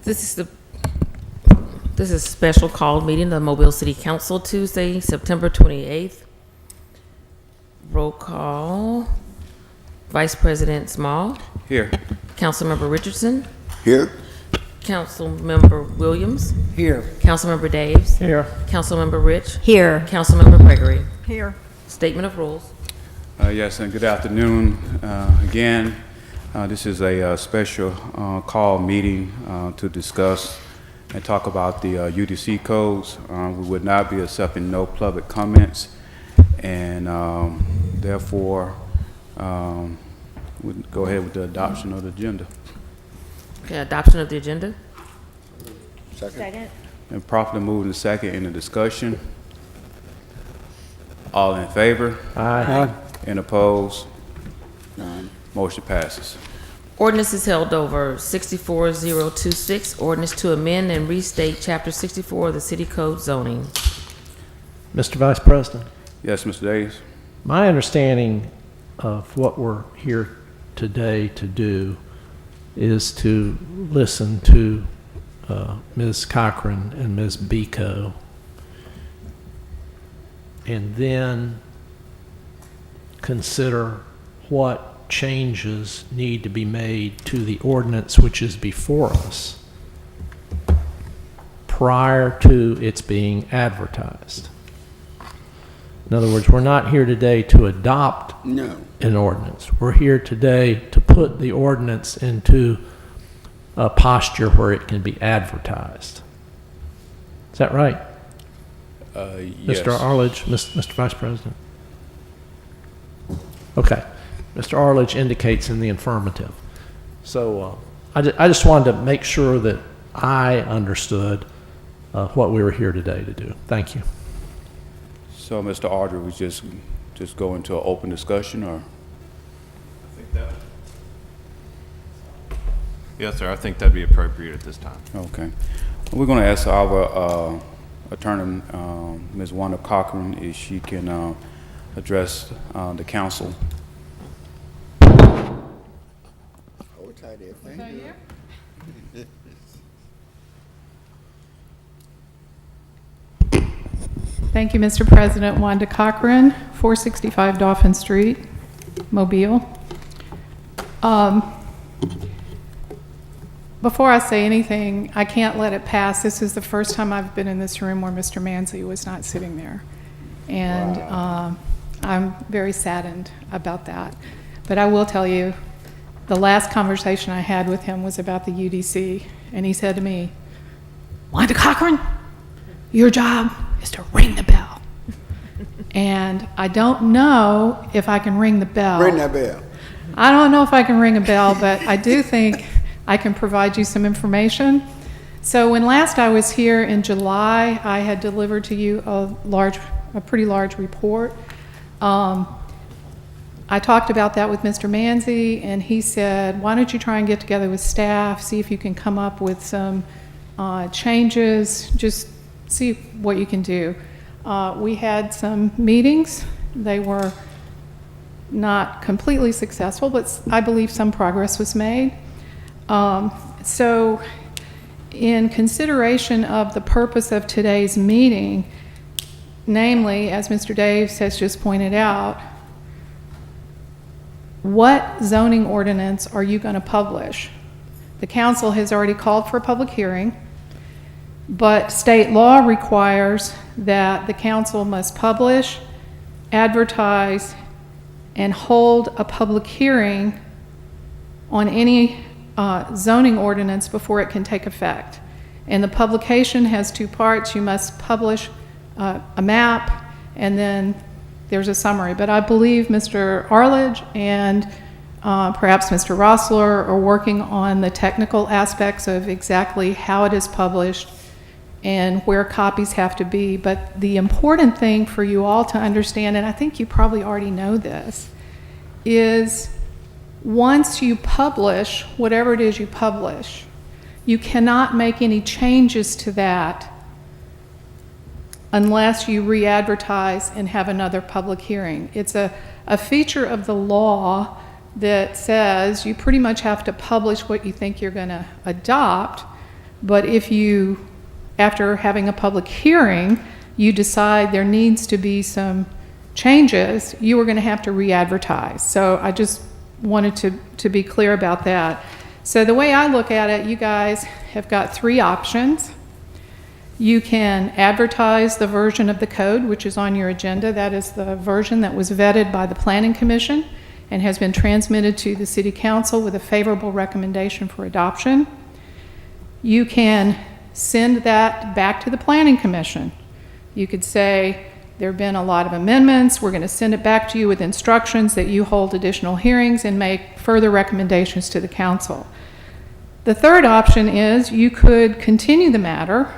This is a special call meeting of the Mobile City Council Tuesday, September 28th. Roll call. Vice President Small. Here. Councilmember Richardson. Here. Councilmember Williams. Here. Councilmember Daves. Here. Councilmember Rich. Here. Councilmember Gregory. Here. Statement of rules. Yes, and good afternoon again. This is a special call meeting to discuss and talk about the UDC codes. We would not be accepting no public comments, and therefore we'll go ahead with the adoption of the agenda. Okay, adoption of the agenda. Second. And properly moved and second in the discussion. All in favor? Aye. And opposed? None. Motion passes. Ordinance is held over 64026, ordinance to amend and restate Chapter 64 of the City Code zoning. Mr. Vice President, Yes, Mr. Davis? my understanding of what we're here today to do is to listen to Ms. Cochran and Ms. Biko, and then consider what changes need to be made to the ordinance which is before us prior to its being advertised. In other words, we're not here today to adopt No. an ordinance. We're here today to put the ordinance into a posture where it can be advertised. Is that right? Yes. Mr. Arledge, Mr. Vice President? Okay. Mr. Arledge indicates in the affirmative. So I just wanted to make sure that I understood what we were here today to do. Thank you. So, Mr. Ardrey, we just go into an open discussion, or? Yes, sir. I think that'd be appropriate at this time. Okay. We're going to ask our attorney, Ms. Wanda Cochran, if she can address the council. Thank you, Mr. President. Wanda Cochran, 465 Dauphin Street, Mobile. Before I say anything, I can't let it pass. This is the first time I've been in this room where Mr. Manzi was not sitting there. And I'm very saddened about that. But I will tell you, the last conversation I had with him was about the UDC. And he said to me, Wanda Cochran, your job is to ring the bell. And I don't know if I can ring the bell. Ring that bell. I don't know if I can ring a bell, but I do think I can provide you some information. So when last I was here in July, I had delivered to you a pretty large report. I talked about that with Mr. Manzi, and he said, why don't you try and get together with staff, see if you can come up with some changes, just see what you can do. We had some meetings. They were not completely successful, but I believe some progress was made. So in consideration of the purpose of today's meeting, namely, as Mr. Daves has just pointed out, what zoning ordinance are you going to publish? The council has already called for a public hearing, but state law requires that the council must publish, advertise, and hold a public hearing on any zoning ordinance before it can take effect. And the publication has two parts. You must publish a map, and then there's a summary. But I believe Mr. Arledge and perhaps Mr. Rossler are working on the technical aspects of exactly how it is published and where copies have to be. But the important thing for you all to understand, and I think you probably already know this, is once you publish whatever it is you publish, you cannot make any changes to that unless you re-advertise and have another public hearing. It's a feature of the law that says you pretty much have to publish what you think you're going to adopt, But if you, after having a public hearing, you decide there needs to be some changes, you are going to have to re-advertise. So I just wanted to be clear about that. So the way I look at it, you guys have got 3 options. You can advertise the version of the code which is on your agenda. That is the version that was vetted by the Planning Commission and has been transmitted to the City Council with a favorable recommendation for adoption. You can send that back to the Planning Commission. You could say, there have been a lot of amendments. We're going to send it back to you with instructions that you hold additional hearings and make further recommendations to the council. The third option is you could continue the matter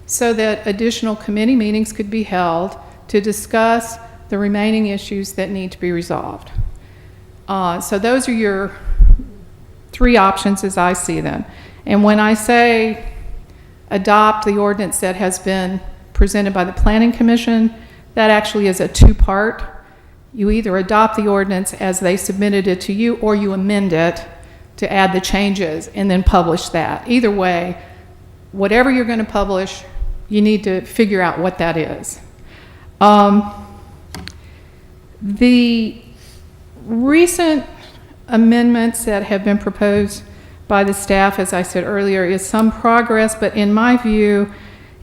so that additional committee meetings could be held to discuss the remaining issues that need to be resolved. So those are your 3 options as I see them. And when I say adopt the ordinance that has been presented by the Planning Commission, that actually is a 2-part. You either adopt the ordinance as they submitted it to you, or you amend it to add the changes and then publish that. Either way, whatever you're going to publish, you need to figure out what that is. The recent amendments that have been proposed by the staff, as I said earlier, is some progress, but in my view,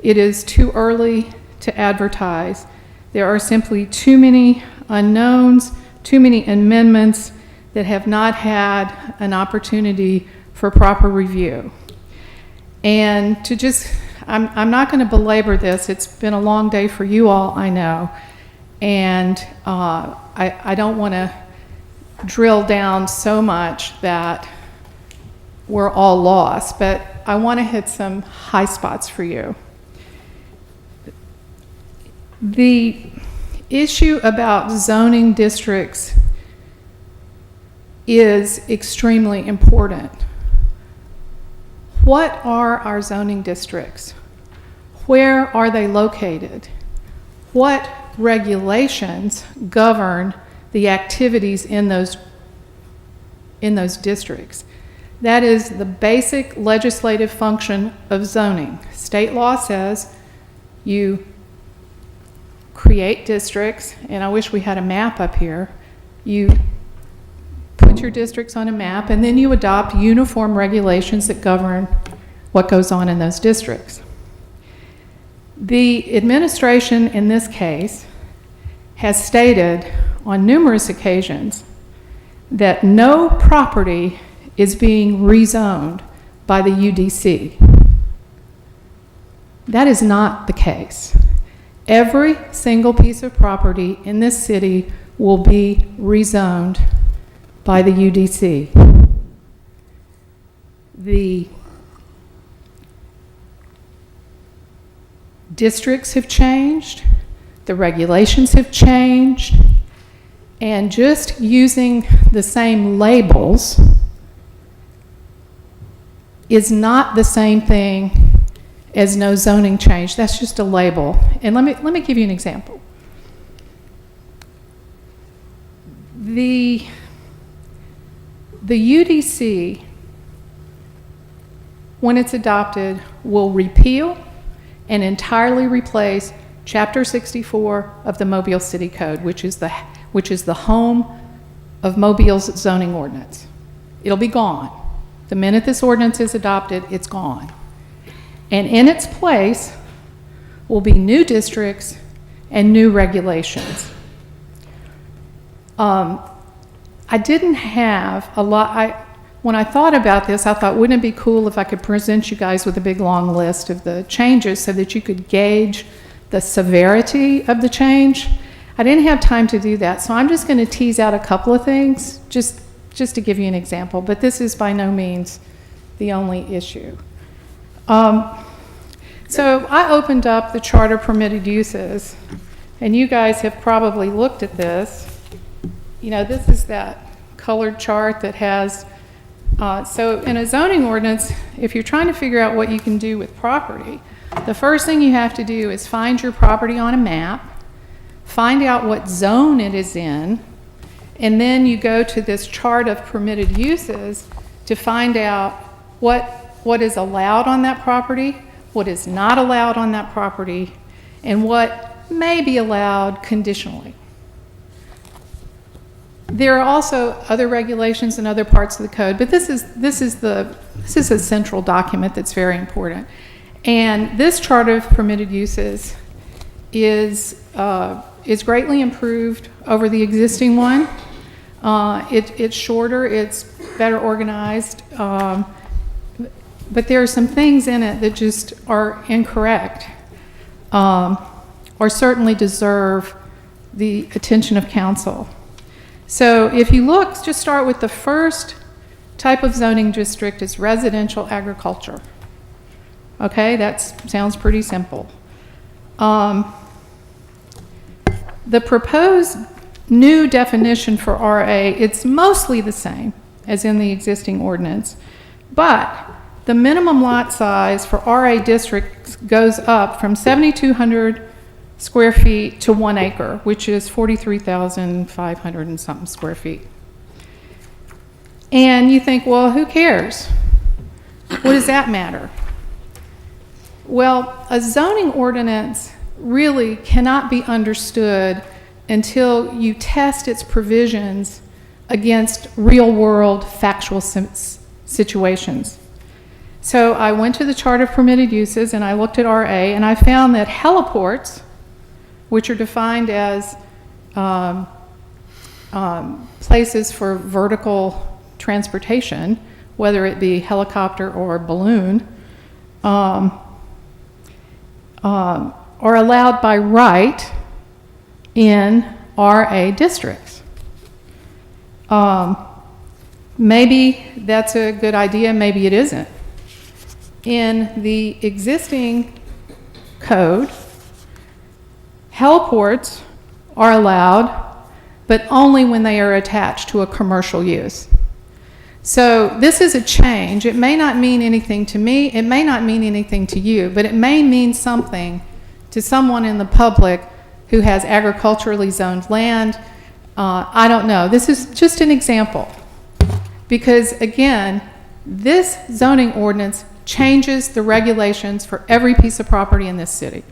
it is too early to advertise. There are simply too many unknowns, too many amendments that have not had an opportunity for proper review. And to just, I'm not going to belabor this. It's been a long day for you all, I know. And I don't want to drill down so much that we're all lost, but I want to hit some high spots for you. The issue about zoning districts is extremely important. What are our zoning districts? Where are they located? What regulations govern the activities in those districts? That is the basic legislative function of zoning. State law says you create districts, and I wish we had a map up here. You put your districts on a map, and then you adopt uniform regulations that govern what goes on in those districts. The administration in this case has stated on numerous occasions that no property is being rezoned by the UDC. That is not the case. Every single piece of property in this city will be rezoned by the UDC. The districts have changed, the regulations have changed, and just using the same labels is not the same thing as no zoning change. That's just a label. And let me give you an example. The UDC, when it's adopted, will repeal and entirely replace Chapter 64 of the Mobile City Code, which is the home of Mobile's zoning ordinance. It'll be gone. The minute this ordinance is adopted, it's gone. And in its place will be new districts and new regulations. I didn't have a lot, when I thought about this, I thought, wouldn't it be cool if I could present you guys with a big long list of the changes so that you could gauge the severity of the change? I didn't have time to do that, so I'm just going to tease out a couple of things, just to give you an example, but this is by no means the only issue. So I opened up the charter permitted uses, and you guys have probably looked at this. You know, this is that colored chart that has, so in a zoning ordinance, if you're trying to figure out what you can do with property, the first thing you have to do is find your property on a map, find out what zone it is in, and then you go to this chart of permitted uses to find out what what is allowed on that property, what is not allowed on that property, and what may be allowed conditionally. There are also other regulations in other parts of the code, but this is a central document that's very important. And this chart of permitted uses is greatly improved over the existing one. It's shorter, it's better organized, but there are some things in it that just are incorrect, or certainly deserve the attention of council. So if you look, just start with the first type of zoning district is residential agriculture. Okay, that sounds pretty simple. The proposed new definition for RA, it's mostly the same as in the existing ordinance, but the minimum lot size for RA districts goes up from 7,200 square feet to 1 acre, which is 43,500 and something square feet. And you think, well, who cares? What does that matter? Well, a zoning ordinance really cannot be understood until you test its provisions against real-world factual situations. So I went to the chart of permitted uses and I looked at RA and I found that heliports, which are defined as places for vertical transportation, whether it be helicopter or balloon, are allowed by right in RA districts. Maybe that's a good idea, maybe it isn't. In the existing code, heliports are allowed, but only when they are attached to a commercial use. So this is a change. It may not mean anything to me, it may not mean anything to you, but it may mean something to someone in the public who has agriculturally zoned land. I don't know. This is just an example. Because again, this zoning ordinance changes the regulations for every piece of property in this city.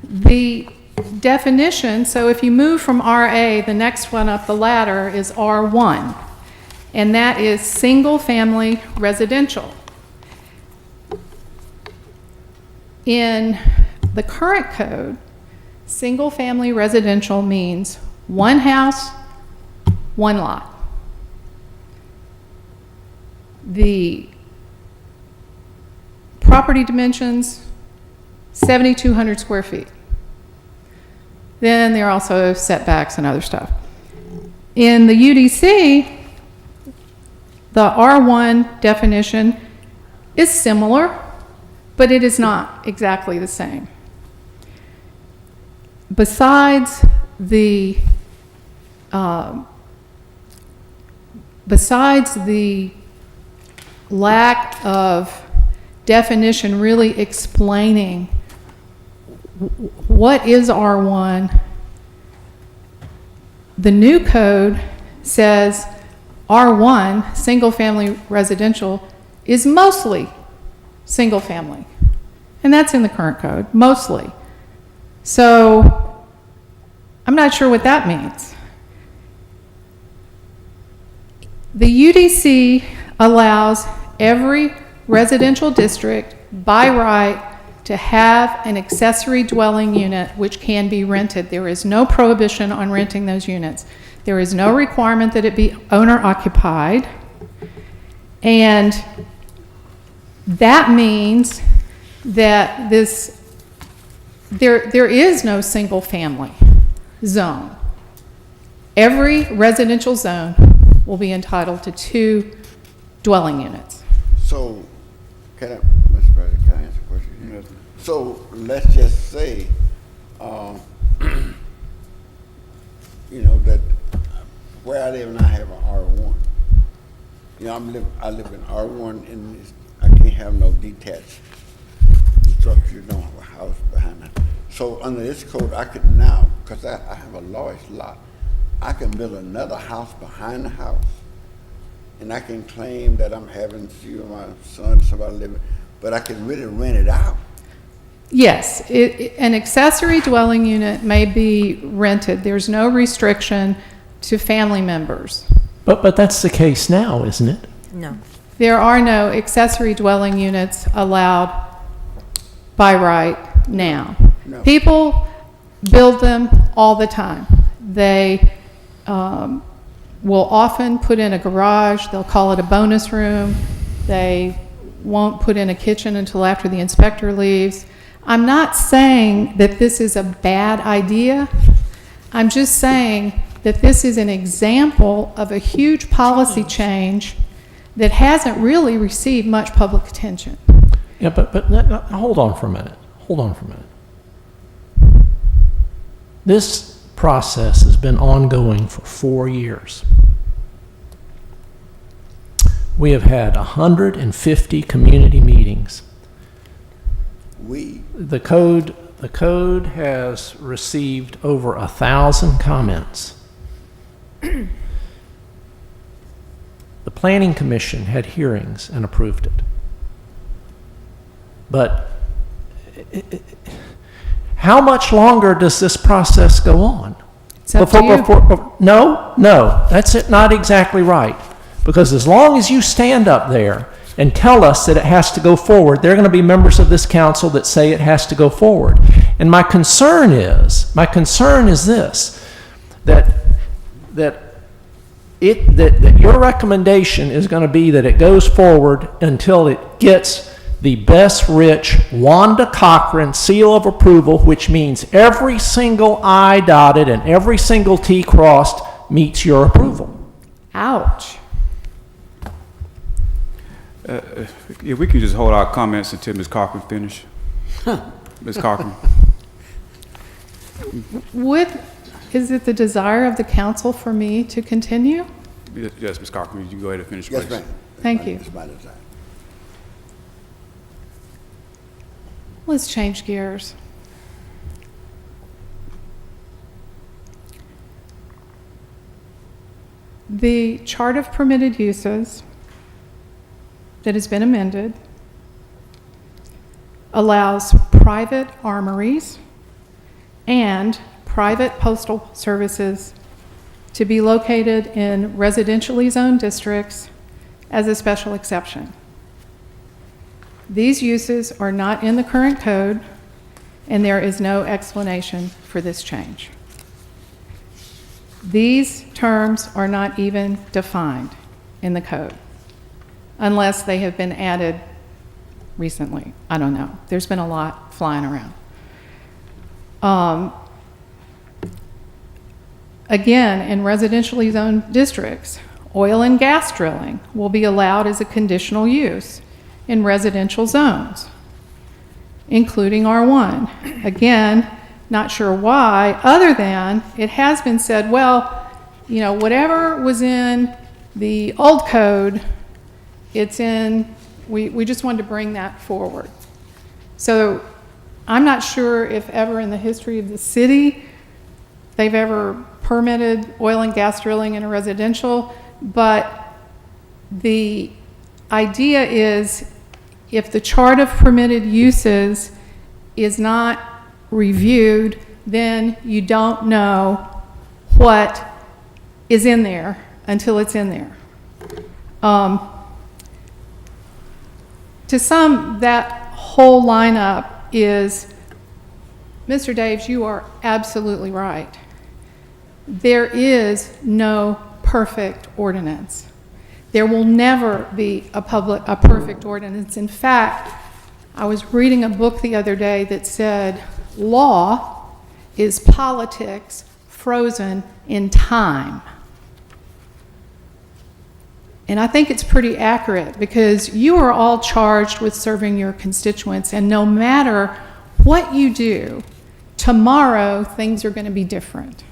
The definition, so if you move from RA, the next one up the ladder is R1, and that is single-family residential. In the current code, single-family residential means one house, one lot. The property dimensions, 7,200 square feet. Then there are also setbacks and other stuff. In the UDC, the R1 definition is similar, but it is not exactly the same. Besides the lack of definition really explaining what is R1, the new code says R1, single family residential, is mostly single family. And that's in the current code, mostly. So I'm not sure what that means. The UDC allows every residential district by right to have an accessory dwelling unit which can be rented. There is no prohibition on renting those units. There is no requirement that it be owner occupied. And that means that there is no single family zone. Every residential zone will be entitled to 2 dwelling units. So, Mr. President, can I answer a question? Yes. So, let's just say, that where I live and I have an R1. I live in R1 and I can't have no detached structure, don't have a house behind it. So under this code, I could now, because I have a large lot, I can build another house behind the house and I can claim that I'm having you and my son, somebody living, but I can really rent it out. Yes, an accessory dwelling unit may be rented. There's no restriction to family members. But that's the case now, isn't it? No. There are no accessory dwelling units allowed by right now. No. People build them all the time. They will often put in a garage. They'll call it a bonus room. They won't put in a kitchen until after the inspector leaves. I'm not saying that this is a bad idea. I'm just saying that this is an example of a huge policy change that hasn't really received much public attention. Yeah, but hold on for a minute. Hold on for a minute. This process has been ongoing for 4 years. We have had 150 community meetings. The code has received over 1,000 comments. The Planning Commission had hearings and approved it. But how much longer does this process go on? It's up to you. No, that's it, not exactly right. Because as long as you stand up there and tell us that it has to go forward, there are going to be members of this council that say it has to go forward. And my concern is this, that your recommendation is going to be that it goes forward until it gets the Best Rich Wanda Cochran seal of approval, which means every single I dotted and every single T crossed meets your approval. Ouch. If we can just hold our comments until Ms. Cochran finish. Ms. Cochran. Is it the desire of the council for me to continue? Yes, Ms. Cochran, you can go ahead and finish, Yes, please. ma'am. Thank you. That's my desire. Let's change gears. The chart of permitted uses that has been amended allows private armories and private postal services to be located in residentially zoned districts as a special exception. These uses are not in the current code, and there is no explanation for this change. These terms are not even defined in the code, unless they have been added recently. I don't know. There's been a lot flying around. Again, in residentially zoned districts, oil and gas drilling will be allowed as a conditional use in residential zones, including R1. Again, not sure why, other than it has been said, well, you know, whatever was in the old code, it's in, we just wanted to bring that forward. So I'm not sure if ever in the history of the city they've ever permitted oil and gas drilling in a residential, but the idea is if the chart of permitted uses is not reviewed, then you don't know what is in there until it's in there. To some, that whole lineup is, Mr. Daves, you are absolutely right. There is no perfect ordinance. There will never be a perfect ordinance. In fact, I was reading a book the other day that said, law is politics frozen in time. And I think it's pretty accurate because you are all charged with serving your constituents, and no matter what you do, tomorrow things are going to be different.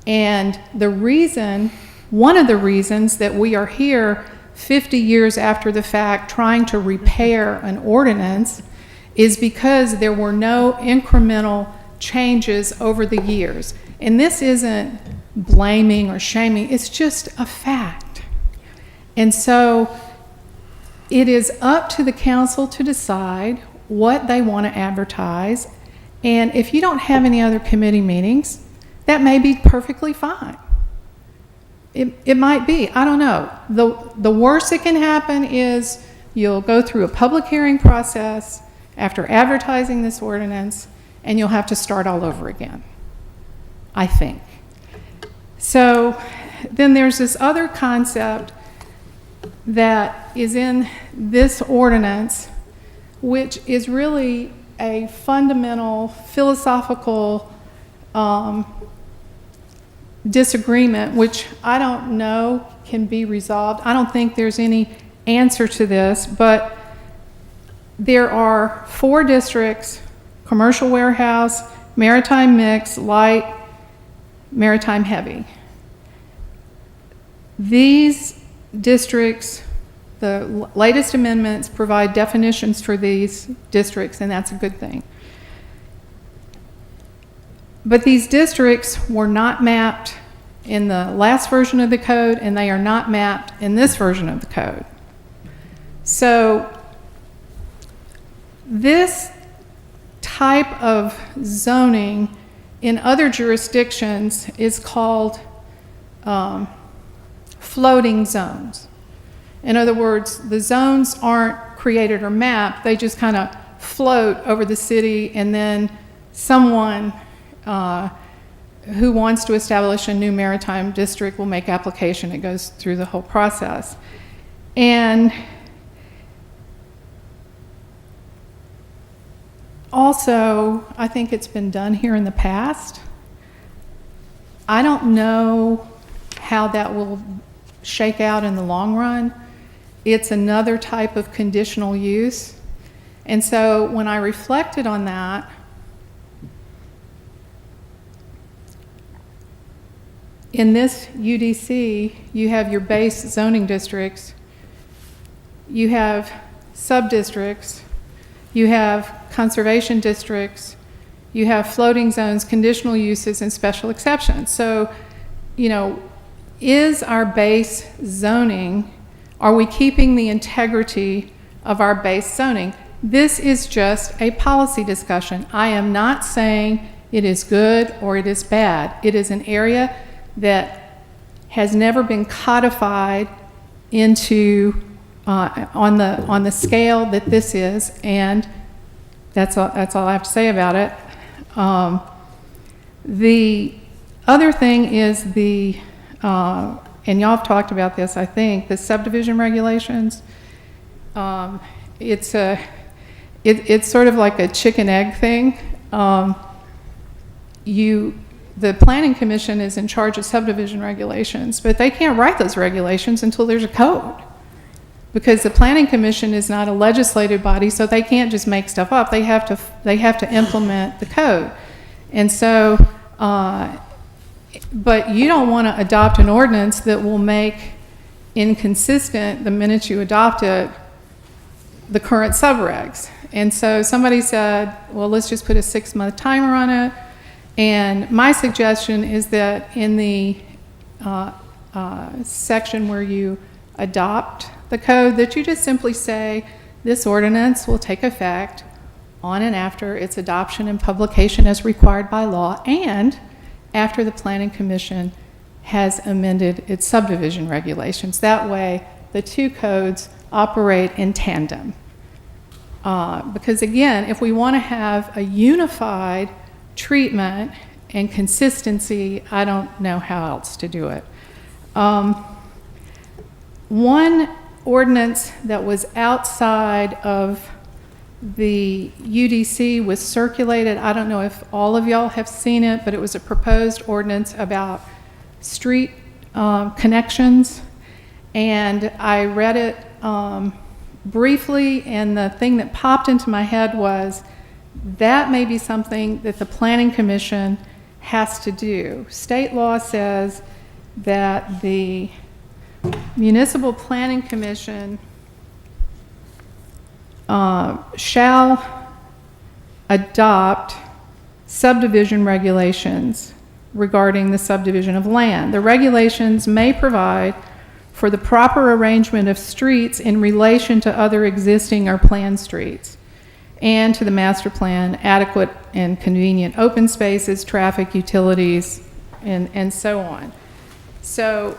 And the reason, one of the reasons that we are here 50 years after the fact trying to repair an ordinance is because there were no incremental changes over the years. And this isn't blaming or shaming, it's just a fact. And so it is up to the council to decide what they want to advertise. And if you don't have any other committee meetings, that may be perfectly fine. It might be, I don't know. The worst that can happen is you'll go through a public hearing process after advertising this ordinance, and you'll have to start all over again, I think. So then there's this other concept that is in this ordinance, which is really a fundamental philosophical disagreement, which I don't know can be resolved. I don't think there's any answer to this, but there are 4 districts: commercial warehouse, maritime mix, light, maritime heavy. These districts, the latest amendments provide definitions for these districts, and that's a good thing. But these districts were not mapped in the last version of the code, and they are not mapped in this version of the code. So this type of zoning in other jurisdictions is called floating zones. In other words, the zones aren't created or mapped, they just kind of float over the city, and then someone who wants to establish a new maritime district will make application. It goes through the whole process. And also, I think it's been done here in the past. I don't know how that will shake out in the long run. It's another type of conditional use. And so when I reflected on that, in this UDC, you have your base zoning districts, you have sub-districts, you have conservation districts, you have floating zones, conditional uses, and special exceptions. So, you know, is our base zoning, are we keeping the integrity of our base zoning? This is just a policy discussion. I am not saying it is good or it is bad. It is an area that has never been codified into on the scale that this is, and that's all I have to say about it. The other thing is and y'all have talked about this, I think, the subdivision regulations. It's sort of like a chicken egg thing. The Planning Commission is in charge of subdivision regulations, but they can't write those regulations until there's a code, because the Planning Commission is not a legislative body, so they can't just make stuff up. They have to implement the code. And so, but you don't want to adopt an ordinance that will make inconsistent, the minute you adopt it, the current subregs. And so somebody said, well, let's just put a 6-month timer on it. And my suggestion is that in the section where you adopt the code, that you just simply say, this ordinance will take effect on and after its adoption and publication as required by law, and after the Planning Commission has amended its subdivision regulations. That way, the 2 codes operate in tandem. Because again, if we want to have a unified treatment and consistency, I don't know how else to do it. One ordinance that was outside of the UDC was circulated. I don't know if all of y'all have seen it, but it was a proposed ordinance about street connections. And I read it briefly, and the thing that popped into my head was that may be something that the Planning Commission has to do. State law says that the Municipal Planning Commission shall adopt subdivision regulations regarding the subdivision of land. The regulations may provide for the proper arrangement of streets in relation to other existing or planned streets, and to the master plan, adequate and convenient open spaces, traffic, utilities, and so on. So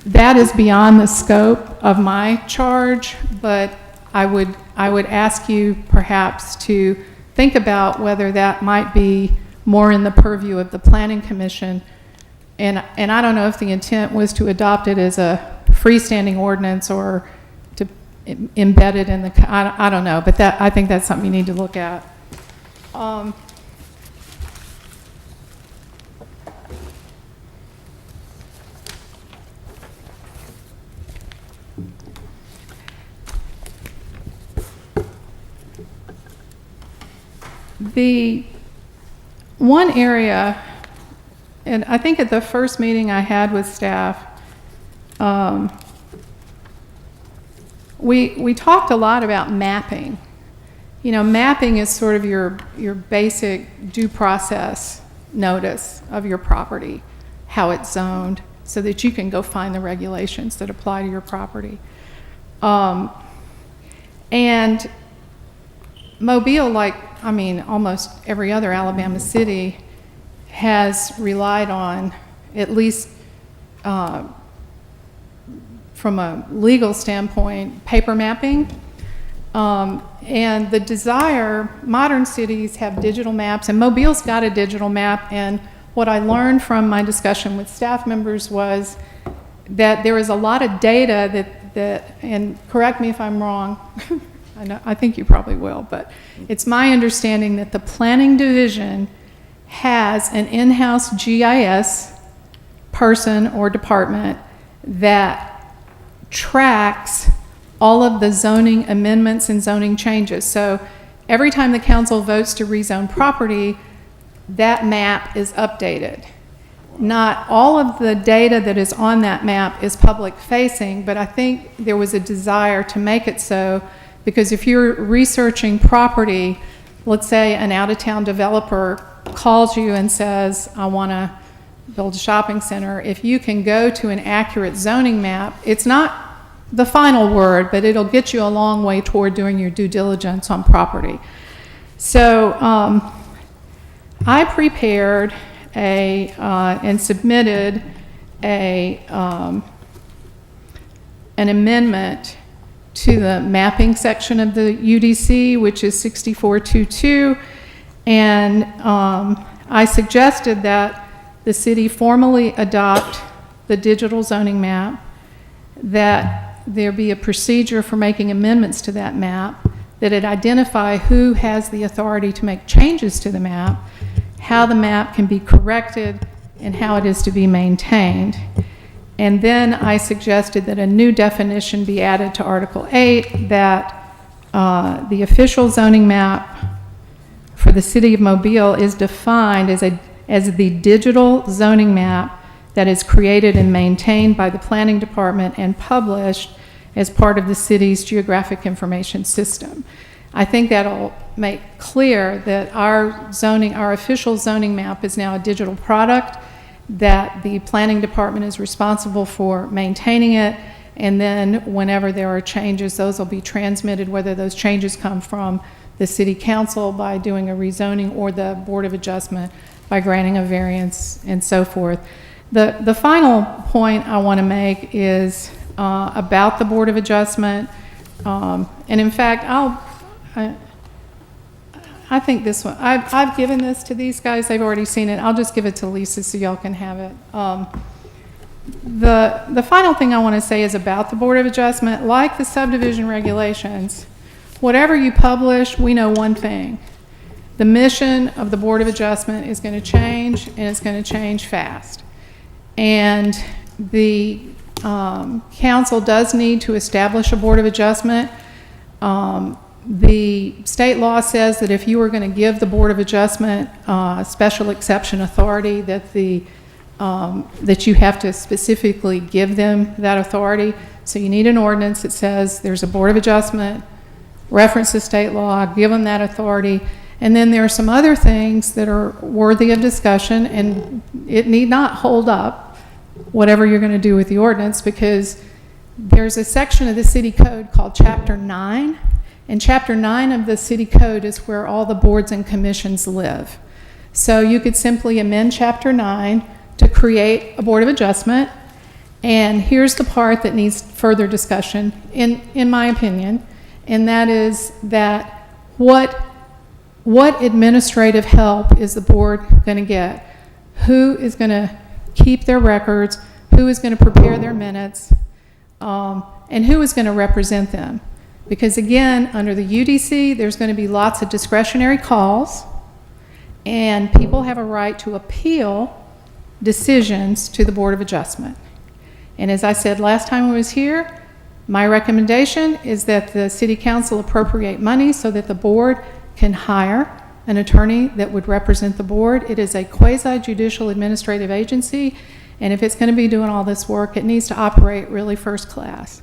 that is beyond the scope of my charge, but I would ask you perhaps to think about whether that might be more in the purview of the Planning Commission. And I don't know if the intent was to adopt it as a freestanding ordinance or to embed it in the, I don't know, but I think that's something you need to look at. The one area, and I think at the first meeting I had with staff, we talked a lot about mapping. You know, mapping is sort of your basic due process notice of your property, how it's zoned, so that you can go find the regulations that apply to your property. And Mobile, almost every other Alabama city, has relied on, at least from a legal standpoint, paper mapping. And the desire, modern cities have digital maps, and Mobile's got a digital map, and what I learned from my discussion with staff members was that there is a lot of data that and correct me if I'm wrong, I think you probably will, but it's my understanding that the planning division has an in-house GIS person or department that tracks all of the zoning amendments and zoning changes. So every time the council votes to rezone property, that map is updated. Not all of the data that is on that map is public facing, but I think there was a desire to make it so, because if you're researching property, let's say an out-of-town developer calls you and says, I want to build a shopping center, if you can go to an accurate zoning map, it's not the final word, but it'll get you a long way toward doing your due diligence on property. So I prepared and submitted an amendment to the mapping section of the UDC, which is 6422, and I suggested that the city formally adopt the digital zoning map, that there be a procedure for making amendments to that map, that it identify who has the authority to make changes to the map, how the map can be corrected, and how it is to be maintained. And then I suggested that a new definition be added to Article 8, that the official zoning map for the city of Mobile is defined as the digital zoning map that is created and maintained by the planning department and published as part of the city's geographic information system. I think that'll make clear that our official zoning map is now a digital product, that the planning department is responsible for maintaining it, and then whenever there are changes, those will be transmitted, whether those changes come from the city council by doing a rezoning or the Board of Adjustment by granting a variance and so forth. The final point I want to make is about the Board of Adjustment. And in fact, I think this one, I've given this to these guys, they've already seen it. I'll just give it to Lisa so y'all can have it. The final thing I want to say is about the Board of Adjustment. Like the subdivision regulations, whatever you publish, we know one thing. The mission of the Board of Adjustment is going to change, and it's going to change fast. And the council does need to establish a Board of Adjustment. The state law says that if you are going to give the Board of Adjustment special exception authority, that you have to specifically give them that authority. So you need an ordinance that says there's a Board of Adjustment, reference to state law, give them that authority. And then there are some other things that are worthy of discussion, and it need not hold up whatever you're going to do with the ordinance, because there's a section of the city code called Chapter 9, and Chapter 9 of the city code is where all the boards and commissions live. So you could simply amend Chapter 9 to create a board of adjustment, and here's the part that needs further discussion, in my opinion, and that is that what administrative help is the board going to get? Who is going to keep their records? Who is going to prepare their minutes? And who is going to represent them? Because again, under the UDC, there's going to be lots of discretionary calls, and people have a right to appeal decisions to the Board of Adjustment. And as I said last time I was here, my recommendation is that the City Council appropriate money so that the board can hire an attorney that would represent the board. It is a quasi-judicial administrative agency, and if it's going to be doing all this work, it needs to operate really first class.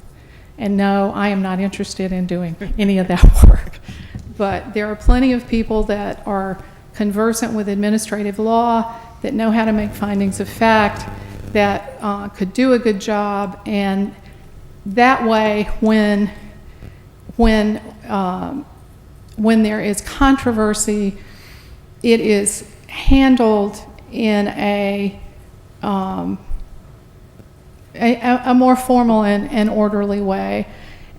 And no, I am not interested in doing any of that work. But there are plenty of people that are conversant with administrative law, that know how to make findings of fact, that could do a good job, and that way when there is controversy, it is handled in a more formal and orderly way.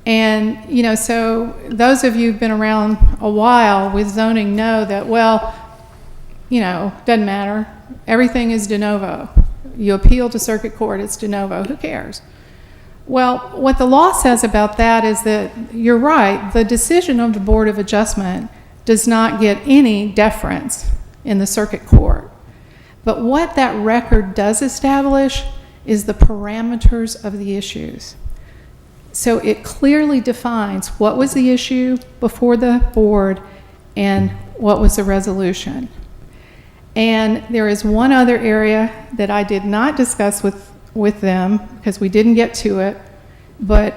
And, you know, so those of you who've been around a while with zoning know that, well, you know, doesn't matter. Everything is de novo. You appeal to circuit court, it's de novo. Who cares? Well, what the law says about that is that you're right. The decision of the Board of Adjustment does not get any deference in the circuit court. But what that record does establish is the parameters of the issues. So it clearly defines what was the issue before the board and what was the resolution. And there is one other area that I did not discuss with them because we didn't get to it, but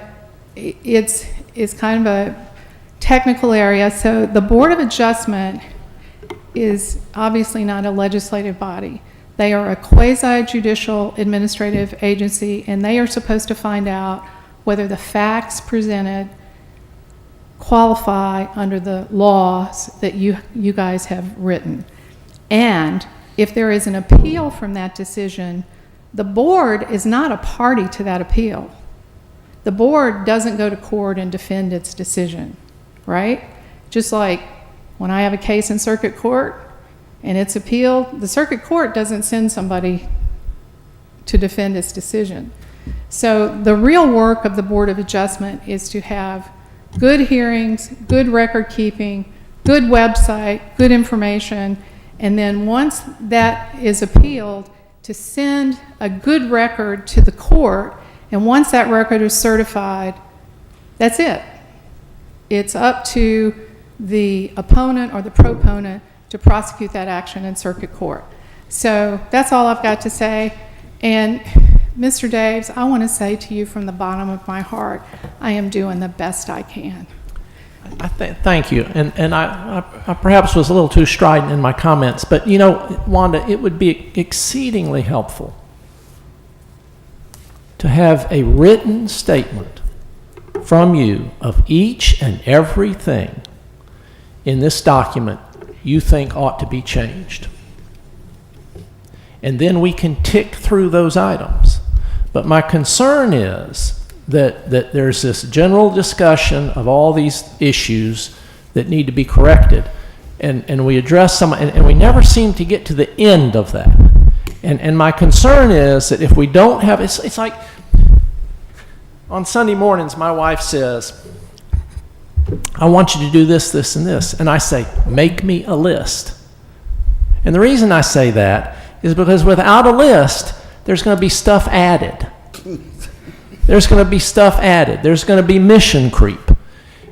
it's kind of a technical area. So the Board of Adjustment is obviously not a legislative body. They are a quasi-judicial administrative agency, and they are supposed to find out whether the facts presented qualify under the laws that you guys have written. And if there is an appeal from that decision, the board is not a party to that appeal. The board doesn't go to court and defend its decision, right? Just like when I have a case in circuit court and it's appealed, the circuit court doesn't send somebody to defend its decision. So the real work of the Board of Adjustment is to have good hearings, good record keeping, good website, good information, and then once that is appealed, to send a good record to the court, and once that record is certified, that's it. It's up to the opponent or the proponent to prosecute that action in circuit court. So that's all I've got to say. And Mr. Daves, I want to say to you from the bottom of my heart, I am doing the best I can. Thank you. And I perhaps was a little too strident in my comments, but you know, Wanda, it would be exceedingly helpful to have a written statement from you of each and everything in this document you think ought to be changed. And then we can tick through those items. But my concern is that there's this general discussion of all these issues that need to be corrected, and we address some, and we never seem to get to the end of that. And my concern is that if we don't have, it's like on Sunday mornings, my wife says, I want you to do this, this, and this. And I say, make me a list. And the reason I say that is because without a list, there's going to be stuff added. There's going to be stuff added. There's going to be mission creep.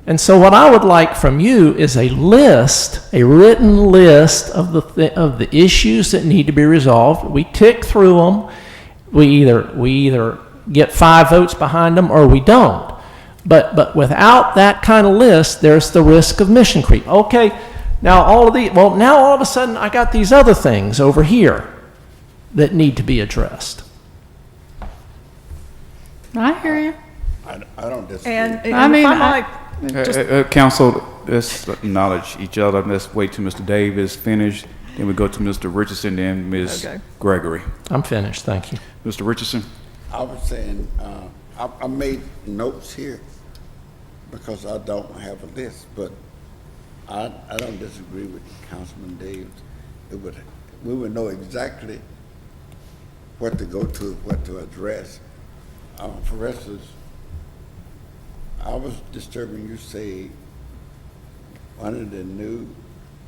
And so what I would like from you is a list, a written list of the issues that need to be resolved. We tick through them. We either get 5 votes behind them or we don't. But without that kind of list, there's the risk of mission creep. Okay, now all of a sudden I got these other things over here that need to be addressed. I hear you. I don't disagree. And I mean, if I might, just, Council, let's acknowledge each other. Let's wait till Mr. Davis finish, then we go to Mr. Richardson, then Ms. Okay. Gregory. I'm finished, thank you. Mr. Richardson? I was saying, I made notes here because I don't have a list, but I don't disagree with Councilman Davis. We would know exactly what to go to, what to address. For instance, I was disturbing you say under the new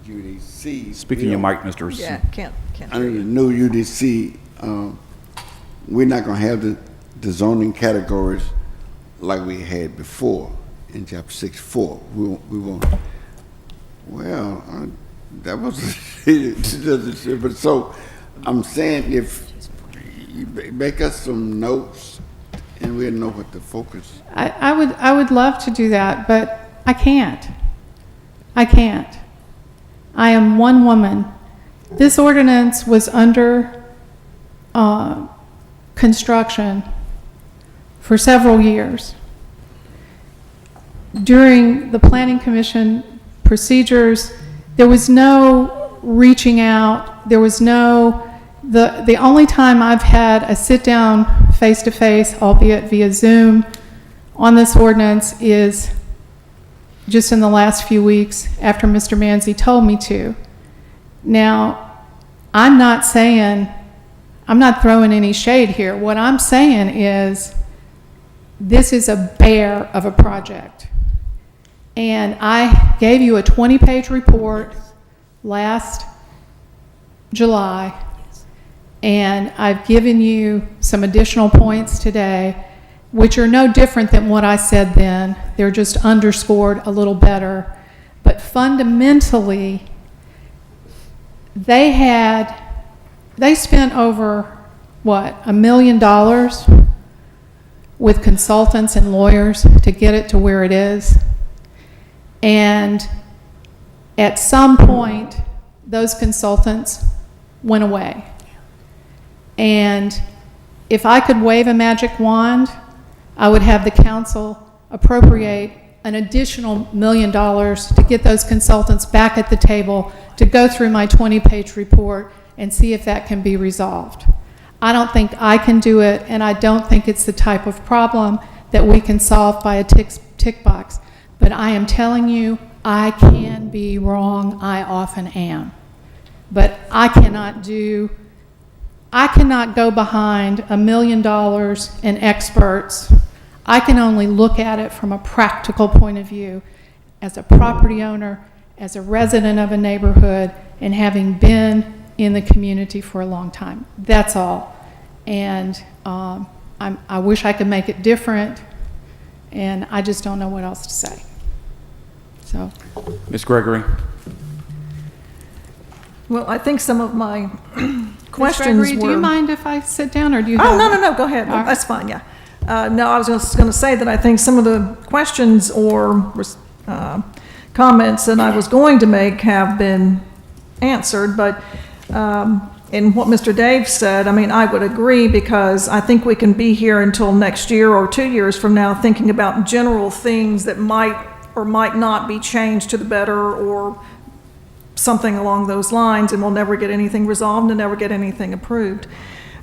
UDC. Speak in your mic, Mr. Richardson. yeah, can't Under hear the you. new UDC, we're not gonna have the zoning categories like we had before in chapter 6.4. We won't, well, that was, but so, I'm saying if you make us some notes and we'll know what to focus. I would love to do that, but I can't. I can't. I am one woman. This ordinance was under construction for several years. During the Planning Commission procedures, there was no reaching out. There was no, the only time I've had a sit-down face-to-face, albeit via Zoom, on this ordinance is just in the last few weeks after Mr. Manzi told me to. Now, I'm not throwing any shade here. What I'm saying is this is a bear of a project. And I gave you a 20-page report last July, and I've given you some additional points today, which are no different than what I said then. They're just underscored a little better. But fundamentally, they spent over, what, $1 million with consultants and lawyers to get it to where it is. And at some point, those consultants went away. And if I could wave a magic wand, I would have the council appropriate an additional $1 million to get those consultants back at the table to go through my 20-page report and see if that can be resolved. I don't think I can do it, and I don't think it's the type of problem that we can solve by a tick box. But I am telling you, I can be wrong. I often am. But I cannot go behind $1 million and experts. I can only look at it from a practical point of view as a property owner, as a resident of a neighborhood, and having been in the community for a long time. That's all. And I wish I could make it different, and I just don't know what else to say. So, Ms. Gregory? Well, I think some of my questions Gregory, were... do you mind if I sit down, or do you Oh, have... no, go ahead. All right. That's fine, yeah. No, I was just going to say that I think some of the questions or comments that I was going to make have been answered, but in what Mr. Dave said, I mean, I would agree, because I think we can be here until next year or 2 years from now thinking about general things that might or might not be changed to the better or something along those lines, and we'll never get anything resolved and never get anything approved.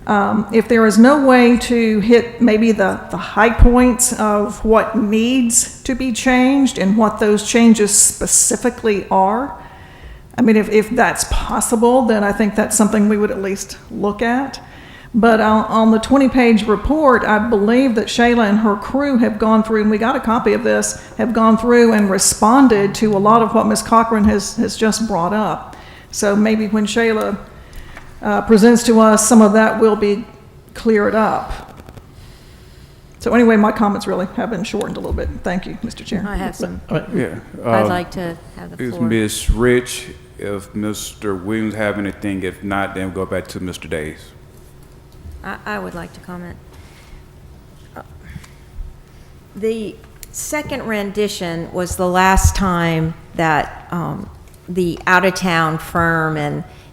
If there is no way to hit maybe the high points of what needs to be changed and what those changes specifically are, I mean, if that's possible, then I think that's something we would at least look at. But on the 20-page report, I believe that Shayla and her crew have gone through, and we got a copy of this, have gone through and responded to a lot of what Ms. Cochran has just brought up. So maybe when Shayla presents to us, some of that will be cleared up. So anyway, my comments really have been shortened a little bit. Thank you, Mr. Chair. I have some. Yeah. I'd like to have the Is floor. Ms. Rich, if Mr. Williams have anything, if not, then we'll go back to Mr. Days. I would like to comment. The second rendition was the last time that the out-of-town firm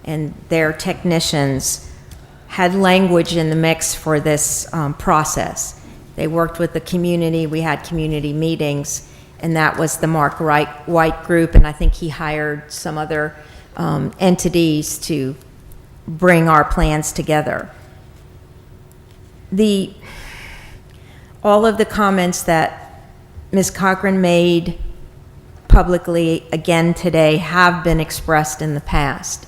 and their technicians had language in the mix for this process. They worked with the community. We had community meetings, and that was the Mark White group, and I think he hired some other entities to bring our plans together. All of the comments that Ms. Cochran made publicly again today have been expressed in the past.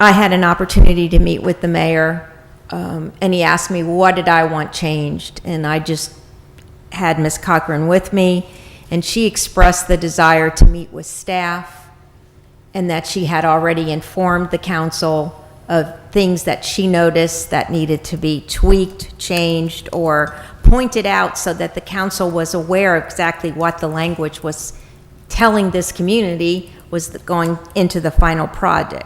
I had an opportunity to meet with the mayor, and he asked me, what did I want changed? And I just had Ms. Cochran with me, and she expressed the desire to meet with staff, and that she had already informed the council of things that she noticed that needed to be tweaked, changed, or pointed out so that the council was aware of exactly what the language was telling this community was going into the final project.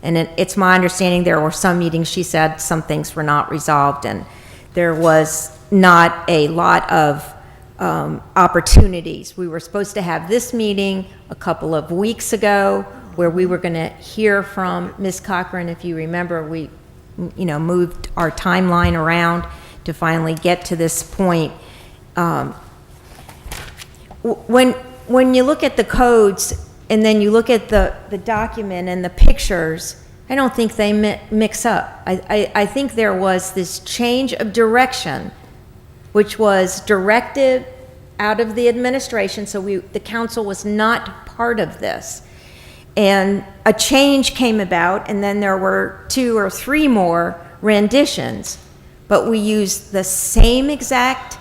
And it's my understanding there were some meetings, she said, some things were not resolved, and there was not a lot of opportunities. We were supposed to have this meeting a couple of weeks ago where we were going to hear from Ms. Cochran. If you remember, we moved our timeline around to finally get to this point. When you look at the codes and then you look at the document and the pictures, I don't think they mix up. I think there was this change of direction, which was directive out of the administration, so the council was not part of this. And a change came about, and then there were 2 or 3 more renditions, but we used the same exact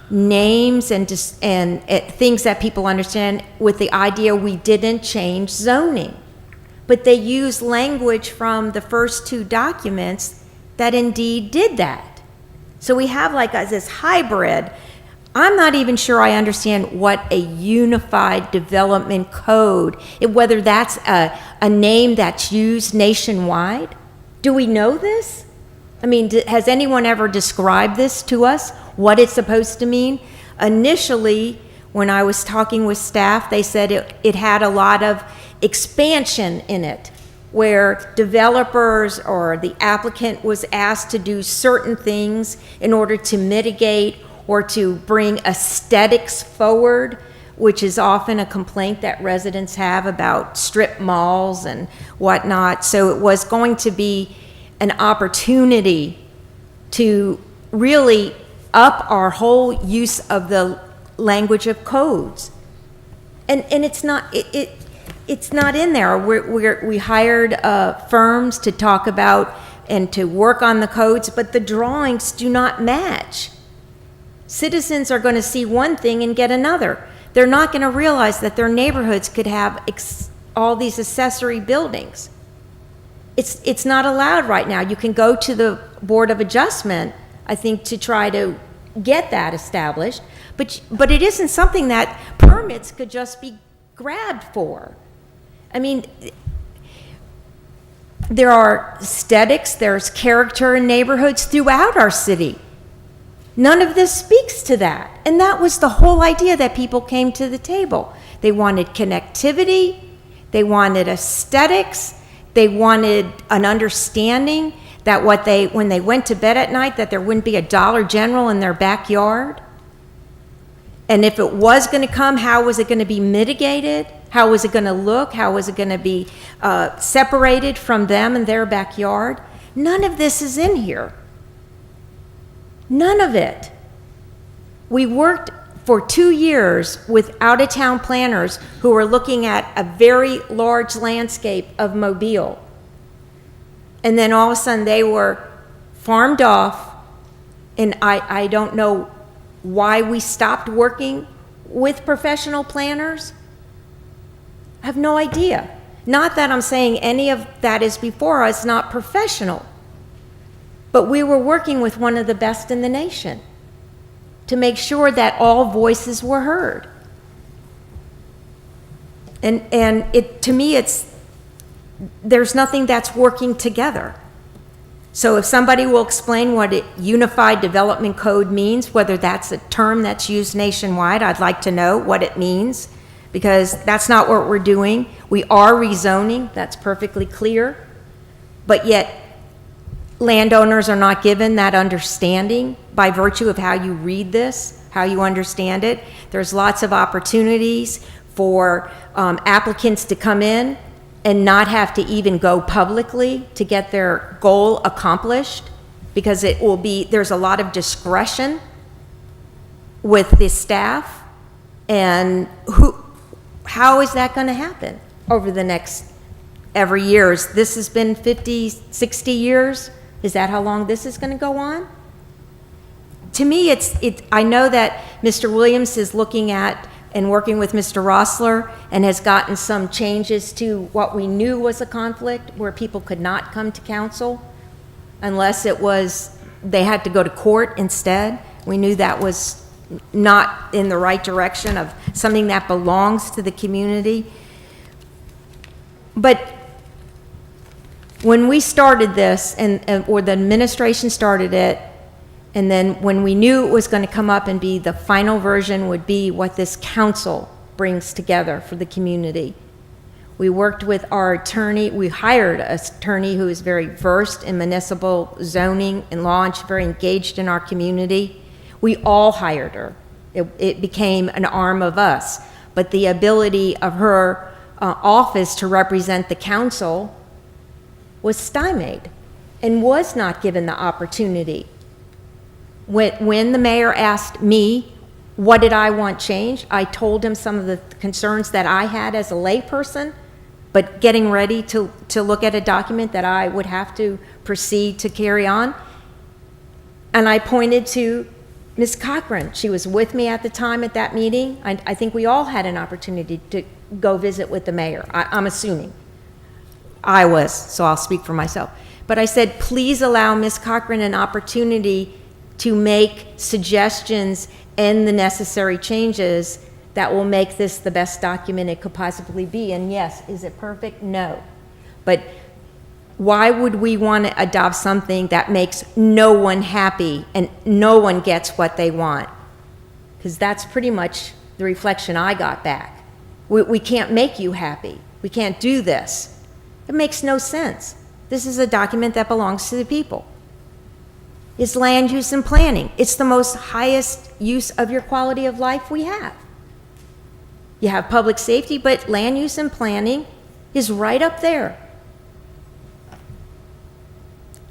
names and things that people understand, with the idea we didn't change zoning. But they used language from the first 2 documents that indeed did that. So we have like this hybrid. I'm not even sure I understand what a unified development code, whether that's a name that's used nationwide. Do we know this? I mean, has anyone ever described this to us, what it's supposed to mean? Initially, when I was talking with staff, they said it had a lot of expansion in it, where developers or the applicant was asked to do certain things in order to mitigate or to bring aesthetics forward, which is often a complaint that residents have about strip malls and whatnot. So it was going to be an opportunity to really up our whole use of the language of codes. And it's not, it's not in there. We hired firms to talk about and to work on the codes, but the drawings do not match. Citizens are going to see one thing and get another. They're not going to realize that their neighborhoods could have all these accessory buildings. It's not allowed right now. You can go to the Board of Adjustment, I think, to try to get that established, but it isn't something that permits could just be grabbed for. I mean, there are aesthetics, there's character in neighborhoods throughout our city. None of this speaks to that. And that was the whole idea that people came to the table. They wanted connectivity, they wanted aesthetics, they wanted an understanding that when they went to bed at night, that there wouldn't be a Dollar General in their backyard. And if it was going to come, how was it going to be mitigated? How was it going to look? How was it going to be separated from them and their backyard? None of this is in here. None of it. We worked for 2 years with out-of-town planners who were looking at a very large landscape of Mobile. And then all of a sudden they were farmed off, and I don't know why we stopped working with professional planners. I have no idea. Not that I'm saying any of that is before us not professional, but we were working with one of the best in the nation to make sure that all voices were heard. And to me, there's nothing that's working together. So if somebody will explain what a unified development code means, whether that's a term that's used nationwide, I'd like to know what it means, because that's not what we're doing. We are rezoning, that's perfectly clear, but yet landowners are not given that understanding by virtue of how you read this, how you understand it. There's lots of opportunities for applicants to come in and not have to even go publicly to get their goal accomplished, because it will be, there's a lot of discretion with the staff. And how is that going to happen over the next every years? This has been 50, 60 years. Is that how long this is going to go on? To me, I know that Mr. Williams is looking at and working with Mr. Rossler and has gotten some changes to what we knew was a conflict, where people could not come to council unless it was, they had to go to court instead. We knew that was not in the right direction of something that belongs to the community. But when we started this, or the administration started it, and then when we knew it was going to come up and be the final version would be what this council brings together for the community, we worked with our attorney. We hired an attorney who is very versed in municipal zoning and law, and she's very engaged in our community. We all hired her. It became an arm of us. But the ability of her office to represent the council was stymied and was not given the opportunity. When the mayor asked me, what did I want changed, I told him some of the concerns that I had as a layperson, but getting ready to look at a document that I would have to proceed to carry on. And I pointed to Ms. Cochran. She was with me at the time at that meeting. I think we all had an opportunity to go visit with the mayor. I'm assuming. I was, so I'll speak for myself. But I said, please allow Ms. Cochran an opportunity to make suggestions and the necessary changes that will make this the best document it could possibly be. And yes, is it perfect? No. But why would we want to adopt something that makes no one happy and no one gets what they want? Because that's pretty much the reflection I got back. We can't make you happy. We can't do this. It makes no sense. This is a document that belongs to the people. It's land use and planning. It's the most highest use of your quality of life we have. You have public safety, but land use and planning is right up there.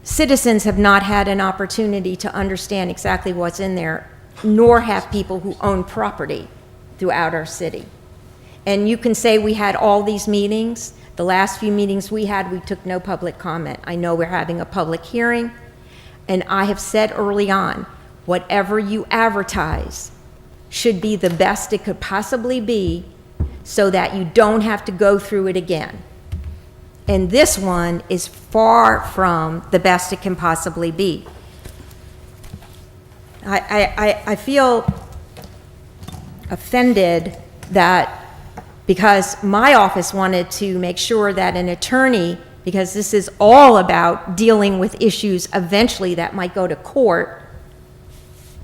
Citizens have not had an opportunity to understand exactly what's in there, nor have people who own property throughout our city. And you can say we had all these meetings. The last few meetings we had, we took no public comment. I know we're having a public hearing. And I have said early on, whatever you advertise should be the best it could possibly be, so that you don't have to go through it again. And this one is far from the best it can possibly be. I feel offended that because my office wanted to make sure that an attorney, because this is all about dealing with issues eventually that might go to court,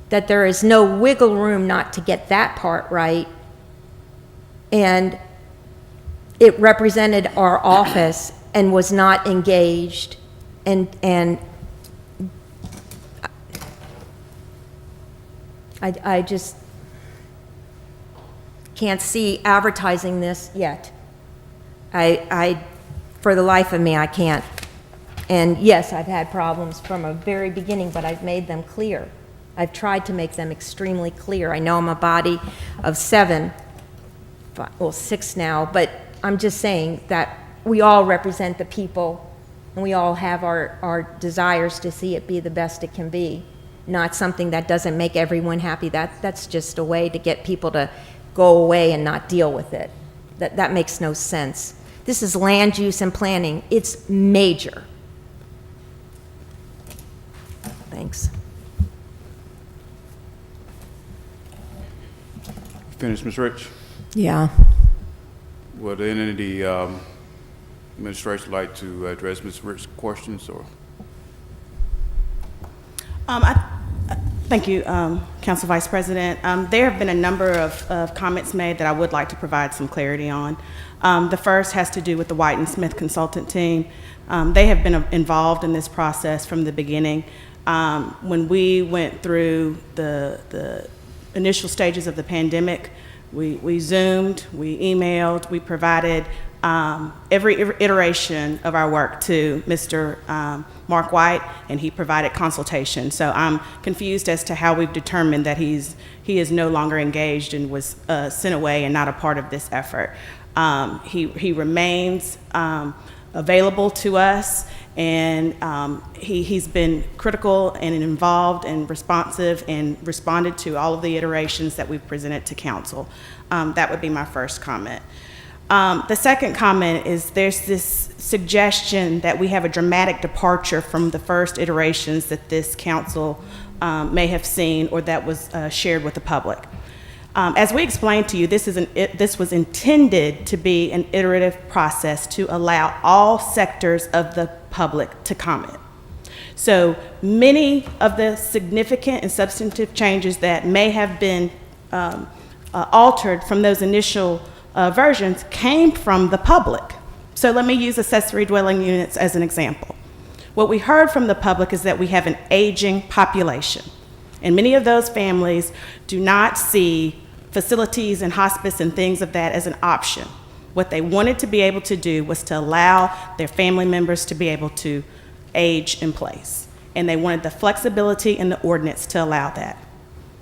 that there is no wiggle room not to get that part right. And it represented our office and was not engaged, and I just can't see advertising this yet. For the life of me, I can't. And yes, I've had problems from a very beginning, but I've made them clear. I've tried to make them extremely clear. I know I'm a body of 7, well, 6 now, but I'm just saying that we all represent the people, and we all have our desires to see it be the best it can be, not something that doesn't make everyone happy. That's just a way to get people to go away and not deal with it. That makes no sense. This is land use and planning. It's major. Thanks. Finished, Ms. Rich? Yeah. Would any of the administration like to address Ms. Rich's questions, or? Thank you, Council Vice President. There have been a number of comments made that I would like to provide some clarity on. The first has to do with the White and Smith consultant team. They have been involved in this process from the beginning. When we went through the initial stages of the pandemic, we Zoomed, we emailed, we provided every iteration of our work to Mr. Mark White, and he provided consultation. So I'm confused as to how we've determined that he is no longer engaged and was sent away and not a part of this effort. He remains available to us, and he's been critical and involved and responsive and responded to all of the iterations that we've presented to council. That would be my first comment. The second comment is there's this suggestion that we have a dramatic departure from the first iterations that this council may have seen or that was shared with the public. As we explained to you, this was intended to be an iterative process to allow all sectors of the public to comment. So many of the significant and substantive changes that may have been altered from those initial versions came from the public. So let me use accessory dwelling units as an example. What we heard from the public is that we have an aging population, and many of those families do not see facilities and hospice and things of that as an option. What they wanted to be able to do was to allow their family members to be able to age in place, and they wanted the flexibility in the ordinance to allow that.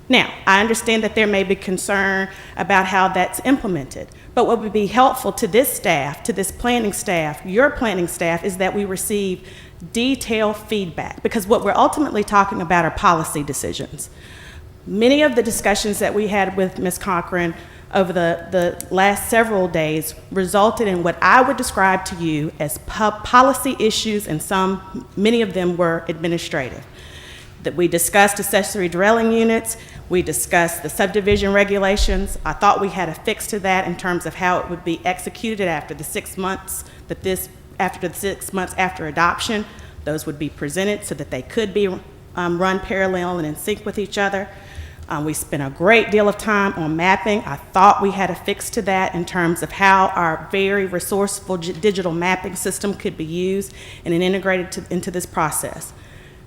Now, I understand that there may be concern about how that's implemented, but what would be helpful to this staff, to this planning staff, your planning staff, is that we receive detailed feedback, because what we're ultimately talking about are policy decisions. Many of the discussions that we had with Ms. Cochran over the last several days resulted in what I would describe to you as policy issues, and many of them were administrative. That we discussed accessory dwelling units, we discussed the subdivision regulations. I thought we had a fix to that in terms of how it would be executed after the 6 months, after adoption. Those would be presented so that they could be run parallel and in sync with each other. We spent a great deal of time on mapping. I thought we had a fix to that in terms of how our very resourceful digital mapping system could be used and integrated into this process.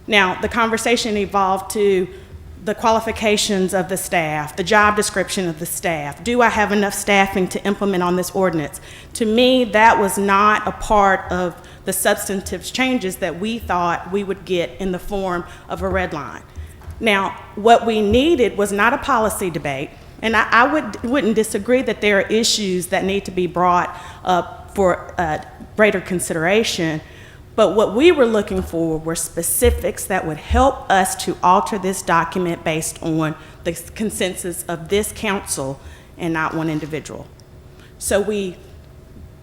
Now, the conversation evolved to the qualifications of the staff, the job description of the staff. Do I have enough staffing to implement on this ordinance? To me, that was not a part of the substantive changes that we thought we would get in the form of a red line. Now, what we needed was not a policy debate, and I wouldn't disagree that there are issues that need to be brought up for greater consideration. But what we were looking for were specifics that would help us to alter this document based on the consensus of this council and not one individual. So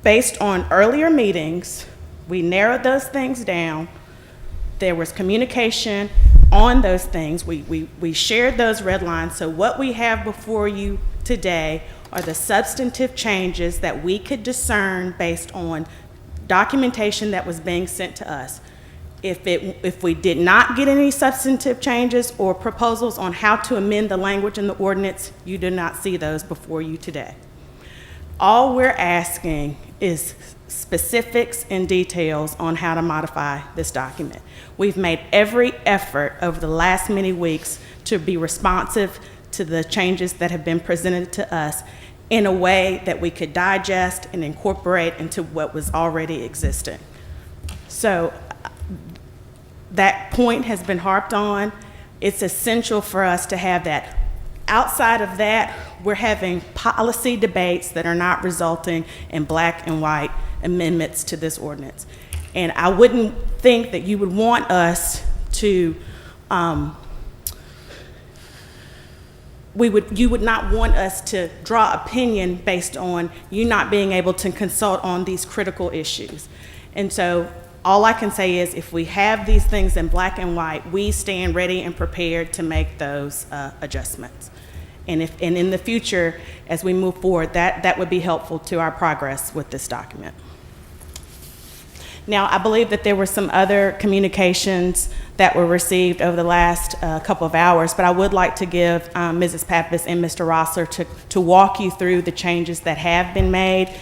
based on earlier meetings, we narrowed those things down. There was communication on those things. We shared those red lines. So what we have before you today are the substantive changes that we could discern based on documentation that was being sent to us. If we did not get any substantive changes or proposals on how to amend the language in the ordinance, you do not see those before you today. All we're asking is specifics and details on how to modify this document. We've made every effort over the last many weeks to be responsive to the changes that have been presented to us in a way that we could digest and incorporate into what was already existing. So that point has been harped on. It's essential for us to have that. Outside of that, we're having policy debates that are not resulting in black and white amendments to this ordinance. And I wouldn't think that you would want us to you would not want us to draw opinion based on you not being able to consult on these critical issues. And so all I can say is if we have these things in black and white, we stand ready and prepared to make those adjustments. And in the future, as we move forward, that would be helpful to our progress with this document. Now, I believe that there were some other communications that were received over the last couple of hours, but I would like to give Mrs. Pappas and Mr. Rossler to walk you through the changes that have been made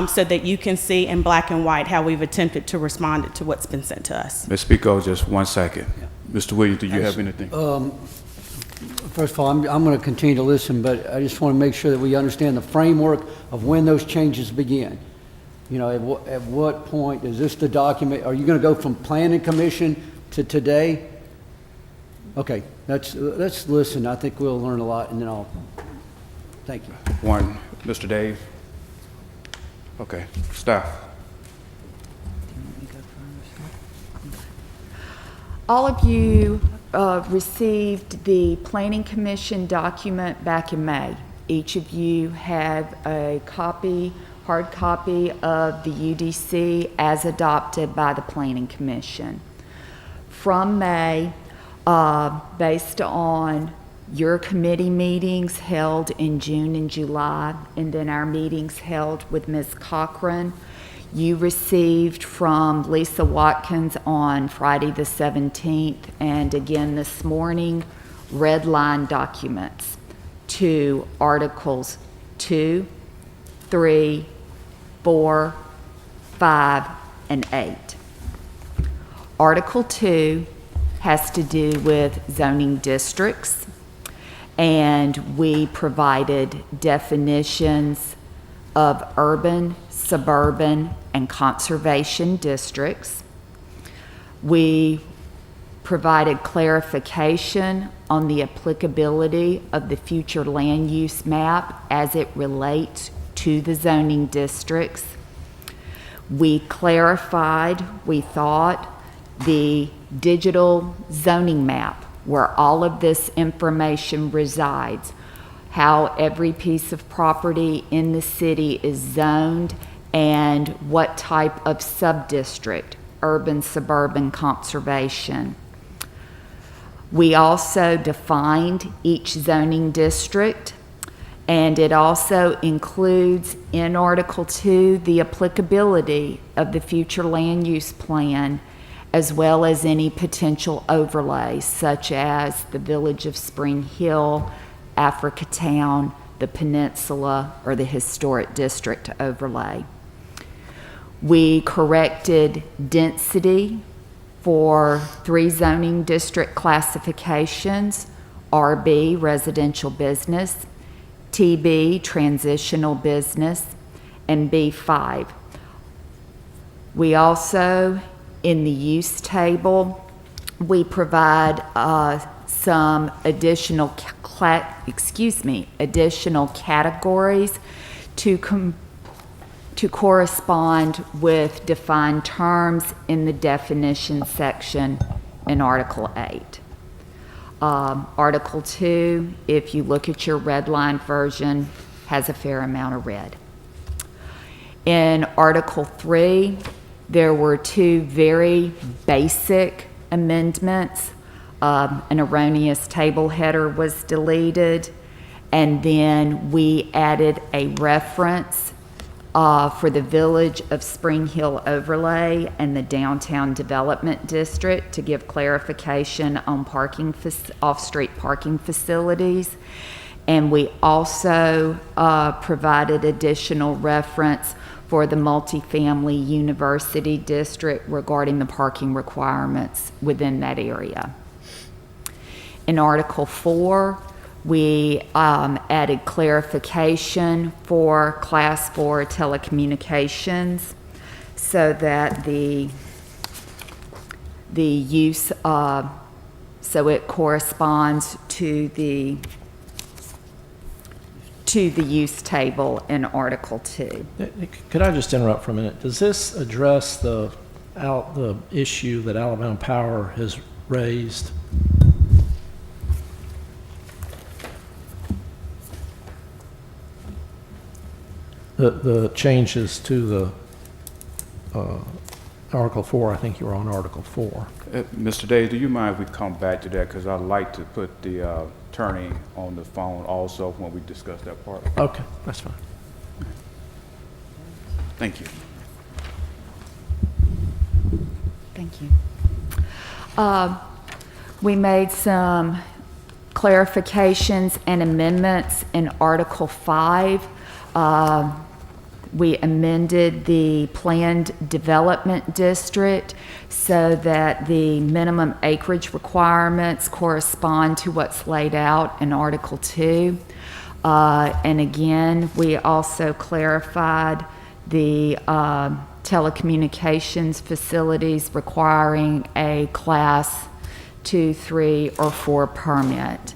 so that you can see in black and white how we've attempted to respond to what's been sent to us. Ms. Pico, just 1 second. Mr. Williams, do you have anything? First of all, I'm going to continue to listen, but I just want to make sure that we understand the framework of when those changes begin. You know, at what point is this the document? Are you going to go from planning commission to today? Okay, let's listen. I think we'll learn a lot, and then thank you. One, Mr. Dave? Okay, staff. All of you received the Planning Commission document back in May. Each of you have a copy, hard copy of the UDC as adopted by the Planning Commission. From May, based on your committee meetings held in June and July, and then our meetings held with Ms. Cochran, you received from Lisa Watkins on Friday the 17th, and again this morning, red line documents to Articles 2, 3, 4, 5, and 8. Article 2 has to do with zoning districts, and we provided definitions of urban, suburban, and conservation districts. We provided clarification on the applicability of the future land use map as it relates to the zoning districts. We clarified, we thought, the digital zoning map where all of this information resides, how every piece of property in the city is zoned, and what type of sub-district, urban, suburban, conservation. We also defined each zoning district, and it also includes in Article 2 the applicability of the future land use plan, as well as any potential overlays, such as the Village of Spring Hill, Africatown, the Peninsula, or the Historic District overlay. We corrected density for 3 zoning district classifications: RB, residential business; TB, transitional business; and B5. We also, in the use table, we provide some additional additional categories to correspond with defined terms in the definition section in Article 8. Article 2, if you look at your red line version, has a fair amount of red. In Article 3, there were 2 very basic amendments. An erroneous table header was deleted, and then we added a reference for the Village of Spring Hill overlay and the Downtown Development District to give clarification on off-street parking facilities. And we also provided additional reference for the multifamily university district regarding the parking requirements within that area. In Article 4, we added clarification for Class 4 telecommunications so that the use, so it corresponds to the use table in Article 2. Could I just interrupt for a minute? Does this address the issue that Alabama Power has raised? The changes to the Article 4, I think you were on Article 4. Mr. Dave, do you mind if we come back to that? Because I'd like to put the attorney on the phone also when we discuss that part. Okay, that's fine. Thank you. Thank you. We made some clarifications and amendments in Article 5. We amended the planned development district so that the minimum acreage requirements correspond to what's laid out in Article 2. And again, we also clarified the telecommunications facilities requiring a Class 2, 3, or 4 permit.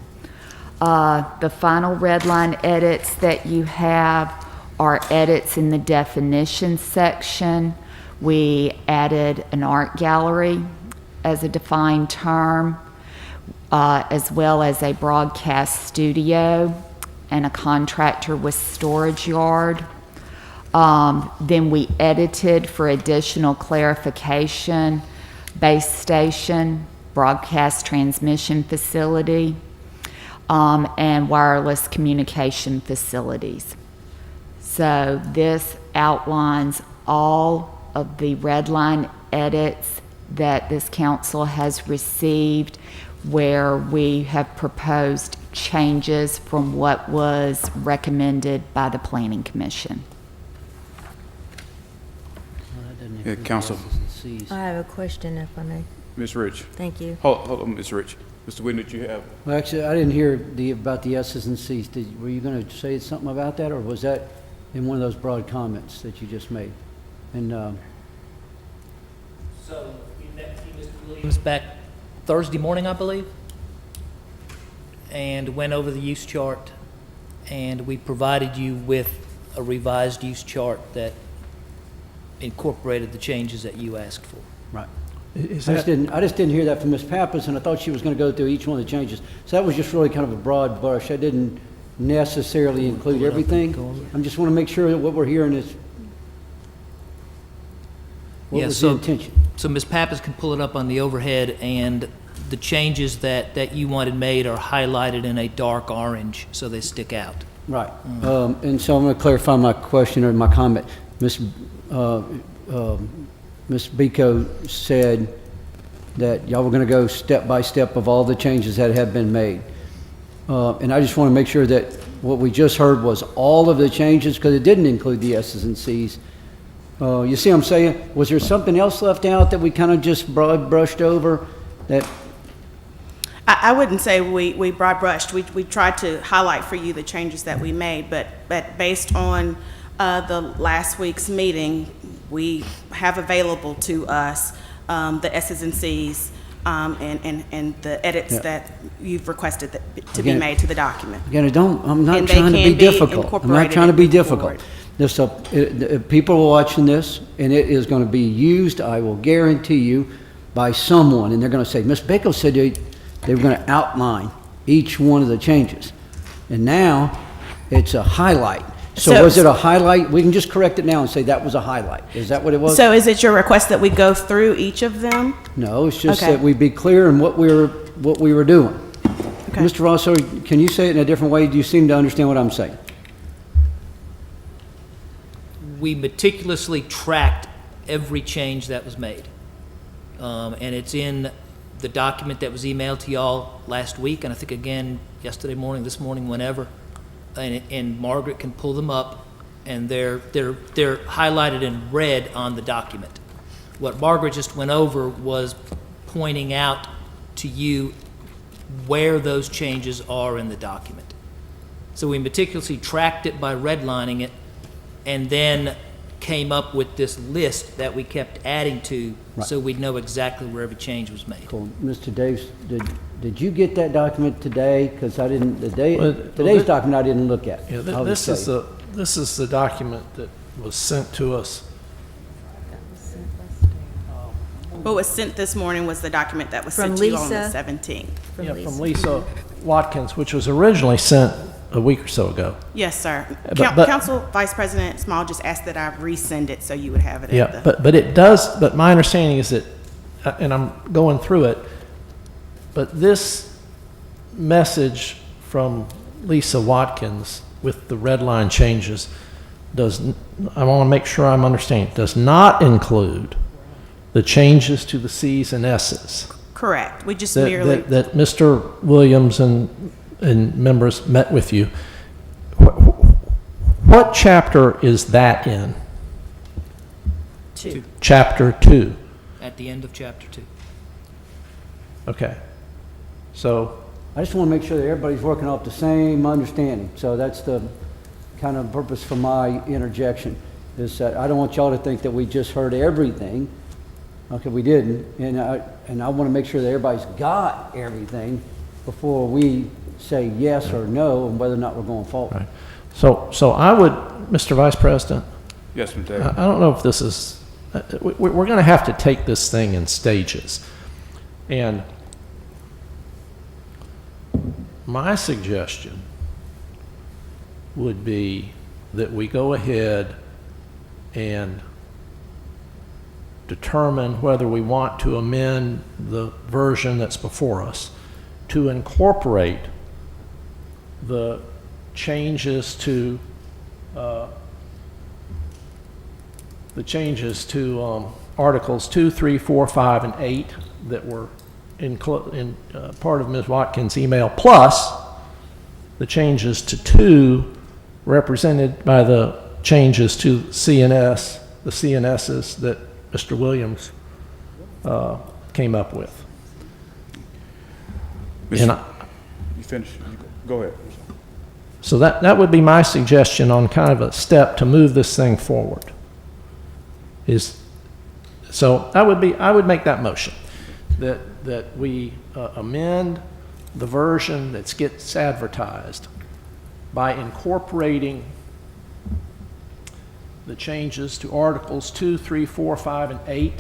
The final red line edits that you have are edits in the definition section. We added an art gallery as a defined term, as well as a broadcast studio and a contractor with storage yard. Then we edited for additional clarification, base station, broadcast transmission facility, and wireless communication facilities. So this outlines all of the red line edits that this council has received, where we have proposed changes from what was recommended by the Planning Commission. Yeah, Council. I have a question, if I may. Ms. Rich. Thank you. Hold on, Ms. Rich. Mr. Whitten, did you have? Well, actually, I didn't hear about the S's and C's. Were you going to say something about that, or was that in one of those broad comments that you just made? And So we met Mr. Williams back Thursday morning, I believe, and went over the use chart, and we provided you with a revised use chart that incorporated the changes that you asked for. right. Is I that, just didn't hear that from Ms. Pappas, and I thought she was going to go through each one of the changes. So that was just really kind of a broad brush. I didn't necessarily include everything. I just want to make sure that what we're hearing is what Yeah, was so- the intention. So Ms. Pappas can pull it up on the overhead, and the changes that you wanted made are highlighted in a dark orange, so they stick out. Right. And so I'm going to clarify my question or my comment. Ms. Biko said that y'all were going to go step by step of all the changes that have been made. And I just want to make sure that what we just heard was all of the changes, because it didn't include the S's and C's. You see what I'm saying? Was there something else left out that we kind of just broad brushed over that? I wouldn't say we broad brushed. We tried to highlight for you the changes that we made, but based on the last week's meeting, we have available to us the S's and C's and the edits Yeah. that you've requested to be Again- made to the document. Again, I'm not And they trying to can be be difficult. I'm not incorporated trying to be and moved difficult. forward. People are watching this, and it is going to be used, I will guarantee you, by someone, and they're going to say, Ms. Bacon said they were going to outline each one of the changes. And now, it's a highlight. So was it a highlight? We can just correct it now and say that was a highlight. Is that what it was? So is it your request that we go through each of them? No, it's just Okay. that we be clear in what we were doing. Okay. Mr. Rosso, can you say it in a different way? Do you seem to understand what I'm saying? We meticulously tracked every change that was made. And it's in the document that was emailed to y'all last week, and I think again yesterday morning, this morning, whenever. And Margaret can pull them up, and they're highlighted in red on the document. What Margaret just went over was pointing out to you where those changes are in the document. So we meticulously tracked it by redlining it, and then came up with this list that we kept adding to, Right. so we'd know exactly where every change was made. Cool. Mr. Davis, did you get that document today? Because I didn't, Well, today's document I didn't look at. yeah, I'll this just is say. this is the document that was sent to us. What was sent this morning was the document that was From sent to you on the Lisa? 17th. From Lisa Watkins, which was originally sent a week or so ago. Yes, sir. But- Council Vice President Small just asked that I resend it so you would have it at Yeah, the... but it does, but my understanding is that, and I'm going through it, but this message from Lisa Watkins with the red line changes I want to make sure I'm understanding, does not include the changes to the Cs and S's Correct. We just that, merely, that Mr. Williams and members met with you. What chapter is that in? 2. Chapter 2. At the end of chapter 2. Okay. So, I just want to make sure that everybody's working off the same understanding. So that's the kind of purpose for my interjection, is that I don't want y'all to think that we just heard everything. Okay, we didn't. And I want to make sure that everybody's got everything before we say yes or no and whether or not we're going forward. right. So I would, Mr. Vice President, Yes, Mr. Davis. I don't know if this is, we're going to have to take this thing in stages. And my suggestion would be that we go ahead and determine whether we want to amend the version that's before us to incorporate the changes to Articles 2, 3, 4, 5, and 8 that were in part of Ms. Watkins' email, plus the changes to 2 represented by the changes to CNS, the CNSs that Mr. Williams came up with. And You finished? Go ahead. so that would be my suggestion on kind of a step to move this thing forward. So I would make that motion, that we amend the version that gets advertised by incorporating the changes to Articles 2, 3, 4, 5, and 8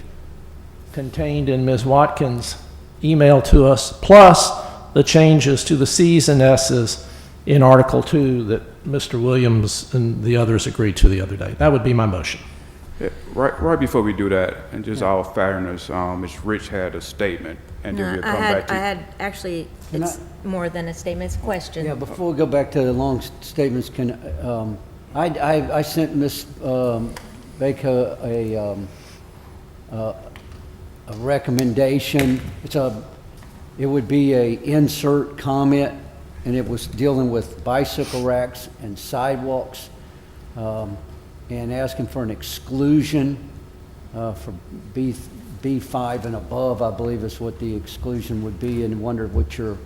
contained in Ms. Watkins' email to us, plus the changes to the Cs and S's in Article 2 that Mr. Williams and the others agreed to the other day. That would be my motion. Yeah, right before we do that, and just all fairness, Ms. Rich had a statement, and then No, we'll come back to. I had, actually, it's more than a statement, it's a question. Yeah, before we go back to the long statements, I sent Ms. Baker a recommendation. It would be a insert comment, and it was dealing with bicycle racks and sidewalks, and asking for an exclusion for B5 and above, I believe is what the exclusion would be, and wondered what your,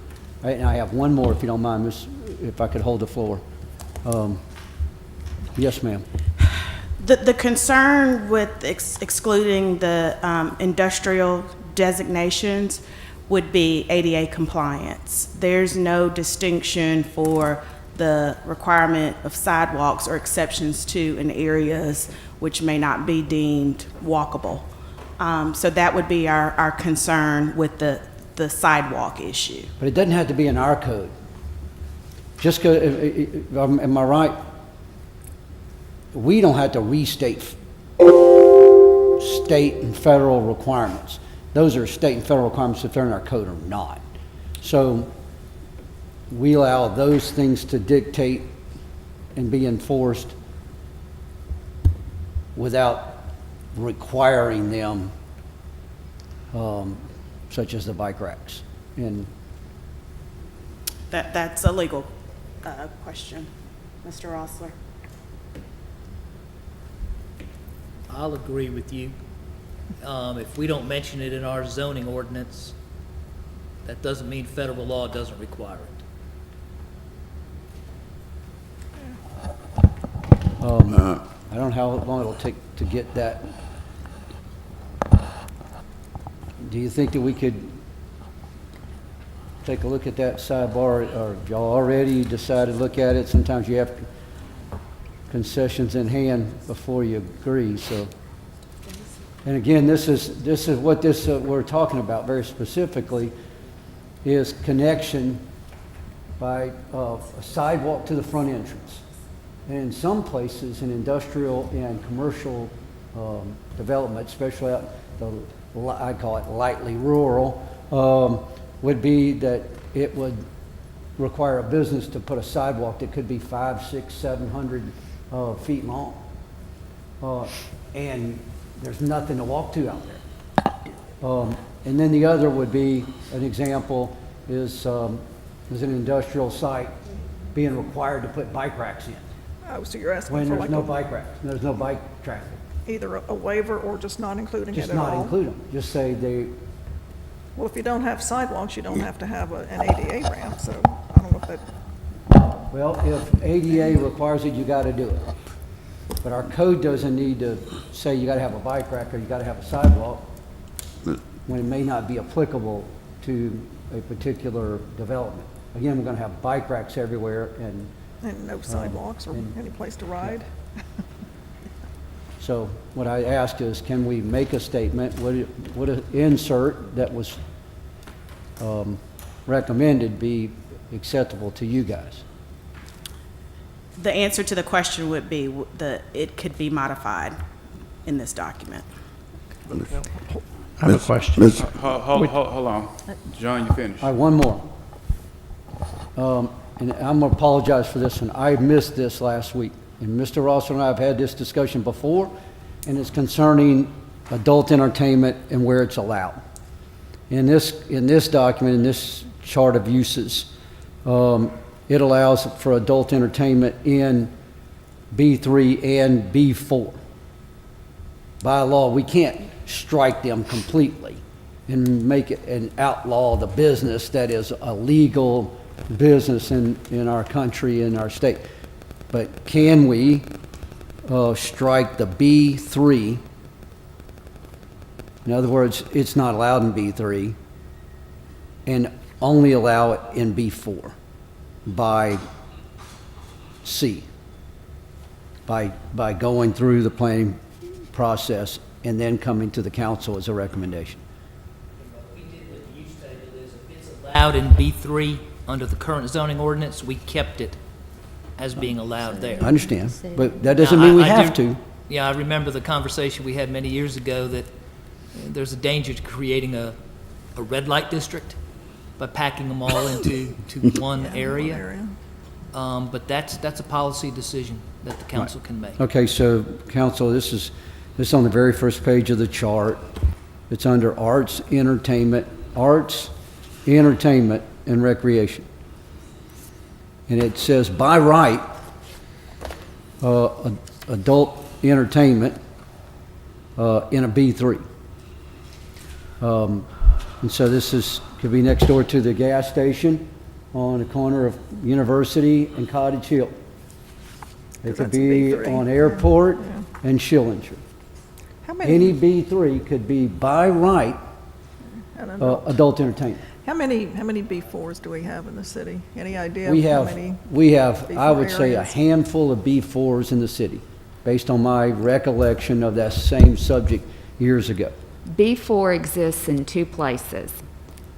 and I have one more if you don't mind, Miss, if I could hold the floor. Yes, ma'am. the concern with excluding the industrial designations would be ADA compliance. There's no distinction for the requirement of sidewalks or exceptions to in areas which may not be deemed walkable. So that would be our concern with the sidewalk issue. But it doesn't have to be in our code. Just go, am I right? We don't have to restate state and federal requirements. Those are state and federal requirements if they're in our code or not. So we allow those things to dictate and be enforced without requiring them, such as the bike racks. And That's a legal question, Mr. Rossler. I'll agree with you. If we don't mention it in our zoning ordinance, that doesn't mean federal law doesn't require it. I don't know how long it'll take to get that. Do you think that we could take a look at that sidebar, or y'all already decided to look at it? Sometimes you have concessions in hand before you agree, so. And again, this is what we're talking about very specifically, is connection by a sidewalk to the front entrance. And in some places, in industrial and commercial development, especially out I call it lightly rural, would be that it would require a business to put a sidewalk that could be 500, 600, 700 feet long. And there's nothing to walk to out there. And then the other would be, an example is an industrial site being required to put bike racks in. Oh, so you're asking When for there's like no bike racks, there's no bike traffic. either a waiver or just not including it Just at all? not include them, just say they, Well, if you don't have sidewalks, you don't have to have an ADA ramp, so I don't know if that, well, if ADA requires it, you gotta do it. But our code doesn't need to say you gotta have a bike rack or you gotta have a sidewalk, when it may not be applicable to a particular development. Again, we're gonna have bike racks everywhere, and no sidewalks or and- any place to ride. so what I ask is, can we make a statement, would an insert that was recommended be acceptable to you guys? The answer to the question would be that it could be modified in this document. I have a question. Hold on. John, you finished. All right, one more. And I'm gonna apologize for this one. I missed this last week. And Mr. Ross and I have had this discussion before, and it's concerning adult entertainment and where it's allowed. In this document, in this chart of uses, it allows for adult entertainment in B3 and B4. By law, we can't strike them completely and make it and outlaw the business that is a legal business in our country, in our state. But can we strike the B3? In other words, it's not allowed in B3, and only allow it in B4 by C, by going through the planning process and then coming to the council as a recommendation. What we did with the use table is if it's allowed in B3 under the current zoning ordinance, we kept it as being allowed there. I understand, but that doesn't Now, mean we I have do- to. Yeah, I remember the conversation we had many years ago that there's a danger to creating a red light district by packing them all into one area. But that's a policy decision that the council can make. Okay, so council, this is on the very first page of the chart. It's under arts, entertainment, and recreation. And it says by right, adult entertainment in a B3. And so this could be next door to the gas station on the corner of University and Cottage Hill. It could That's a be B3. on Airport and Schillinger. How Any many, B3 could be by right adult entertainment. how many B4s do we have in the city? Any idea We of how have, many? I would say a areas? handful of B4s in the city, based on my recollection of that same subject years ago. B4 exists in two places: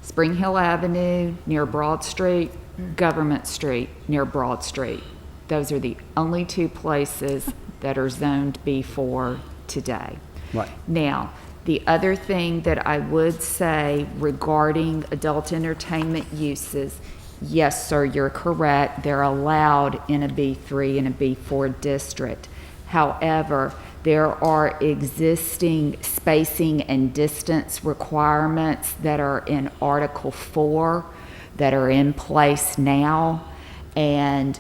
Spring Hill Avenue near Broad Street, Government Street near Broad Street. Those are the only two places that are zoned B4 today. Right. Now, the other thing that I would say regarding adult entertainment uses, yes, sir, you're correct. They're allowed in a B3 and a B4 district. However, there are existing spacing and distance requirements that are in Article 4 that are in place now, and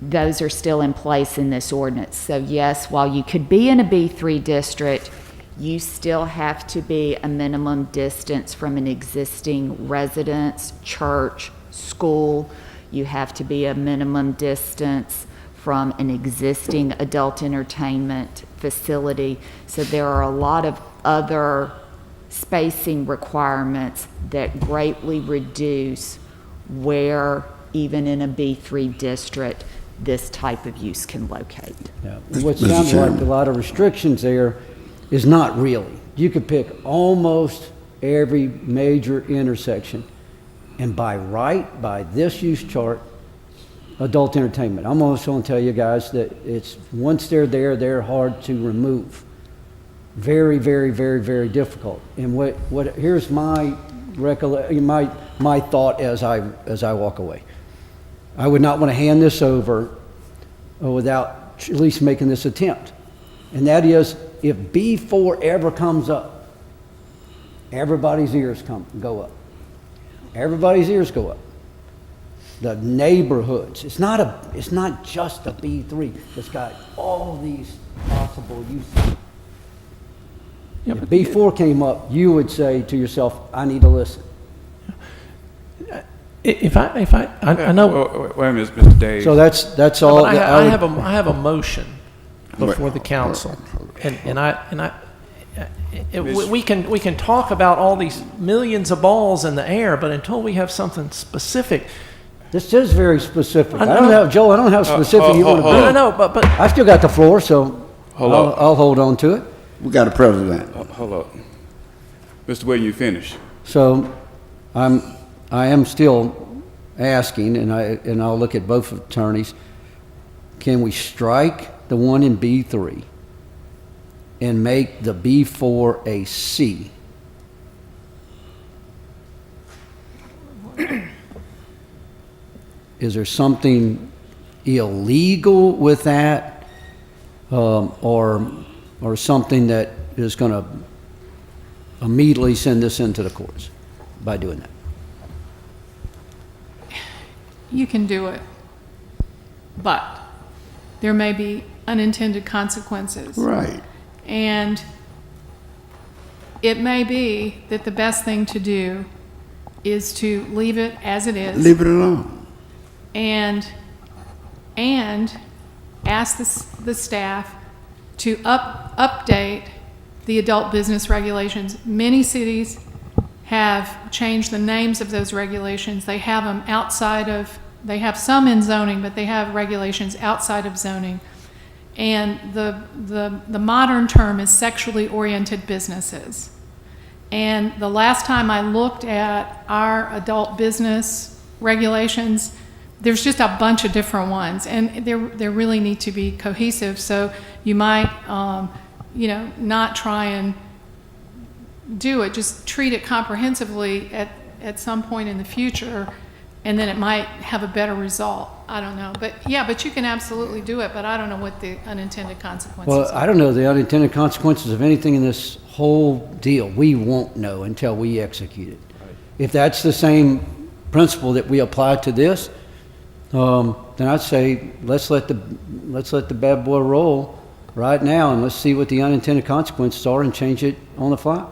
those are still in place in this ordinance. So yes, while you could be in a B3 district, you still have to be a minimum distance from an existing residence, church, school. You have to be a minimum distance from an existing adult entertainment facility. So there are a lot of other spacing requirements that greatly reduce where, even in a B3 district, this type of use can locate. Yeah. What sounds like a lot of restrictions there is not really. You could pick almost every major intersection, and by right, by this use chart, adult entertainment. I'm also going to tell you guys that it's, once they're there, they're hard to remove. Very, very, very, very difficult. And here's my my thought as I walk away. I would not want to hand this over without at least making this attempt. And that is, if B4 ever comes up, everybody's ears go up. Everybody's ears go up. The neighborhoods. It's not just a B3. It's got all these possible uses. Yeah, If B4 came up, you would say to yourself, I need to listen. I know. Wait a minute, Mr. Days. So that's all. But I would- I have a motion before the council, we can talk about all these millions of balls in the air, but until we have something specific. This is very specific. I I don't know. have, Joe, I don't have specific you want to hold bring. on. No, but I still got the floor, so Hold up. I'll hold on to it. We got a president. Hold up. Mr. Williams, you finish. So I am still asking, and I'll look at both attorneys, can we strike the one in B3 and make the B4 a C? Is there something illegal with that, or something that is going to immediately send this into the courts by doing that? You can do it, but there may be unintended consequences. Right. And it may be that the best thing to do is to leave it as it is. Leave it alone. And ask the staff to update the adult business regulations. Many cities have changed the names of those regulations. They have them outside of, they have some in zoning, but they have regulations outside of zoning. And the modern term is sexually oriented businesses. And the last time I looked at our adult business regulations, there's just a bunch of different ones, and they really need to be cohesive. So you might, not try and do it. Just treat it comprehensively at some point in the future, and then it might have a better result. I don't know, but you can absolutely do it. But I don't know what the unintended consequences Well, are. I don't know the unintended consequences of anything in this whole deal. We won't know until we execute it. If that's the same principle that we apply to this, then I'd say let's let the bad boy roll right now, and let's see what the unintended consequences are and change it on the fly.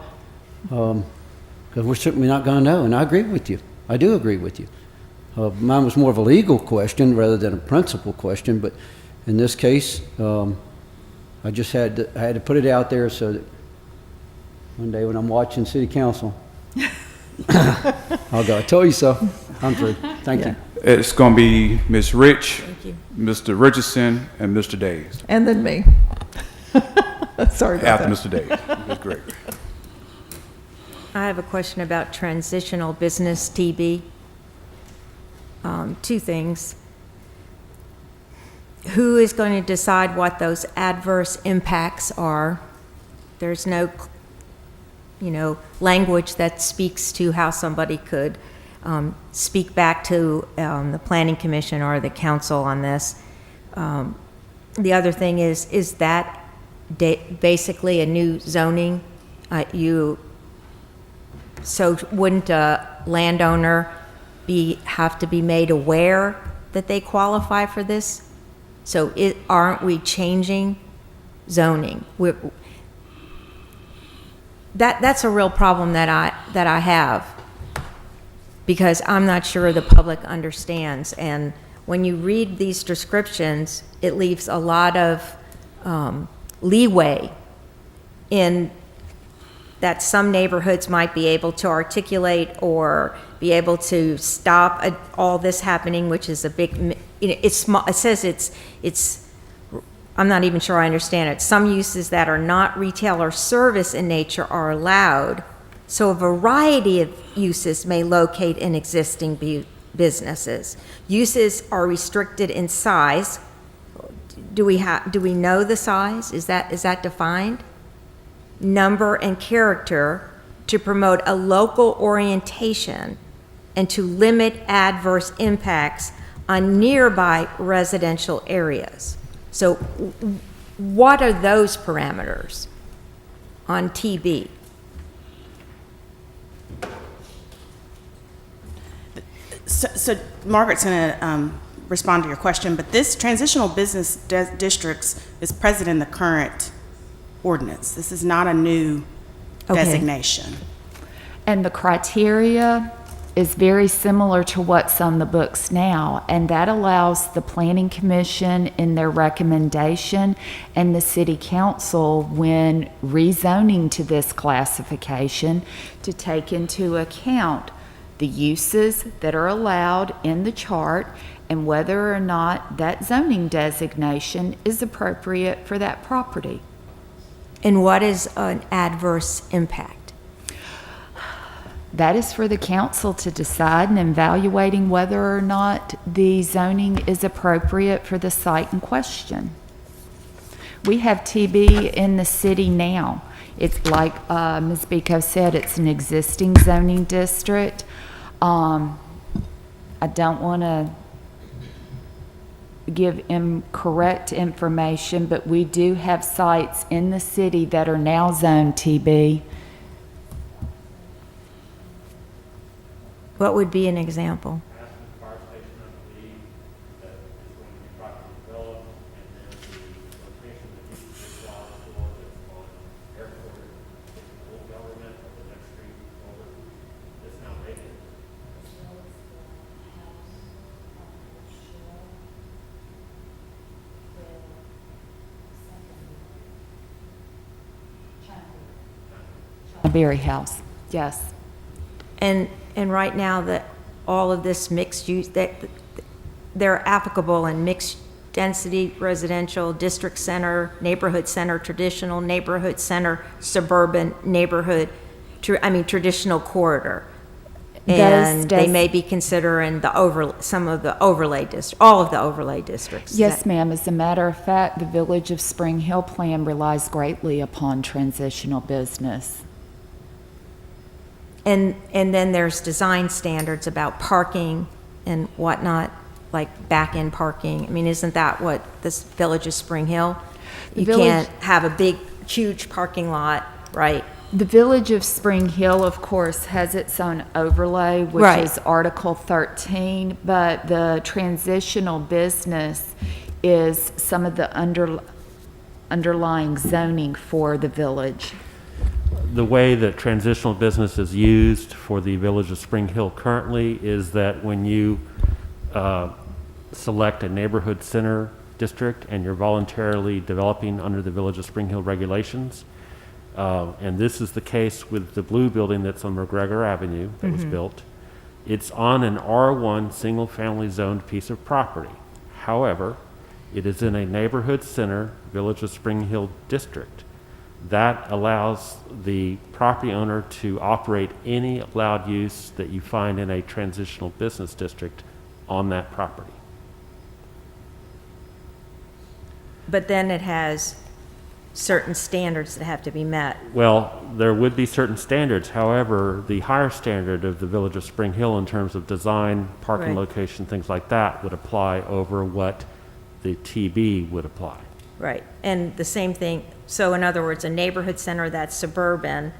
Because we're certainly not going to know. And I agree with you. I do agree with you. Mine was more of a legal question rather than a principle question, but in this case, I just had to put it out there so that one day when I'm watching City Council, I'll go, I told you so. I'm through. Thank you. It's going to be Ms. Rich, Thank you. Mr. Richardson, and Mr. Days. And then me. Sorry about After that. Mr. Days. That's great. I have a question about transitional business TB. Two things. Who is going to decide what those adverse impacts are? There's no, language that speaks to how somebody could speak back to the Planning Commission or the council on this. The other thing is that basically a new zoning? So wouldn't a landowner have to be made aware that they qualify for this? So aren't we changing zoning? That's a real problem that I have, because I'm not sure the public understands. And when you read these descriptions, it leaves a lot of leeway in that some neighborhoods might be able to articulate or be able to stop all this happening, which is a big, it's small. It says it's, I'm not even sure I understand it. Some uses that are not retail or service in nature are allowed. So a variety of uses may locate in existing businesses. Uses are restricted in size. Do we know the size? Is that defined? Number and character to promote a local orientation and to limit adverse impacts on nearby residential areas. So what are those parameters? on TB? So Margaret's going to respond to your question, but this transitional business districts is present in the current ordinance. This is not a new Okay. designation. And the criteria is very similar to what's on the books now, and that allows the Planning Commission in their recommendation and the City Council, when rezoning to this classification, to take into account the uses that are allowed in the chart and whether or not that zoning designation is appropriate for that property. And what is an adverse impact? That is for the council to decide in evaluating whether or not the zoning is appropriate for the site in question. We have TB in the city now. It's like Ms. Biko said, it's an existing zoning district. I don't want to give incorrect information, but we do have sites in the city that are now zoned TB. What would be an example? Fire station, I believe, that is going to be properly developed, and then the location that needs to be allowed for that's on airport, old government, the next street over, is now vacant. Berry House, yes. And right now, that all of this mixed use, that they're applicable in mixed density, residential, district center, neighborhood center, traditional neighborhood center, suburban neighborhood, traditional corridor. And they may be considering some of the overlay all of the overlay districts. Yes, ma'am. As a matter of fact, the Village of Spring Hill plan relies greatly upon transitional business. And then there's design standards about parking and whatnot, like back-end parking. I mean, isn't that what this Village of Spring Hill? You can't have a big, huge parking lot, right? The Village of Spring Hill, of course, has its own overlay, which Right. is Article 13, but the transitional business is some of the underlying zoning for the village. The way that transitional business is used for the Village of Spring Hill currently is that when you select a neighborhood center district and you're voluntarily developing under the Village of Spring Hill regulations, and this is the case with the blue building that's on McGregor Avenue that was built, it's on an R1 single-family zoned piece of property. However, it is in a neighborhood center Village of Spring Hill district. That allows the property owner to operate any allowed use that you find in a transitional business district on that property. But then it has certain standards that have to be met. Well, there would be certain standards. However, the higher standard of the Village of Spring Hill in terms of design, parking Right. location, things like that would apply over what the TB would apply. Right, and the same thing, so in other words, a neighborhood center that's suburban,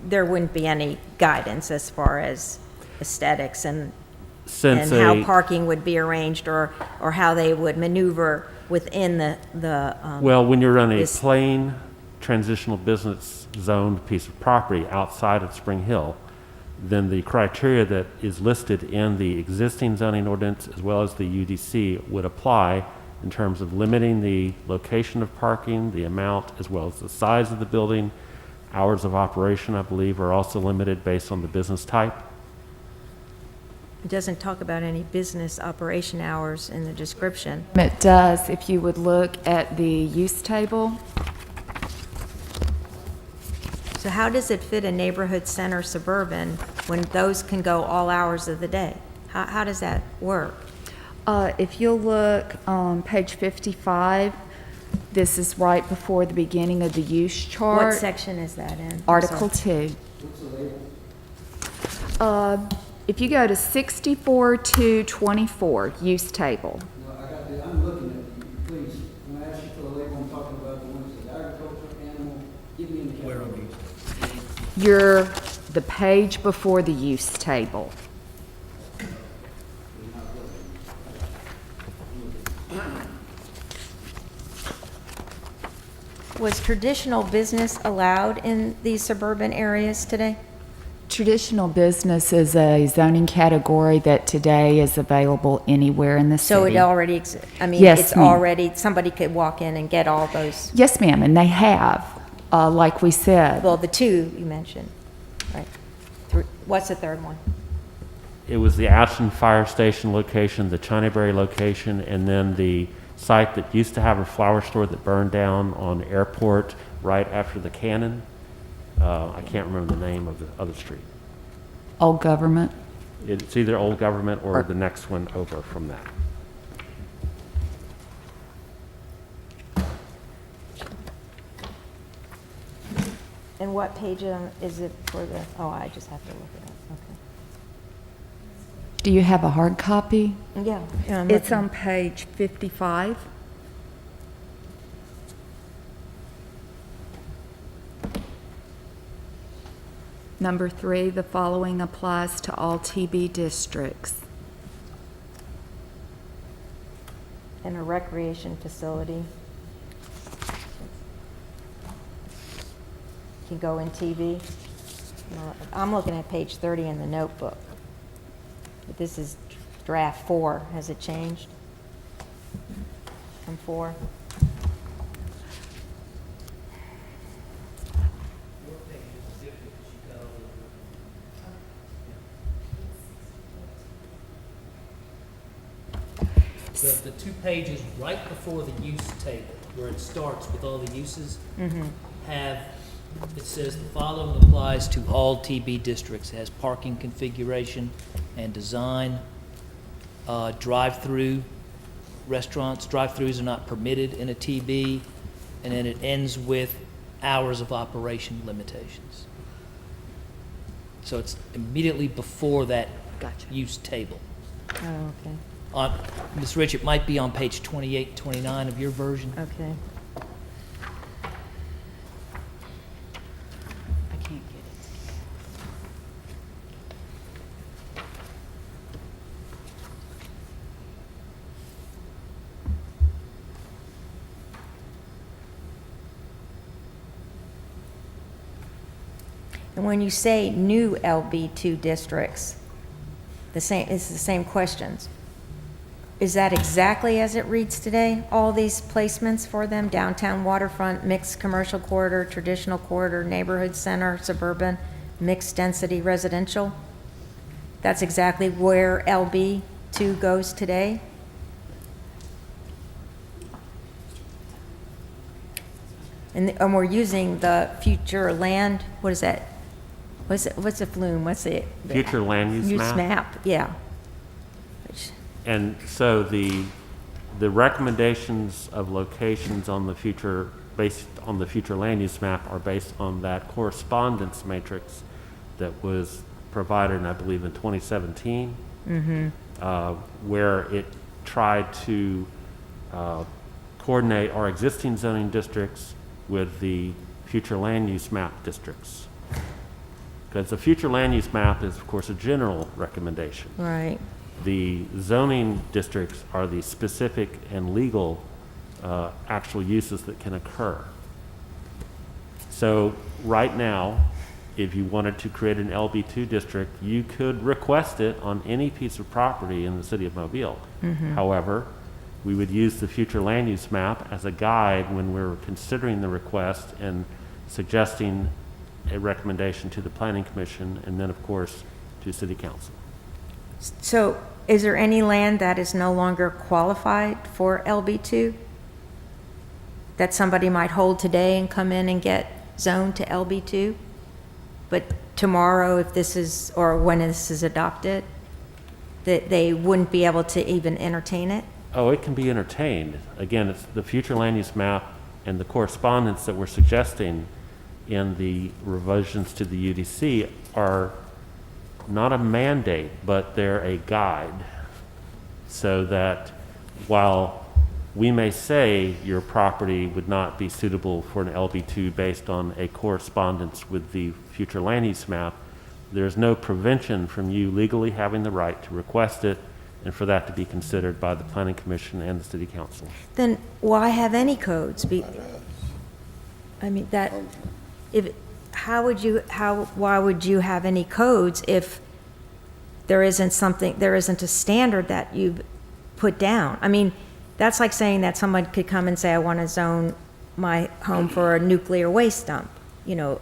there wouldn't be any guidance as far as aesthetics and how parking would be arranged or how they would maneuver within the Well, when you're on a this- plain transitional business zoned piece of property outside of Spring Hill, then the criteria that is listed in the existing zoning ordinance as well as the UDC would apply in terms of limiting the location of parking, the amount, as well as the size of the building. Hours of operation, I believe, are also limited based on the business type. It doesn't talk about any business operation hours in the description. It does, if you would look at the use table. So how does it fit a neighborhood center suburban when those can go all hours of the day? How does that work? If you'll look on page 55, this is right before the beginning of the use chart. What section is that in? I'm Article sorry. 2. If you go to 64-24, use table. I'm looking at you, please, when I ask you for the label, I'm talking about the ones that agriculture, animal, give me indication. You're the page before the use table. Was traditional business allowed in these suburban areas today? Traditional business is a zoning category that today is available anywhere in the city. So it already exists? I mean, Yes, it's ma'am. already, somebody could walk in and get all those, Yes, ma'am, and they have, like we said. well, the two you mentioned, right? What's the third one? It was the Ashland Fire Station location, the Chinaberry location, and then the site that used to have a flower store that burned down on Airport right after the cannon. I can't remember the name of the other street. Old government. It's either Old Government or the next one over from that. And what page is it for the, oh, I just have to look it up, Do you have a hard copy? okay. Yeah. I'm It's looking. on page 55. Number 3, the following applies to all TB districts. And a recreation facility. Can go in TV. I'm looking at page 30 in the notebook. But this is draft 4. Has it changed from 4? The two pages right before the use table, where it starts with all the uses, have, it says the following applies to all TB districts. It has parking configuration and design, drive-through restaurants. Drive-throughs are not permitted in a TB, and then it ends with hours of operation limitations. So it's immediately before that Gotcha. use table. Oh, okay. Ms. Rich, it might be on page 28, 29 of your version. Okay. I can't get it. And when you say new LB2 districts, it's the same questions. Is that exactly as it reads today? All these placements for them, downtown waterfront, mixed commercial corridor, traditional corridor, neighborhood center, suburban, mixed density residential? That's exactly where LB2 goes today? And we're using the future land, what is that? What's the flume? What's the? Future land use map. map, yeah. And so the recommendations of locations on the future, based on the future land use map, are based on that correspondence matrix that was provided, I believe, in 2017, where it tried to coordinate our existing zoning districts with the future land use map districts. Because the future land use map is, of course, a general recommendation. Right. The zoning districts are the specific and legal actual uses that can occur. So right now, if you wanted to create an LB2 district, you could request it on any piece of property in the city of Mobile. However, we would use the future land use map as a guide when we're considering the request and suggesting a recommendation to the Planning Commission and then, of course, to City Council. So is there any land that is no longer qualified for LB2? That somebody might hold today and come in and get zoned to LB2? But tomorrow, if this is, or when this is adopted, that they wouldn't be able to even entertain it? Oh, it can be entertained. Again, it's the future land use map and the correspondence that we're suggesting in the revisions to the UDC are not a mandate, but they're a guide. So that while we may say your property would not be suitable for an LB2 based on a correspondence with the future land use map, there's no prevention from you legally having the right to request it and for that to be considered by the Planning Commission and the City Council. Then why have any codes? I mean, why would you have any codes if there isn't a standard that you've put down? I mean, that's like saying that someone could come and say, I want to zone my home for a nuclear waste dump. You know,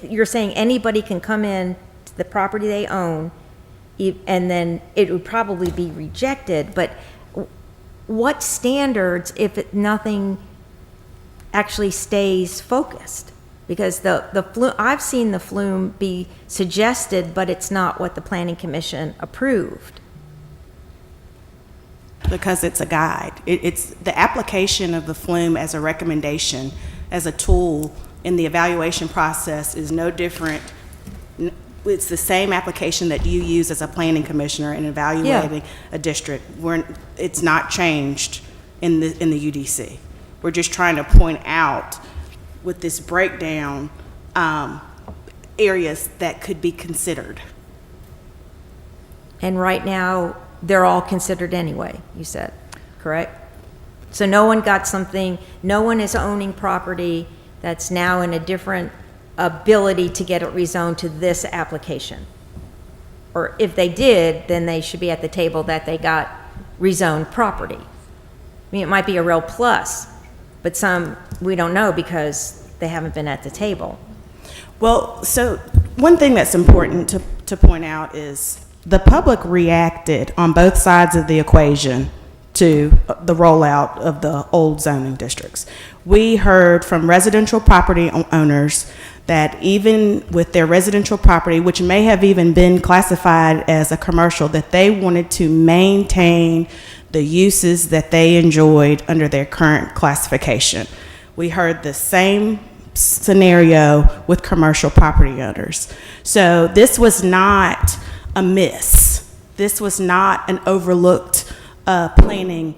you're saying anybody can come in to the property they own, and then it would probably be rejected, but what standards if nothing actually stays focused? Because I've seen the flume be suggested, but it's not what the Planning Commission approved. Because it's a guide. It's the application of the flume as a recommendation, as a tool in the evaluation process is no different. It's the same application that you use as a planning commissioner in evaluating a district. It's not changed in the UDC. We're just trying to point out with this breakdown areas that could be considered. And right now, they're all considered anyway, you said, correct? So no one is owning property that's now in a different ability to get it rezoned to this application. Or if they did, then they should be at the table that they got rezoned property. I mean, it might be a real plus, but some we don't know because they haven't been at the table. Well, so one thing that's important to point out is the public reacted on both sides of the equation to the rollout of the old zoning districts. We heard from residential property owners that even with their residential property, which may have even been classified as a commercial, that they wanted to maintain the uses that they enjoyed under their current classification. We heard the same scenario with commercial property owners. So this was not a miss. This was not an overlooked planning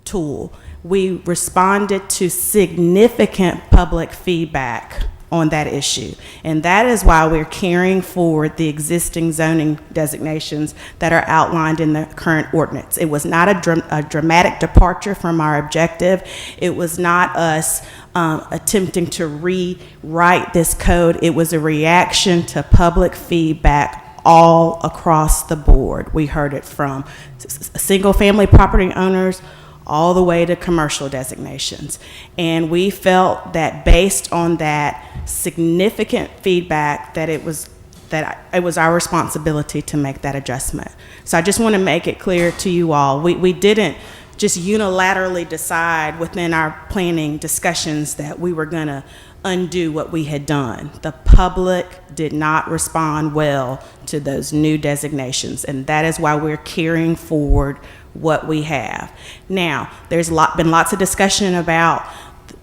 tool. We responded to significant public feedback on that issue. And that is why we're carrying forward the existing zoning designations that are outlined in the current ordinance. It was not a dramatic departure from our objective. It was not us attempting to rewrite this code. It was a reaction to public feedback all across the board. We heard it from single-family property owners all the way to commercial designations. And we felt that based on that significant feedback that it was our responsibility to make that adjustment. So I just want to make it clear to you all, we didn't just unilaterally decide within our planning discussions that we were going to undo what we had done. The public did not respond well to those new designations, and that is why we're carrying forward what we have. Now, there's been lots of discussion about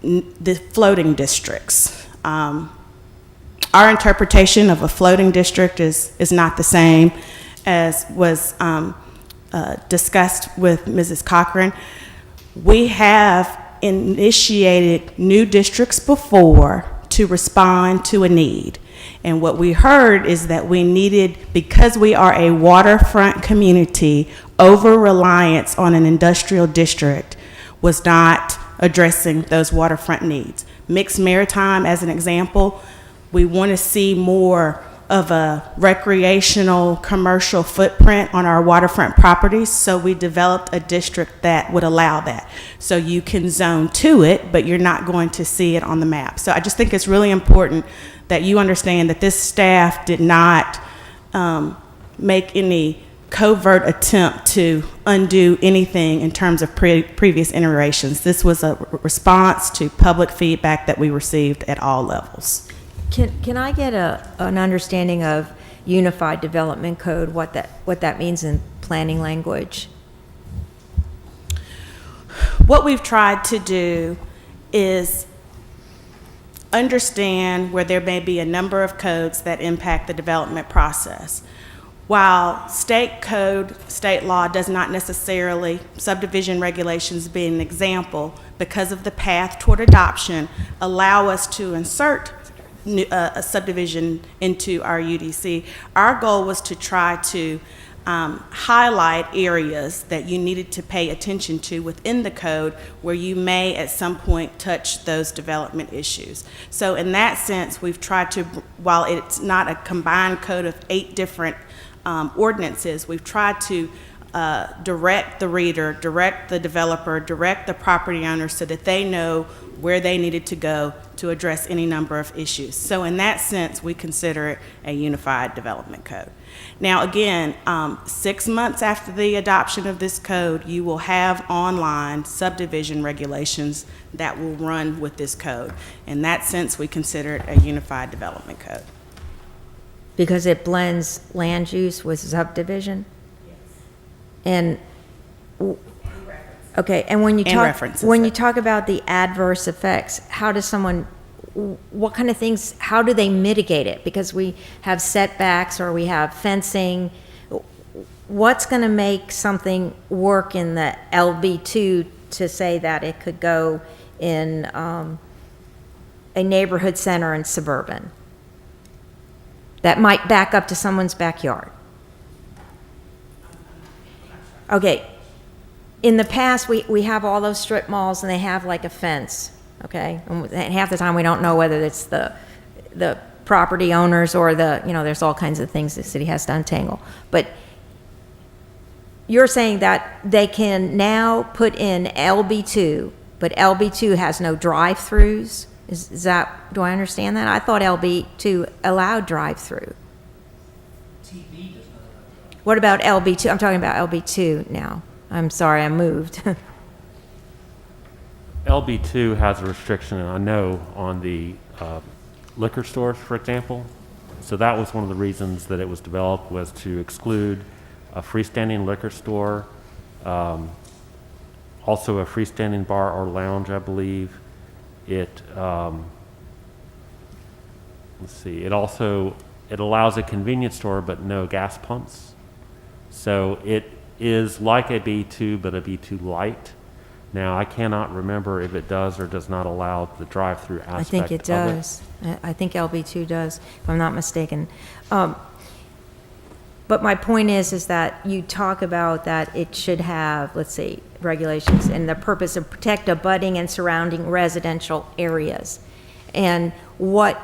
the floating districts. Our interpretation of a floating district is not the same as was discussed with Mrs. Cochran. We have initiated new districts before to respond to a need. And what we heard is that we needed, because we are a waterfront community, over-reliance on an industrial district was not addressing those waterfront needs. Mixed maritime, as an example, we want to see more of a recreational commercial footprint on our waterfront properties, so we developed a district that would allow that. So you can zone to it, but you're not going to see it on the map. So I just think it's really important that you understand that this staff did not make any covert attempt to undo anything in terms of previous iterations. This was a response to public feedback that we received at all levels. Can I get an understanding of Unified Development Code, what that means in planning language? What we've tried to do is understand where there may be a number of codes that impact the development process. While state code, state law does not necessarily, subdivision regulations being an example, because of the path toward adoption, allow us to insert a subdivision into our UDC, our goal was to try to highlight areas that you needed to pay attention to within the code where you may at some point touch those development issues. So in that sense, we've tried to, while it's not a combined code of 8 different ordinances, we've tried to direct the reader, direct the developer, direct the property owner so that they know where they needed to go to address any number of issues. So in that sense, we consider it a unified development code. Now again, 6 months after the adoption of this code, you will have online subdivision regulations that will run with this code. In that sense, we consider it a unified development code. Because it blends land use with subdivision? And, okay, and when you And talk, references when you it. talk about the adverse effects, how does someone, what kind of things, how do they mitigate it? Because we have setbacks or we have fencing. What's going to make something work in the LB2 to say that it could go in a neighborhood center and suburban? That might back up to someone's backyard. Okay, in the past, we have all those strip malls and they have like a fence, okay? And half the time, we don't know whether it's the property owners or there's all kinds of things the city has to untangle. But you're saying that they can now put in LB2, but LB2 has no drive-throughs? Is that, do I understand that? I thought LB2 allowed drive-through. What about LB2? I'm talking about LB2 now. I'm sorry, I moved. LB2 has a restriction, and I know, on the liquor stores, for example. So that was one of the reasons that it was developed, was to exclude a freestanding liquor store, also a freestanding bar or lounge, I believe. It, let's see, it allows a convenience store, but no gas pumps. So it is like a B2, but a B2 light. Now, I cannot remember if it does or does not allow the drive-through aspect of it. I think it does. I think LB2 does, if I'm not mistaken. But my point is that you talk about that it should have, let's see, regulations and the purpose of protect abutting and surrounding residential areas. And what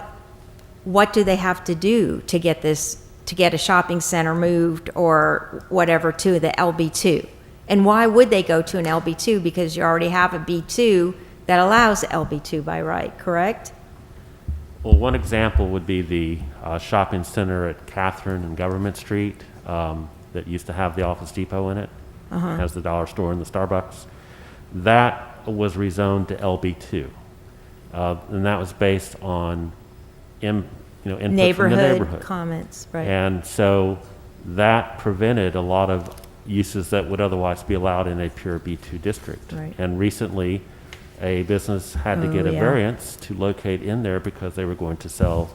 do they have to do to get this, to get a shopping center moved or whatever to the LB2? And why would they go to an LB2? Because you already have a B2 that allows LB2 by right, correct? Well, one example would be the shopping center at Catherine and Government Street that used to have the Office Depot in it. It has the dollar store and the Starbucks. That was rezoned to LB2. And that was based on input from the neighborhood Comments, right. And so that prevented a lot of uses that would otherwise be allowed in a pure B2 district. Right. And recently, a business had to get a variance to locate in there because they were going to sell,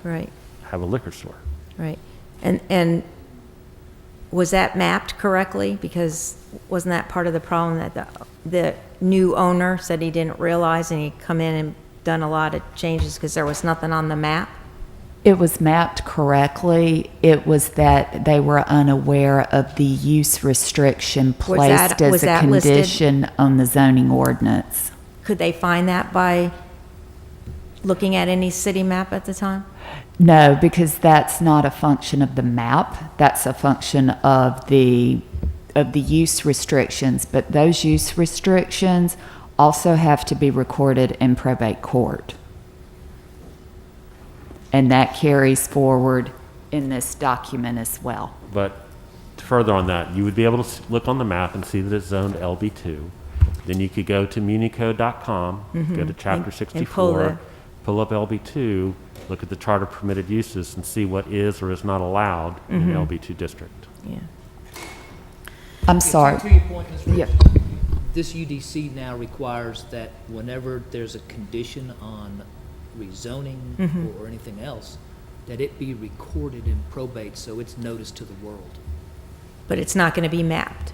Right, have a liquor store. right. And was that mapped correctly? Because wasn't that part of the problem that the new owner said he didn't realize, and he come in and done a lot of changes because there was nothing on the map? It was mapped correctly. It was that they were unaware of the use restriction placed was as a that listed? condition on the zoning ordinance. Could they find that by looking at any city map at the time? No, because that's not a function of the map. That's a function of the use restrictions. But those use restrictions also have to be recorded in probate court. And that carries forward in this document as well. But further on that, you would be able to look on the map and see that it's zoned LB2. Then you could go to municode.com, go to chapter 64, pull up LB2, look at the chart of permitted uses and see what is or is not allowed in an LB2 district. Yeah. I'm sorry. To your point, Ms. Rich, Yeah. this UDC now requires that whenever there's a condition on rezoning or anything else, that it be recorded in probate so it's noticed to the world. But it's not going to be mapped.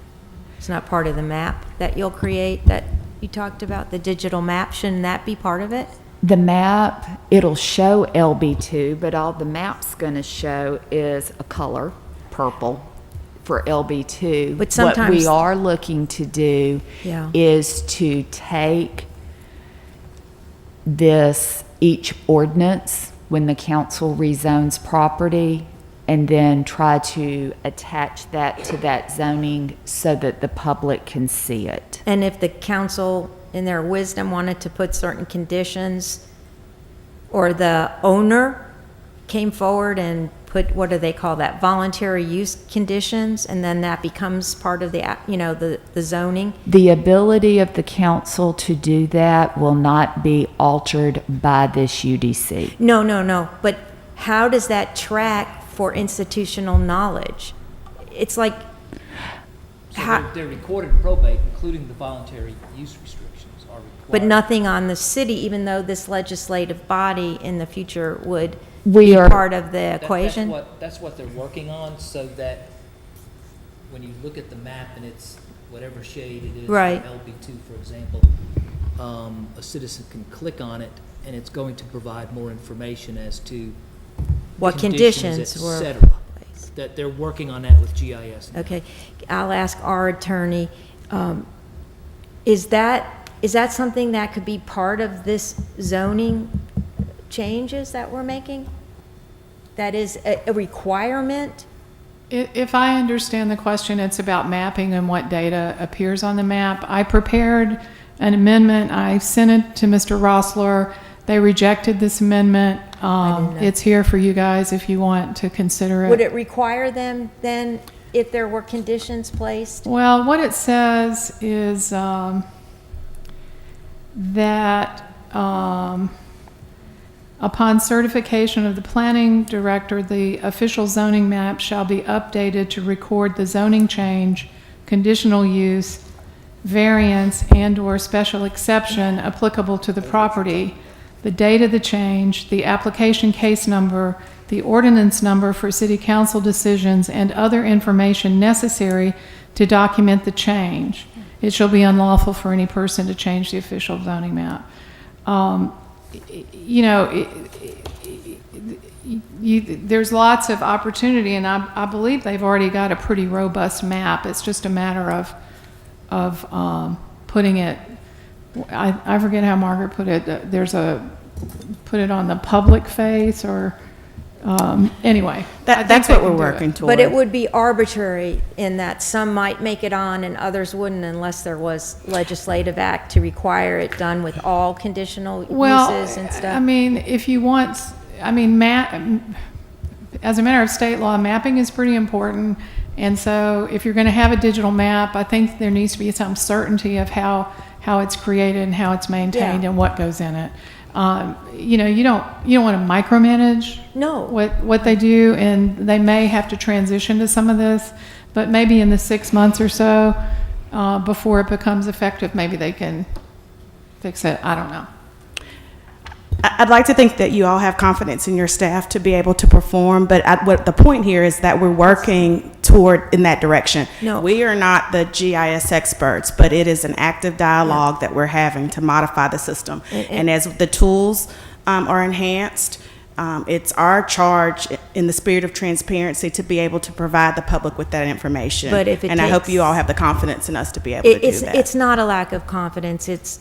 It's not part of the map that you'll create that you talked about, the digital map. Shouldn't that be part of it? The map, it'll show LB2, but all the map's going to show is a color, purple, for LB2. But What sometimes- we are looking to do Yeah. is to take each ordinance, when the council rezones property, and then try to attach that to that zoning so that the public can see it. And if the council, in their wisdom, wanted to put certain conditions, or the owner came forward and put, what do they call that, voluntary use conditions, and then that becomes part of the, the zoning? The ability of the council to do that will not be altered by this UDC. No, but how does that track for institutional knowledge? It's like, So how, they're recorded in probate, including the voluntary use restrictions are required. but nothing on the city, even though this legislative body in the future would We be are- part of the equation? That's what they're working on, so that when you look at the map and it's whatever shade it is, Right. LB2, for example, a citizen can click on it, and it's going to provide more information as to What conditions, conditions were et cetera. placed. That they're working on that with GIS. now. Okay, I'll ask our attorney, is that something that could be part of this zoning changes that we're making? That is a requirement? If I understand the question, it's about mapping and what data appears on the map. I prepared an amendment. I sent it to Mr. Rossler. They rejected this amendment. didn't know. It's here for you guys if you want to consider it. Would it require them then, if there were conditions placed? Well, what it says is that upon certification of the planning director, the official zoning map shall be updated to record the zoning change, conditional use, variance, and/or special exception applicable to the property, the date of the change, the application case number, the ordinance number for city council decisions, and other information necessary to document the change. It shall be unlawful for any person to change the official zoning map. There's lots of opportunity, and I believe they've already got a pretty robust map. It's just a matter of putting it, I forget how Margaret put it, put it on the public face, or, anyway. I think That's they what can we're do it. working toward. But it would be arbitrary in that some might make it on and others wouldn't unless there was legislative act to require it done with all conditional uses and stuff. I mean, if you want, as a matter of state law, mapping is pretty important. And so if you're going to have a digital map, I think there needs to be some certainty of how it's created and how it's maintained Yeah. and what goes in it. You don't want to micromanage No. what they do, and they may have to transition to some of this, but maybe in the 6 months or so before it becomes effective, maybe they can fix it. I don't know. I'd like to think that you all have confidence in your staff to be able to perform, but what the point here is that we're working toward in that direction. No. We are not the GIS experts, but it is an active dialogue that we're having to modify the system. And as the tools are enhanced, it's our charge in the spirit of transparency to be able to provide the public with that information. But if it and I hope takes- you all have the confidence in us to be able to do that. It's not a lack of confidence, it's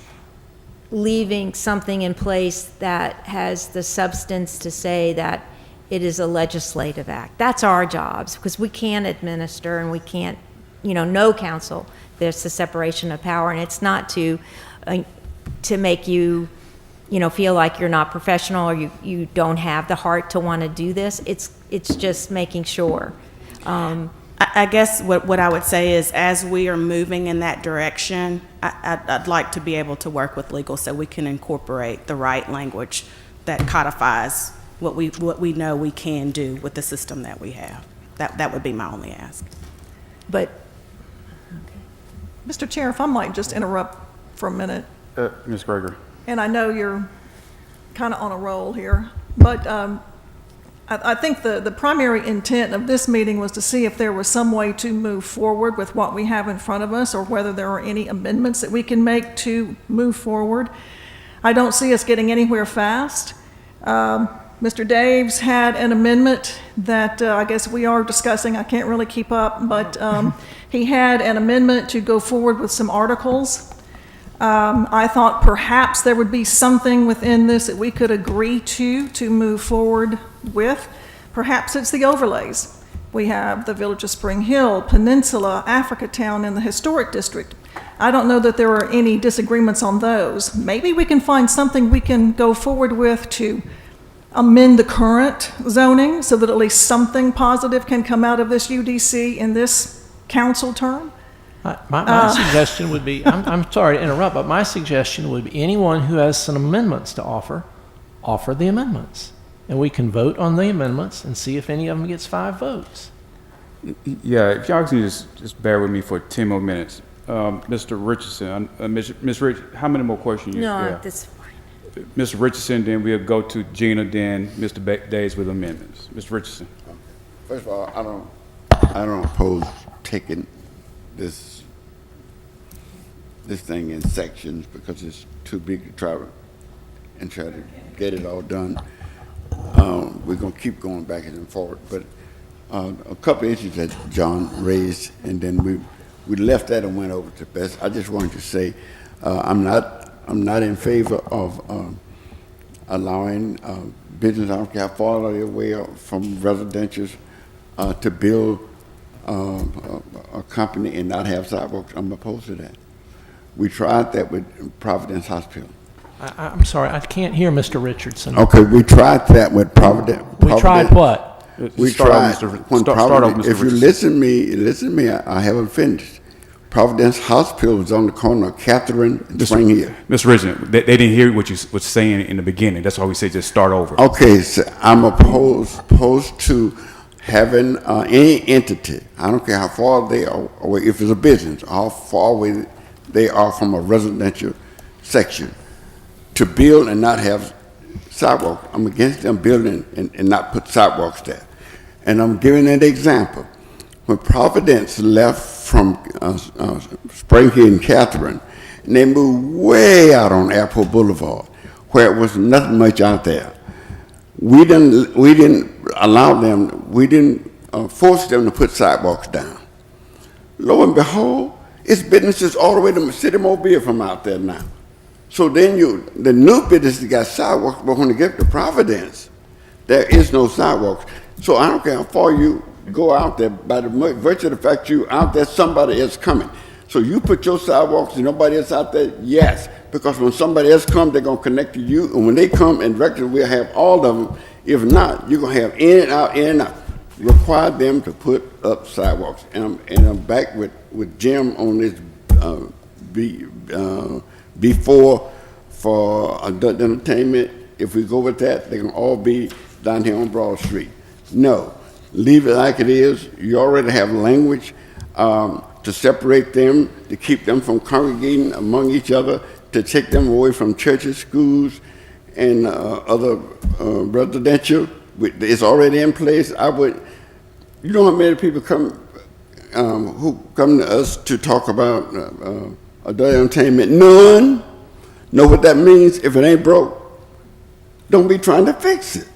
leaving something in place that has the substance to say that it is a legislative act. That's our jobs, because we can't administer and we can't, no council. There's the separation of power, and it's not to make you, feel like you're not professional or you don't have the heart to want to do this. It's just making sure. I guess what I would say is, as we are moving in that direction, I'd like to be able to work with legal so we can incorporate the right language that codifies what we know we can do with the system that we have. That would be my only ask. But Mr. Chair, if I might just interrupt for a minute, Ms. Greger. and I know you're kind of on a roll here, but I think the primary intent of this meeting was to see if there was some way to move forward with what we have in front of us, or whether there are any amendments that we can make to move forward. I don't see us getting anywhere fast. Mr. Daves had an amendment that I guess we are discussing. I can't really keep up, but he had an amendment to go forward with some articles. I thought perhaps there would be something within this that we could agree to move forward with. Perhaps it's the overlays. We have the Village of Spring Hill, Peninsula, Africatown, and the Historic District. I don't know that there are any disagreements on those. Maybe we can find something we can go forward with to amend the current zoning so that at least something positive can come out of this UDC in this council term. My suggestion would be, I'm sorry to interrupt, but my suggestion would be anyone who has some amendments to offer the amendments. And we can vote on the amendments and see if any of them gets 5 votes. Yeah, if y'all can just bear with me for 10 more minutes. Mr. Richardson, Ms. Rich, how many more questions you have? No, that's fine. Mr. Richardson, then we'll go to Gina, then Mr. Days with amendments. Mr. Richardson. First of all, I don't oppose taking this thing in sections because it's too big to try to get it all done. We're going to keep going back and forward, but a couple of issues that John raised, and then we left that and went over to Bess. I just wanted to say I'm not in favor of allowing business, I don't care how far they're away from residentials, to build a company and not have sidewalks. I'm opposed to that. We tried that with Providence Hospital. I'm sorry, I can't hear Mr. Richardson. Okay, we tried that with Providence. We tried what? We tried when Providence. If you listen to me, I haven't finished. Providence Hospital was on the corner of Catherine and Spring Hill. Mr. Richardson, they didn't hear what you was saying in the beginning. That's why we say just start over. Okay, so I'm opposed to having any entity. I don't care how far they are away, if it's a business, how far away they are from a residential section, to build and not have sidewalks. I'm against them building and not put sidewalks there. And I'm giving an example. When Providence left from Spring Hill and Catherine, and they moved way out on Airport Boulevard, where it was nothing much out there. We didn't allow them, we didn't force them to put sidewalks down. Lo and behold, it's businesses all the way to City Mobile from out there now. So then the new businesses got sidewalks, but when they get to Providence, there is no sidewalks. So I don't care how far you go out there, by the virtue of the fact you out there, somebody is coming. So you put your sidewalks and nobody else out there, yes, because when somebody else comes, they're going to connect to you, and when they come and directly, we'll have all of them. If not, you're going to have in and out. Require them to put up sidewalks. And I'm back with Jim on this before for adult entertainment. If we go with that, they're going to all be down here on Broad Street. No, leave it like it is. You already have language to separate them, to keep them from congregating among each other, to take them away from churches, schools, and other residential. It's already in place. You know how many people who come to us to talk about adult entertainment? None. Know what that means? If it ain't broke, don't be trying to fix it.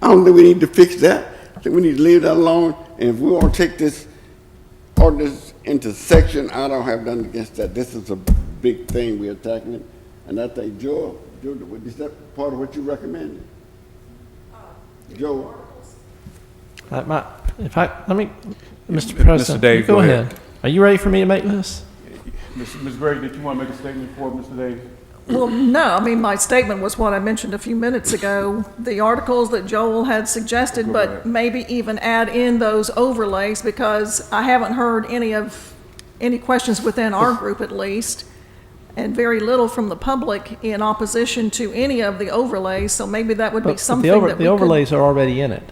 I don't think we need to fix that. I think we need to leave that alone. And if we want to take this ordinance into section, I don't have nothing against that. This is a big thing we're attacking it. And I think, Joe, is that part of what you recommended? Joe? Mr. President, Dave, go ahead. Are you ready for me to make this? Ms. Gregg, did you want to make a statement for Mr. Davis? Well, no, I mean, my statement was what I mentioned a few minutes ago, the articles that Joel had suggested, but maybe even add in those overlays, because I haven't heard any questions within our group at least, and very little from the public in opposition to any of the overlays, so maybe that would be something that we could... The overlays are already in it.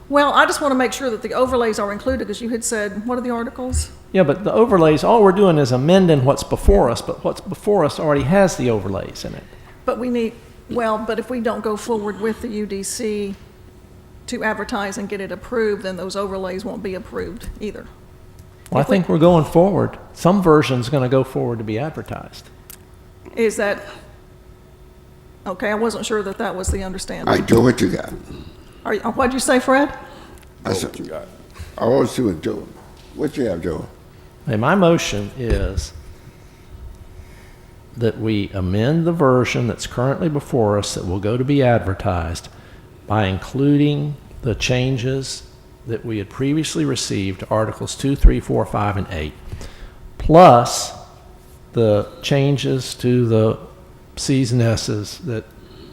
Well, I just want to make sure that the overlays are included, because you had said, what are the articles? Yeah, but the overlays, all we're doing is amending what's before us, but what's before us already has the overlays in it. But we need, but if we don't go forward with the UDC to advertise and get it approved, then those overlays won't be approved either. Well, I think we're going forward. Some version's going to go forward to be advertised. Is that Okay, I wasn't sure that that was the All understanding. right, Joe, what you got? What'd you say, Fred? I said, I always see what Joe. What you have, Joe? Hey, my motion is that we amend the version that's currently before us that will go to be advertised by including the changes that we had previously received, Articles 2, 3, 4, 5, and 8, plus the changes to the Cs and S's that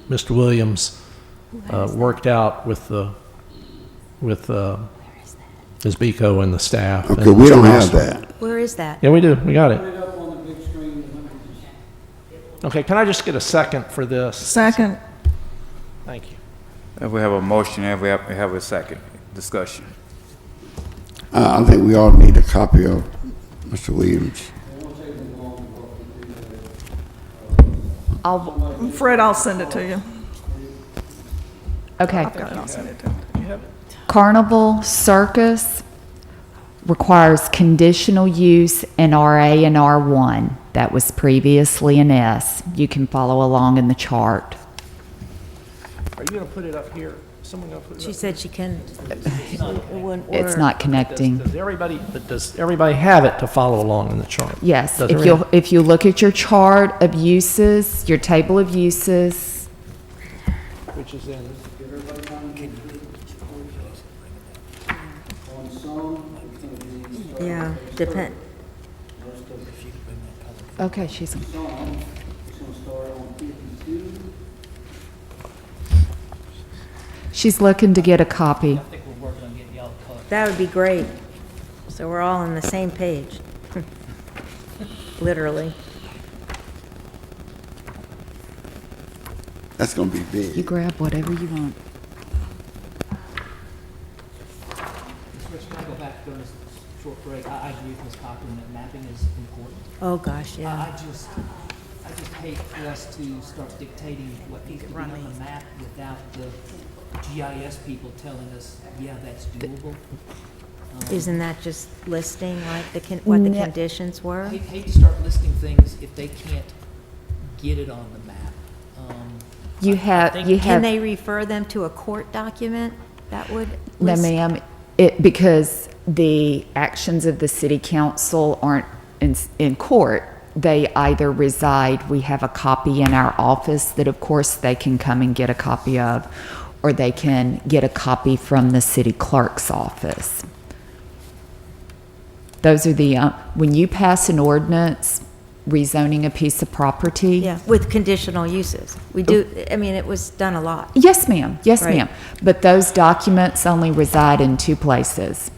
Mr. Williams worked out with Ms. Biko and the staff. Okay, and we Mr. don't have Rosler. that. Where is that? Yeah, we do. We got it. Okay, can I just get a second for this? Second. Thank you. If we have a motion, and we have a second discussion. I think we all need a copy of Mr. Williams. Fred, I'll send it to you. Okay. I've got it, I'll send it to you. Carnival Circus requires conditional use in RA and R1. That was previously an S. You can follow along in the chart. Are you going to put it up here? Someone going to put it She up said she can, it wouldn't work. It's not connecting. Does everybody have it to follow along in the chart? Yes, Does if you look at your chart of uses, your table of uses, Which is in. Yeah, depend, okay, she's, she's looking to get a copy. I think we're working on getting y'all a color. that would be great. So we're all on the same page. Literally. That's gonna be You big. grab whatever you want. Ms. Rich, can I go back during this short break? I agree with Ms. Cochran that mapping is important. Oh, gosh, yeah. I just hate for us to start dictating what needs to be on the map without the GIS people telling us, yeah, that's doable. Isn't that just listing like what the No. conditions were? I hate to start listing things if they can't get it on the map. You have, think- you Can have. they refer them to a court document that would No, list? ma'am, because the actions of the city council aren't in court. They either reside, we have a copy in our office that of course they can come and get a copy of, or they can get a copy from the city clerk's office. Those are the, when you pass an ordinance rezoning a piece of property. Yeah, with conditional uses. We do, I mean, it was done a lot. Yes, ma'am. Yes, Right. ma'am. But those documents only reside in two places: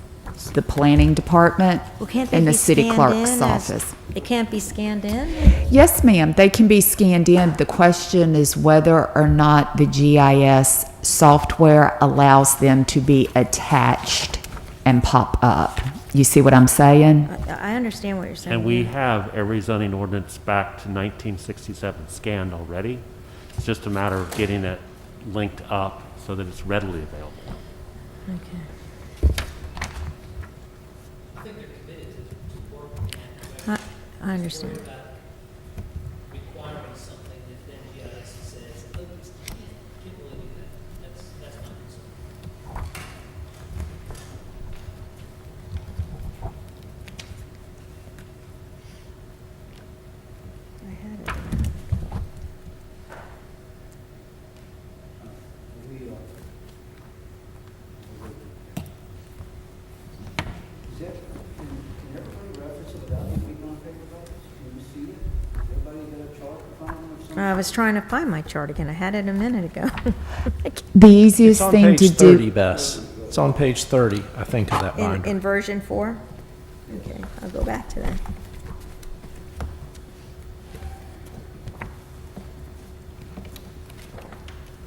the planning department Well, can't they and the be city scanned clerk's in as- office. It can't be scanned in? Yes, ma'am. They can be scanned in. The question is whether or not the GIS software allows them to be attached and pop up. You see what I'm saying? I understand what you're saying. And we yeah. have every zoning ordinance back to 1967 scanned already. It's just a matter of getting it linked up so that it's readily available. Okay. I understand. Requiring something that then GIS says, oh, you can't really do that. That's my concern. I had it. Can everybody reference it without you being on paper copies? Can you see it? Everybody got a chart in front of them or something? I was trying to find my chart again. I had it a minute ago. The It's easiest on thing to page 30, do. Bess. It's on page 30, I think, of that binder. In version 4? Okay, I'll go back to that.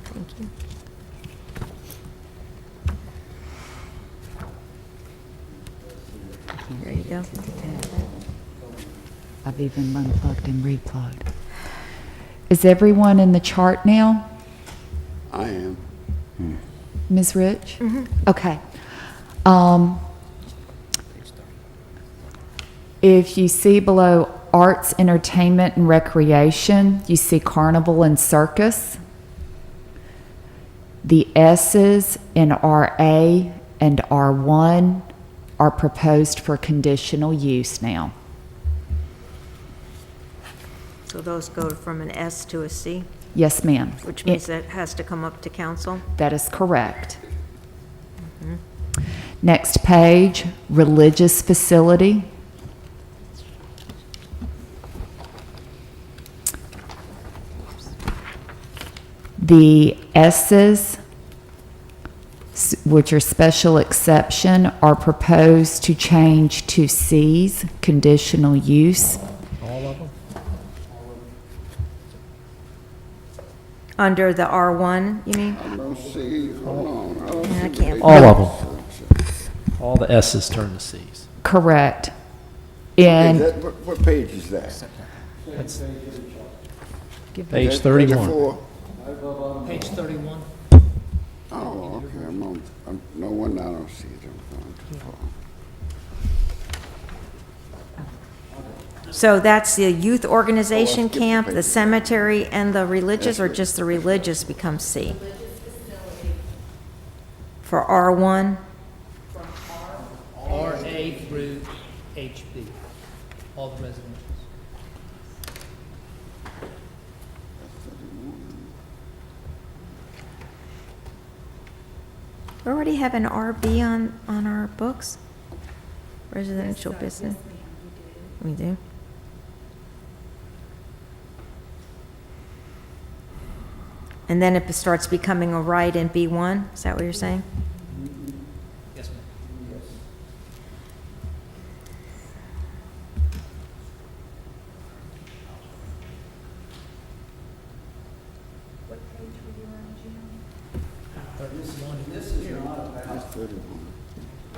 Thank you. There you go. I've even unplugged and replugged. Is everyone in the chart now? I am. Ms. Rich? Okay. If you see below arts, entertainment, and recreation, you see carnival and circus. The S's in RA and R1 are proposed for conditional use now. So those go from an S to a C, Yes, ma'am. which means that has to come up to council? That is correct. Next page, religious facility. The S's, which are special exception, are proposed to change to C's, conditional use. All of them? Under the R1, you mean? I don't see, hold on. I don't Yeah, I see can't the- All of them. All the S's turn to C's. Correct. Is And that, what page is that? Page Is that 31. 34? Page 31. Oh, okay, no wonder I don't see it. I'm going too far. So that's the youth organization camp, the cemetery, and the religious, or just the religious becomes C? For R1? RA through HB, all the residentials. We already have an RB on our books? Residential business? We do? And then it starts becoming a right in B1? Is that what you're saying? Yes, ma'am. That's 31.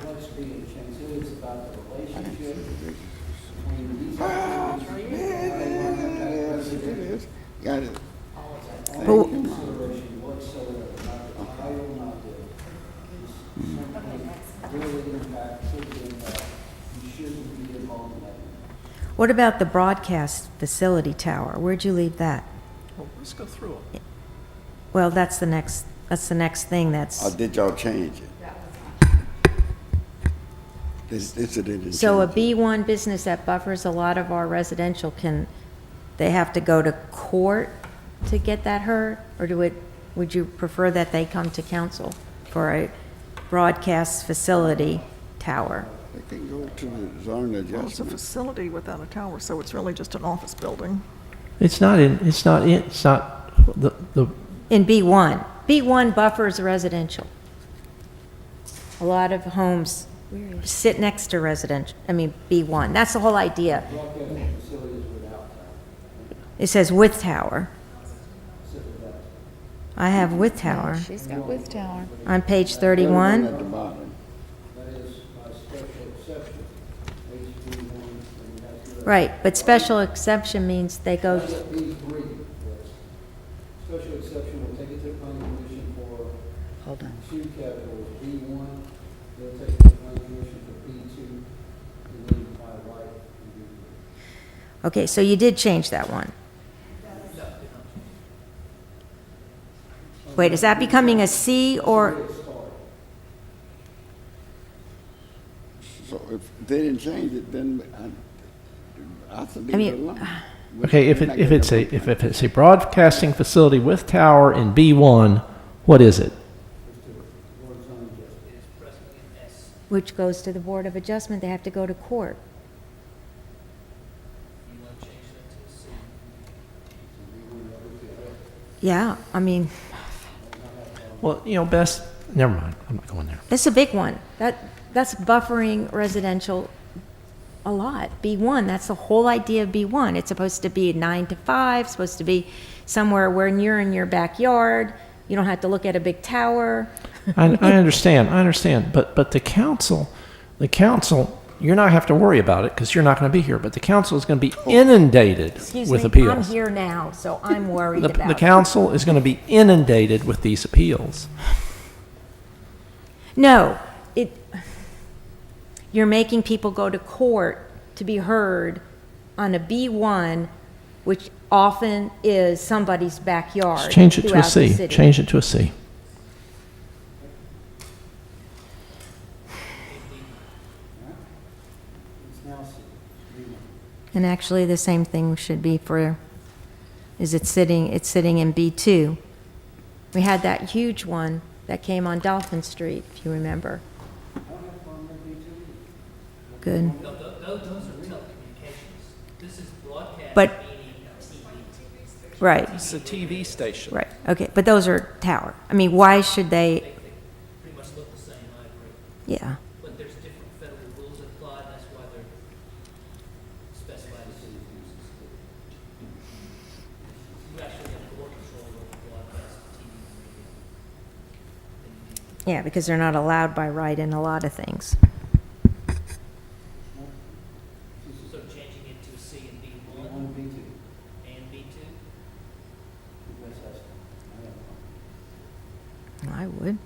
What's being changed, it is about the relationship between these. Yes, it is. Got it. But- Consideration whatsoever, not the title, not the, simply really impact, could impact, you shouldn't be involved in that. What about the broadcast facility tower? Where'd you leave that? Well, let's go through them. Well, that's the next thing Or that's, did y'all change it? This it didn't so a change it. B1 business that buffers a lot of our residential they have to go to court to get that heard? Or would you prefer that they come to council for a broadcast facility tower? They can go to the zone Well, it's a adjustment. facility without a tower, so it's really just an office building. It's not the, In B1. B1 buffers residential. A lot of homes sit next to B1. That's the whole idea. It says with tower. I have with tower She's got with tower. on page At 31. the bottom. That is by special exception, HB1, and you have to. Right, but special exception means they go, That's at B3, yes. Special exception will take it to the planning commission for Hold on. two capitals, B1, they'll take it to the planning commission for B2, and then by right, and B3. okay, so you did change that one. Wait, is that becoming a C or, So if they didn't change it, then I have to leave I it mean, alone. okay, if We're not it's a broadcasting facility with tower in B1, what is it? which goes to the Board of Adjustment, they have to go to court. Yeah, I mean, Well, never mind, I'm not going there. that's a big one. That's buffering residential a lot. B1, that's the whole idea of B1. It's supposed to be 9 to 5, supposed to be somewhere where you're in your backyard. You don't have to look at a big tower. I understand, but the council, you're not have to worry about it because you're not going to be here, but the council is going to be inundated Excuse with me, appeals. I'm here now, so I'm worried The about it. council is going to be inundated with these appeals. No, you're making people go to court to be heard on a B1, which often is somebody's backyard Just change it to a throughout the C. city. Change it to a C. And actually, the same thing should be for, it's sitting in B2. We had that huge one that came on Dolphin Street, if you remember. Good. No, those are telecommunications. This is broadcast But- meaning TV. Right, It's a TV station. right, okay, but those are tower. I mean, why should they, They pretty much look the same, I agree. yeah. But there's different federal rules that apply, and that's why they're specified as city uses. You actually have more control over broadcast TV and radio. Yeah, because they're not allowed by right in a lot of things. So changing it to C and B1 B1 and B2. and B2? I would.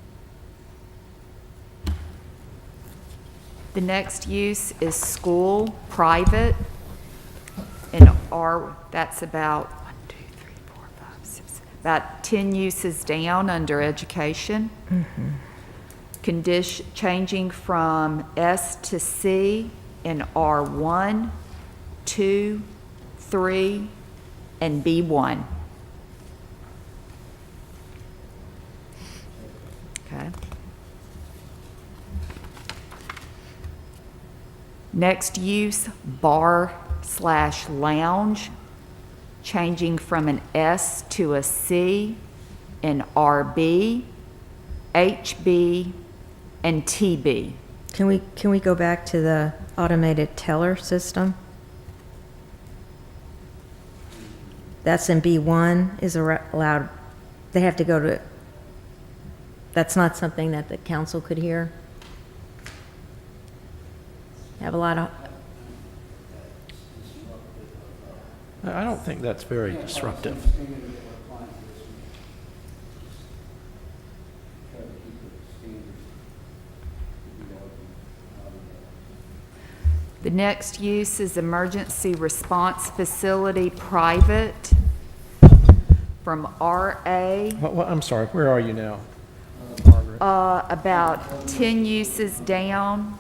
The next use is school, private, and that's about 1, 2, 3, 4, 5, 6, about 10 uses down under education. Changing from S to C in R1, 2, 3, and B1. Okay. Next use, bar/lounge, changing from an S to a C in RB, HB, and TB. Can we go back to the automated teller system? That's in B1, is allowed, they have to go to, that's not something that the council could hear? Have a lot of, I don't think that's very disruptive. The next use is emergency response facility private from RA, I'm sorry, where are you now, Margaret? about 10 uses down,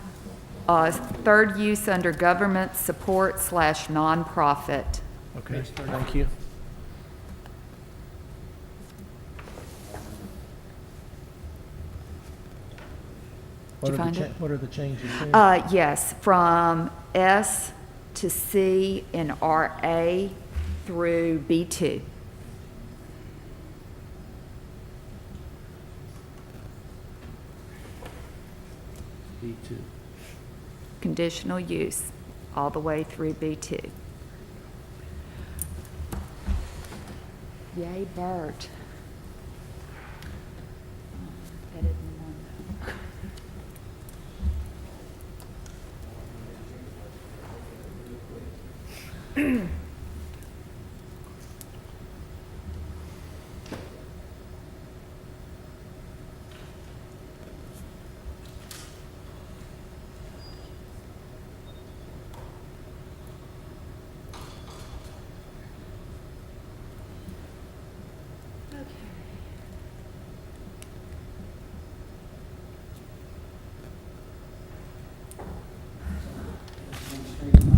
third use under government support/nonprofit. Okay, thank you. Did you find it? What are the changes there? Yes, from S to C in RA through B2. B2. Conditional use, all the way through B2. Yay, Bert. That isn't one, though.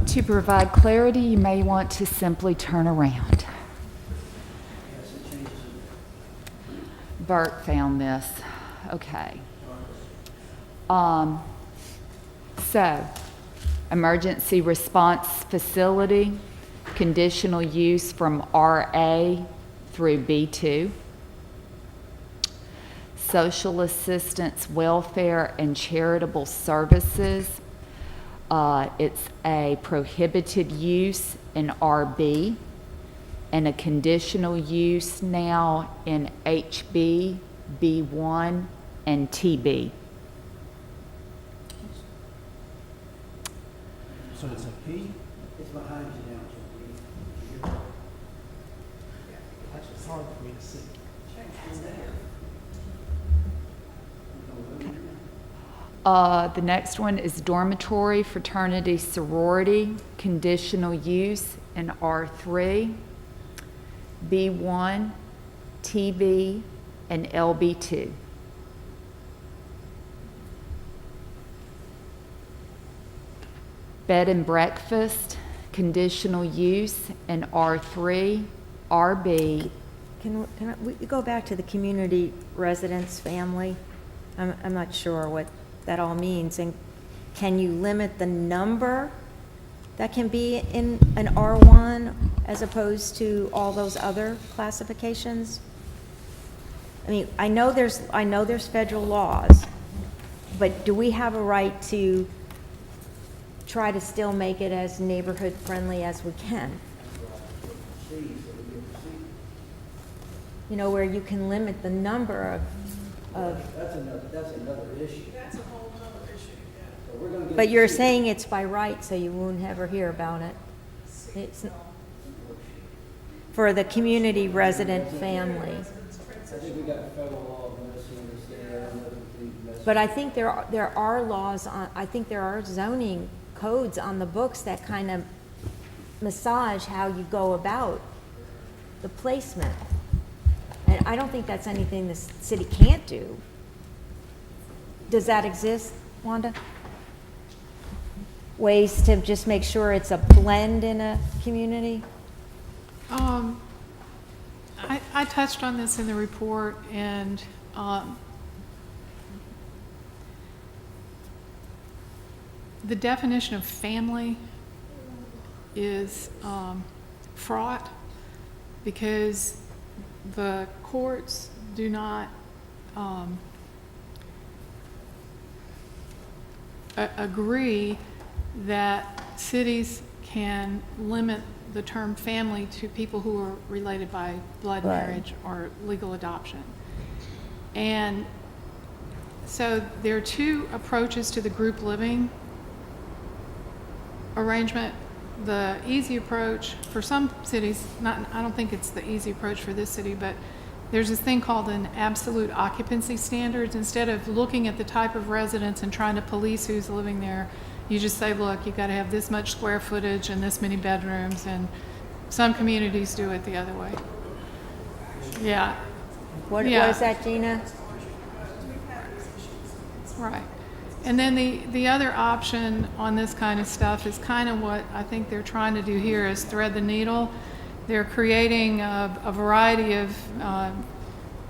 To provide clarity, you may want to simply turn around. Bert found this. Okay. So, emergency response facility, conditional use from RA through B2. Social assistance, welfare, and charitable services. It's a prohibited use in RB and a conditional use now in HB, B1, and TB. So it's a P? It's behind you now. That's just hard for me to see. The next one is dormitory, fraternity, sorority, conditional use in R3, B1, TB, and LB2. Bed and breakfast, conditional use in R3, RB. We go back to the community residence family? I'm not sure what that all means. And can you limit the number that can be in an R1 as opposed to all those other classifications? I mean, I know there's federal laws, but do we have a right to try to still make it as neighborhood friendly as we can? You know, where you can limit the number of. That's another issue. That's a whole other issue. But you're saying it's by right, so you won't ever hear about it. It's for the community resident family. I think we got a federal law on this one that's there. But I think there are laws on, I think there are zoning codes on the books that kind of massage how you go about the placement. And I don't think that's anything the city can't do. Does that exist, Wanda? Ways to just make sure it's a blend in a community? I touched on this in the report, and the definition of family is fraught because the courts do not agree that cities can limit the term family to people who are related by blood marriage or legal adoption. And so there are two approaches to the group living arrangement. The easy approach for some cities, I don't think it's the easy approach for this city, but there's this thing called an absolute occupancy standards. Instead of looking at the type of residence and trying to police who's living there, you just say, look, you've got to have this much square footage and this many bedrooms, and some communities do it the other way. Yeah. What is that, Gina? Right. And then the other option on this kind of stuff is kind of what I think they're trying to do here is thread the needle. They're creating a variety of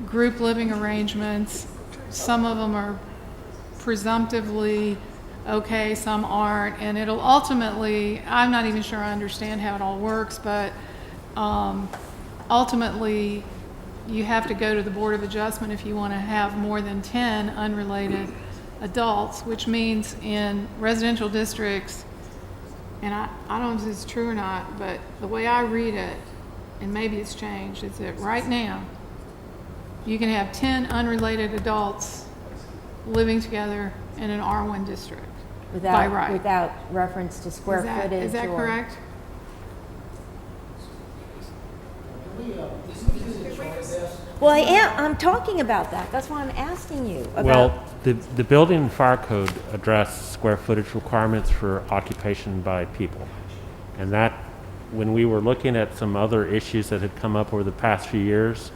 group living arrangements. Some of them are presumptively okay, some aren't, and it'll ultimately, I'm not even sure I understand how it all works, but ultimately you have to go to the Board of Adjustment if you want to have more than 10 unrelated adults, which means in residential districts, and I don't know if this is true or not, but the way I read it, and maybe it's changed, is that right now you can have 10 unrelated adults living together in an R1 district by right. Without reference to square footage. Is that correct? Well, I'm talking about that. That's why I'm asking you about. Well, the building and fire code address square footage requirements for occupation by people. And that, when we were looking at some other issues that had come up over the past few years,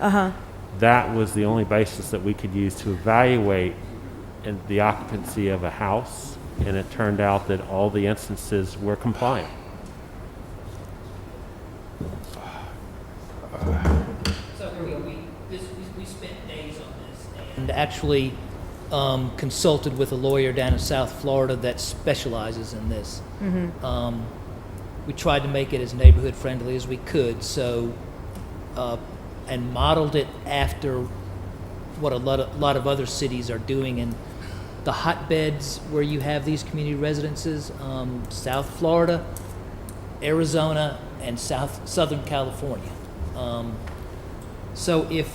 that was the only basis that we could use to evaluate the occupancy of a house. And it turned out that all the instances were compliant. So we spent days on this and actually consulted with a lawyer down in South Florida that specializes in this. We tried to make it as neighborhood friendly as we could, so and modeled it after what a lot of other cities are doing in the hotbeds where you have these community residences, South Florida, Arizona, and Southern California. So if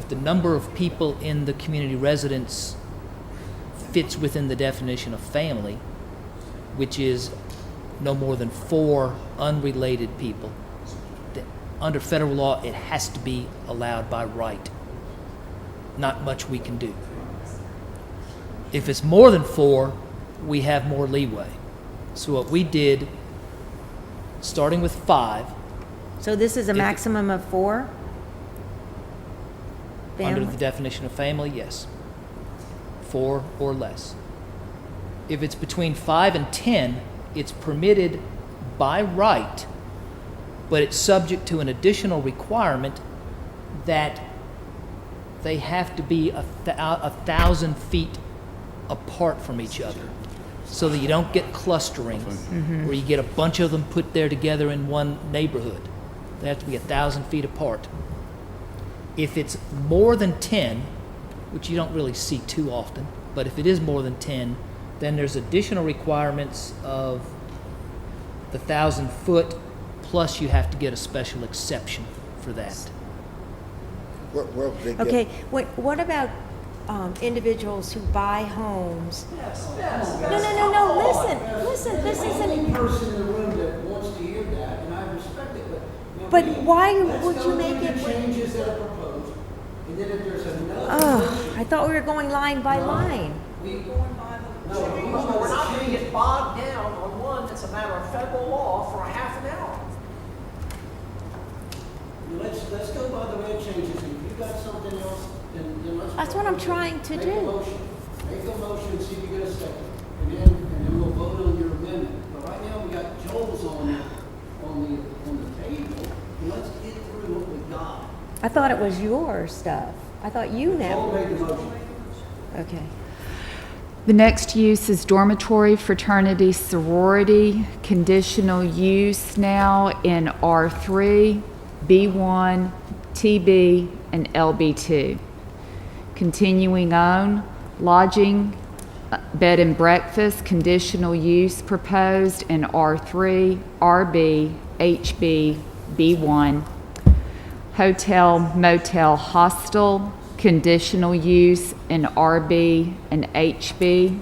the number of people in the community residence fits within the definition of family, which is no more than 4 unrelated people, under federal law, it has to be allowed by right. Not much we can do. If it's more than 4, we have more leeway. So what we did, starting with 5, So this is a If it- maximum of 4? under Family? the definition of family, yes. 4 or less. If it's between 5 and 10, it's permitted by right, but it's subject to an additional requirement that they have to be 1,000 feet apart from each other, so that you don't get clustering, where you get a bunch of them put there together in one neighborhood. They have to be 1,000 feet apart. If it's more than 10, which you don't really see too often, but if it is more than 10, then there's additional requirements of the 1,000 foot, plus you have to get a special exception for that. Where would they get? Okay, what about individuals who buy homes? No, listen, this isn't, person in the room that wants to hear that, and I respect it, but why would you make it? changes that are proposed, and then if there's another. I thought we were going line by line. We're not going to get bogged down on one that's a matter of federal law for a half an hour. Let's go by the red changes, and if you've got something else, then let's. That's what I'm trying to Make a do. motion, make a motion, and see if you get a second, and then we'll vote on your amendment. But right now, we got Joel's on the table, and let's get through what we got. I thought it was your stuff. I thought you Joel now. made the motion. Okay. The next use is dormitory, fraternity, sorority, conditional use now in R3, B1, TB, and LB2. Continuing on, lodging, bed and breakfast, conditional use proposed in R3, RB, HB, B1. Hotel, motel, hostel, conditional use in RB and HB.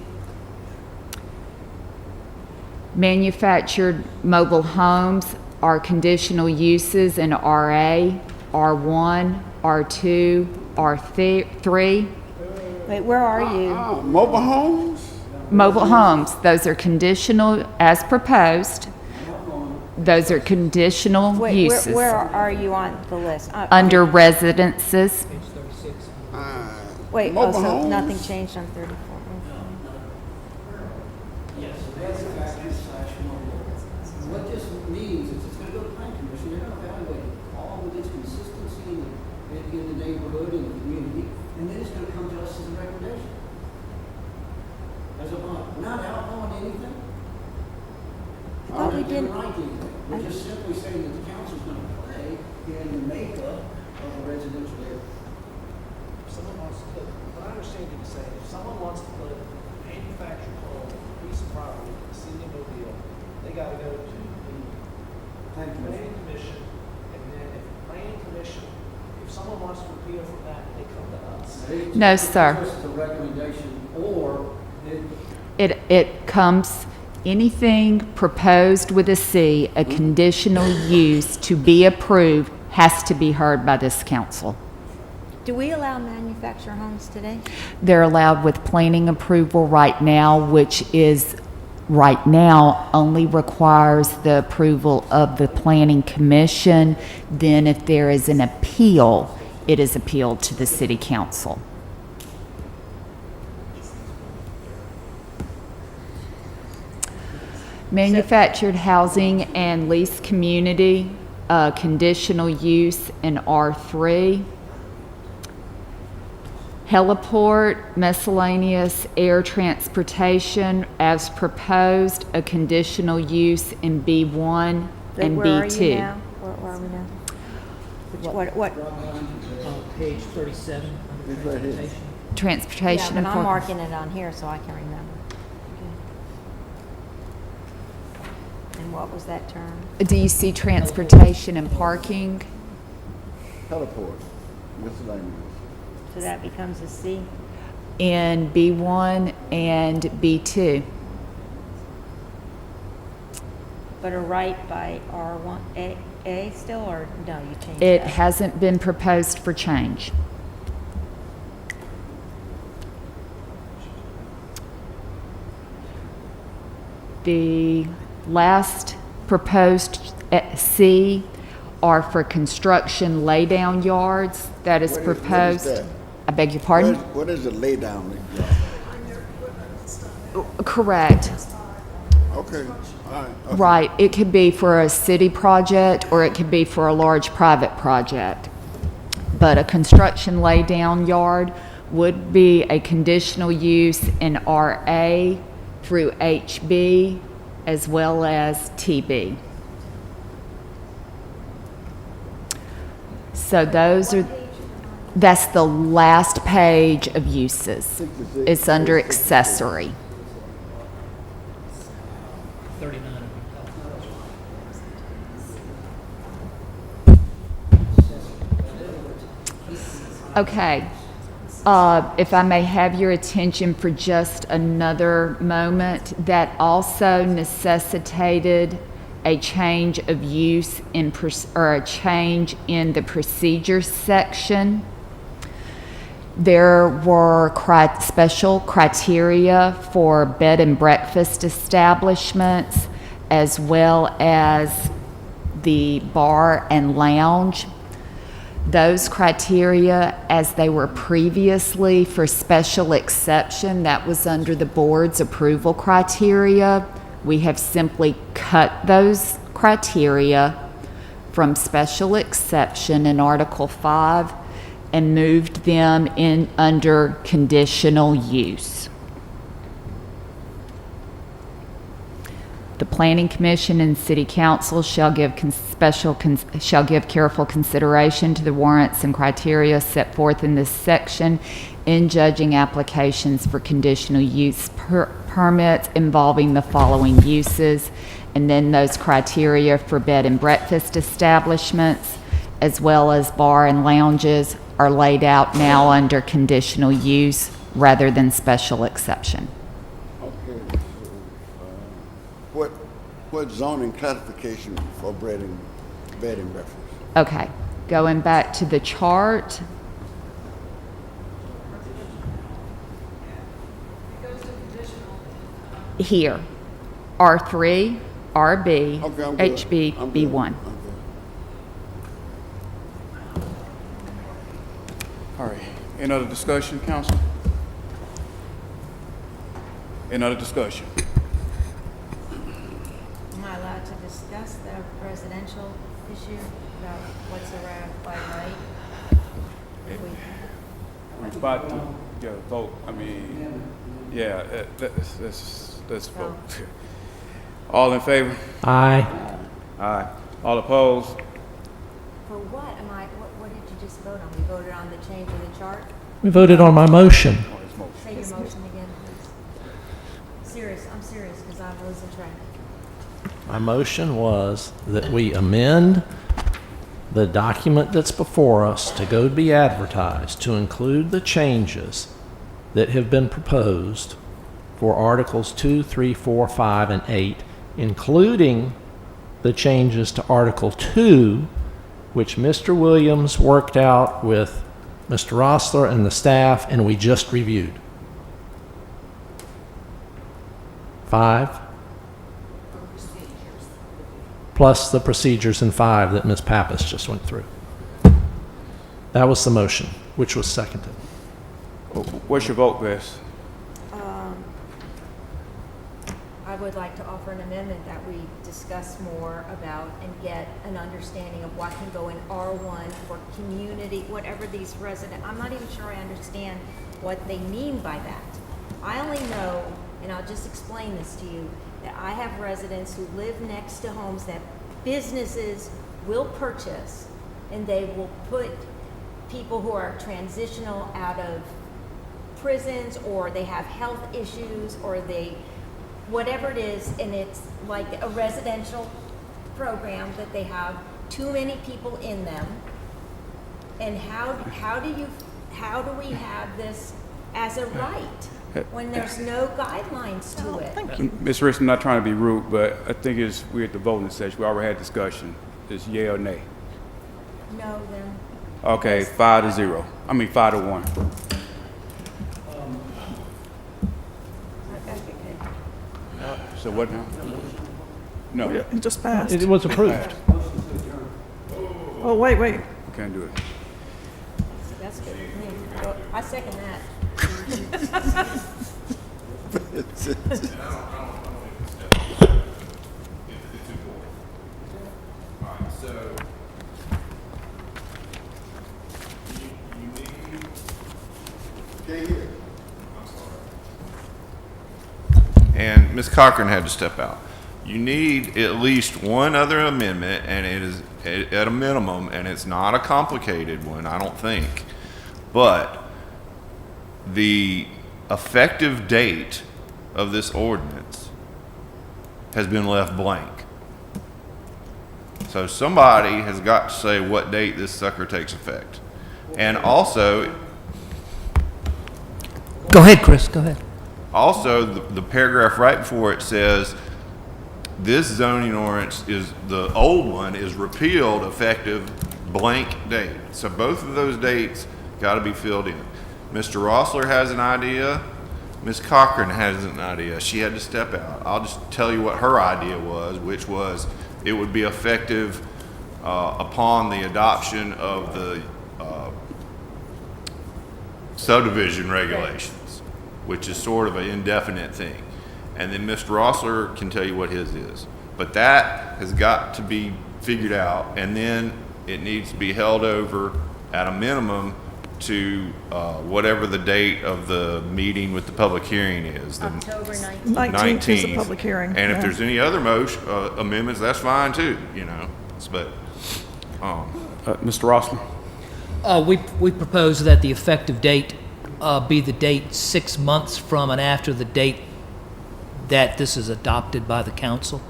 Manufactured mobile homes are conditional uses in RA, R1, R2, R3. Wait, where are you? Mobile homes? Mobile homes, those are conditional as proposed. Those are conditional Wait, uses. where are you on the list? Under residences, Wait, oh, mobile so homes? nothing changed on 34. What this means is it's gonna go to the planning commission, they're gonna evaluate all of its consistency in the neighborhood and the community, and then it's gonna come to us as a recommendation. As a bond, we're not outlawing anything. I thought we didn't. We're not doing anything. We're just simply saying that the council's gonna play in the makeup of a residential area. If someone wants to put, what I understand you to say, if someone wants to put a manufactured home, on a piece of property in the city of Mobile, they gotta go to the planning commission, and then if the planning commission, if someone wants to appeal from that, they come to us. No, sir. This is a recommendation, or it comes, anything proposed with a C, a conditional use to be approved, has to be heard by this council. Do we allow manufactured homes today? They're allowed with planning approval right now, which is, right now, only requires the approval of the planning commission. Then if there is an appeal, it is appealed to the city council. Manufactured housing and lease community, conditional use in R3. Heliport, miscellaneous air transportation as proposed, a conditional use in B1 and Where are you B2. now? Where are we now? What? Page 37, under transportation. Yeah, Transportation but and I'm parking. marking it on here so I can remember. And what was that term? Do you see transportation and parking? Teleport, miscellaneous. So that becomes a C? In B1 and B2. But a right by R1, A still, or no, you changed It that? hasn't been proposed for change. The last proposed C are for construction laydown yards. That is proposed. What is that? I beg your pardon? What is a laydown? Correct. Okay, all right. Okay. Right. It could be for a city project or it could be for a large private project. But a construction laydown yard would be a conditional use in RA through HB as well as TB. So that's the last page of uses. It's under accessory. 39. Okay. If I may have your attention for just another moment, that also necessitated a change of use or a change in the procedures section. There were special criteria for bed and breakfast establishments as well as the bar and lounge. Those criteria, as they were previously for special exception, that was under the board's approval criteria. We have simply cut those criteria from special exception in Article 5 and moved them in under conditional use. The Planning Commission and City Council shall give careful consideration to the warrants and criteria set forth in this section in judging applications for conditional use permits involving the following uses, and then those criteria for bed and breakfast establishments as well as bar and lounges are laid out now under conditional use rather than special exception. Okay, so, what zoning classification for bed and breakfast? Okay, going back to the chart. Here, R3, RB, Okay, I'm good. HB, I'm good. B1. I'm good. All right. Any other discussion, council? Any other discussion? Am I allowed to discuss the residential issue about what's around by right? We're about to get a vote. I mean, yeah, let's vote. All in favor? Aye. Aye. All opposed? For what what did you just vote on? We voted on the change of the chart? We voted on my motion. Say your motion again, please. I'm serious, because I'm losing track. My motion was that we amend the document that's before us to go be advertised to include the changes that have been proposed for Articles 2, 3, 4, 5, and 8, including the changes to Article 2, which Mr. Williams worked out with Mr. Rossler and the staff, and we just reviewed. 5, plus the procedures in 5 that Ms. Pappas just went through. That was the motion, which was seconded. What's your vote, Bess? I would like to offer an amendment that we discuss more about and get an understanding of what can go in R1 for community, whatever these resident, I'm not even sure I understand what they mean by that. I only know, and I'll just explain this to you, that I have residents who live next to homes that businesses will purchase, and they will put people who are transitional out of prisons, or they have health issues, or they, whatever it is, and it's like a residential program that they have too many people in them. And how do we have this as a right when there's no guidelines to it? Ms. Rich, I'm not trying to be rude, but I think we're at the voting session. We already had discussion. Is yea or nay? No, then. Okay, 5-0. I mean, 5-1. So what now? No, It just passed. It was approved. Oh, wait. we can't do it. That's good. I second that. And Ms. Cochran had to step out. You need at least one other amendment, and it is at a minimum, and it's not a complicated one, I don't think. But the effective date of this ordinance has been left blank. So somebody has got to say what date this sucker takes effect. And also, Go ahead, Chris, go ahead. also, the paragraph right before it says, this zoning ordinance is, the old one is repealed effective blank date. So both of those dates got to be filled in. Mr. Rossler has an idea. Ms. Cochran has an idea. She had to step out. I'll just tell you what her idea was, which was it would be effective upon the adoption of the subdivision regulations, which is sort of an indefinite thing. And then Mr. Rossler can tell you what his is. But that has got to be figured out, and then it needs to be held over at a minimum to whatever the date of the meeting with the public hearing is. The October 19th. 19th is the public hearing. And if yeah. there's any other amendments, that's fine too, you know. But Mr. Rossler? We propose that the effective date be the date 6 months from and after the date that this is adopted by the council.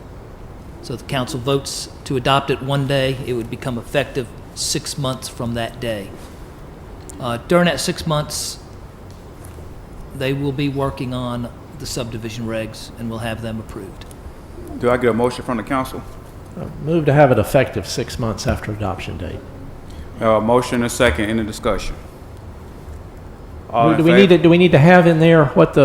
So if the council votes to adopt it one day, it would become effective 6 months from that day. During that 6 months, they will be working on the subdivision regs, and we'll have them approved. Do I get a motion from the council? Move to have it effective 6 months after adoption date. Motion and a second, in the discussion. All in Do we favor? need to have in there what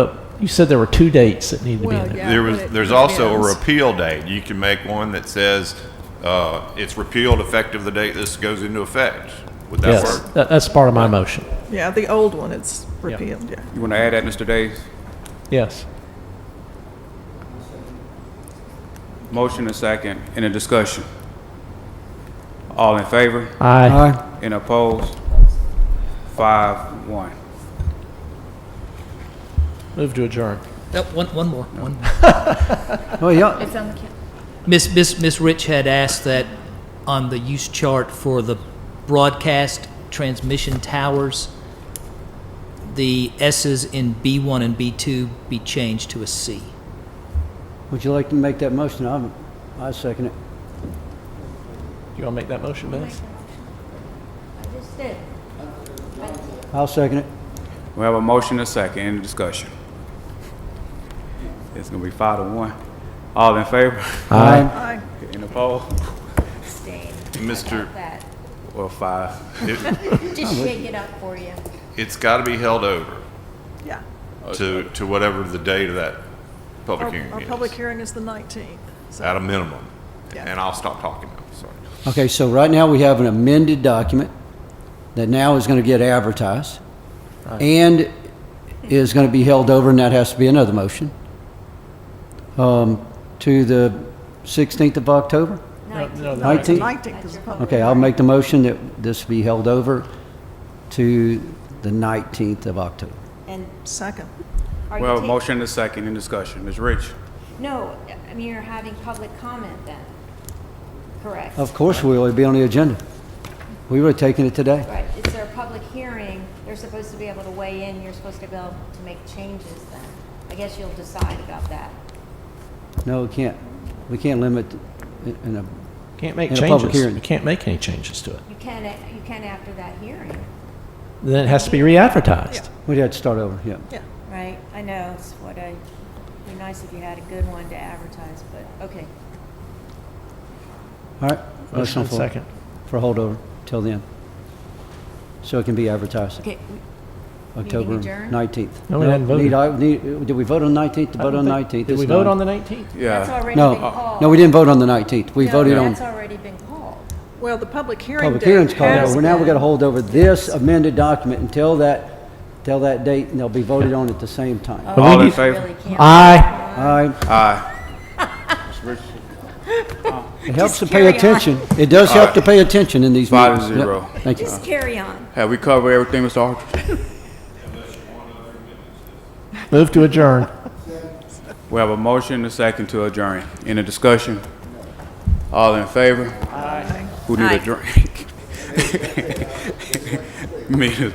you said there were 2 dates that need to be Well, in there. yeah. there's also a repeal date. You can make one that says it's repealed effective the date this goes into effect. Would that Yes, work? that's part of my motion. Yeah, the old one, it's repealed, yeah. You want to add that, Mr. Days? Yes. Motion and second, in the discussion. All in favor? Aye. In opposed? 5-1. Move to adjourn. One more. Oh, yeah. It's on the count. Miss Rich had asked that on the use chart for the broadcast transmission towers, the S's in B1 and B2 be changed to a C. Would you like to make that motion? I second it. You want to make that motion, Beth? I just did. I'll second it. We have a motion and a second, in the discussion. It's going to be 5-1. All in favor? Aye. Aye. In opposed? Abstain. Mr. About that. Or 5? Just shake it up for you. It's got to be held over Yeah. to whatever the date of that public hearing Our is. public hearing is the 19th. so- At a minimum. Yeah. And I'll stop talking now, sorry. Okay, so right now we have an amended document that now is going to get advertised and is going to be held over, and that has to be another motion, to the 16th of October? No, 19th? 19th is the public. Okay, I'll make the motion that this be held over to the 19th of October. And Second. are We you have a taking? motion and a second, in discussion. Ms. Rich? No, I mean, you're having public comment then. Correct. Of course, we will be on the agenda. We would have taken it today. Right, it's their public hearing, they're supposed to be able to weigh in, you're supposed to be able to make changes then. I guess you'll decide about that. No, we can't. We can't limit in a, Can't make In a public changes. hearing. You can't make any changes to it. You can after that hearing, Then it has to be re-advertised. we'd have to start over, yeah. Yeah. right? I know, it's it'd be nice if you had a good one to advertise, but, okay. All right. Motion and for- second. For holdover till then. So it can be advertised. Okay, October adjourned? 19th. No, we hadn't voted. Did we vote on 19th? To vote on 19th? Did we It's vote not. on the 19th? That's Yeah, already No, been called. no, we didn't vote on the 19th. We voted on, That's already been called. Well, the public hearing public date hearing's called has over. Now we got to been- hold over this amended document until that date, and they'll be voted on at the same time. all in favor? Really can't. Aye. All right? Aye. It helps to Just pay carry on. attention. It does help to pay attention in these meetings. 5-0. Yep. Thank you. Just carry on. Have we covered everything, Mr. Aldridge? Move to adjourn. We have a motion and a second to adjourn. Any discussion? All in favor? Aye. Who need Aye. a drink? Meeting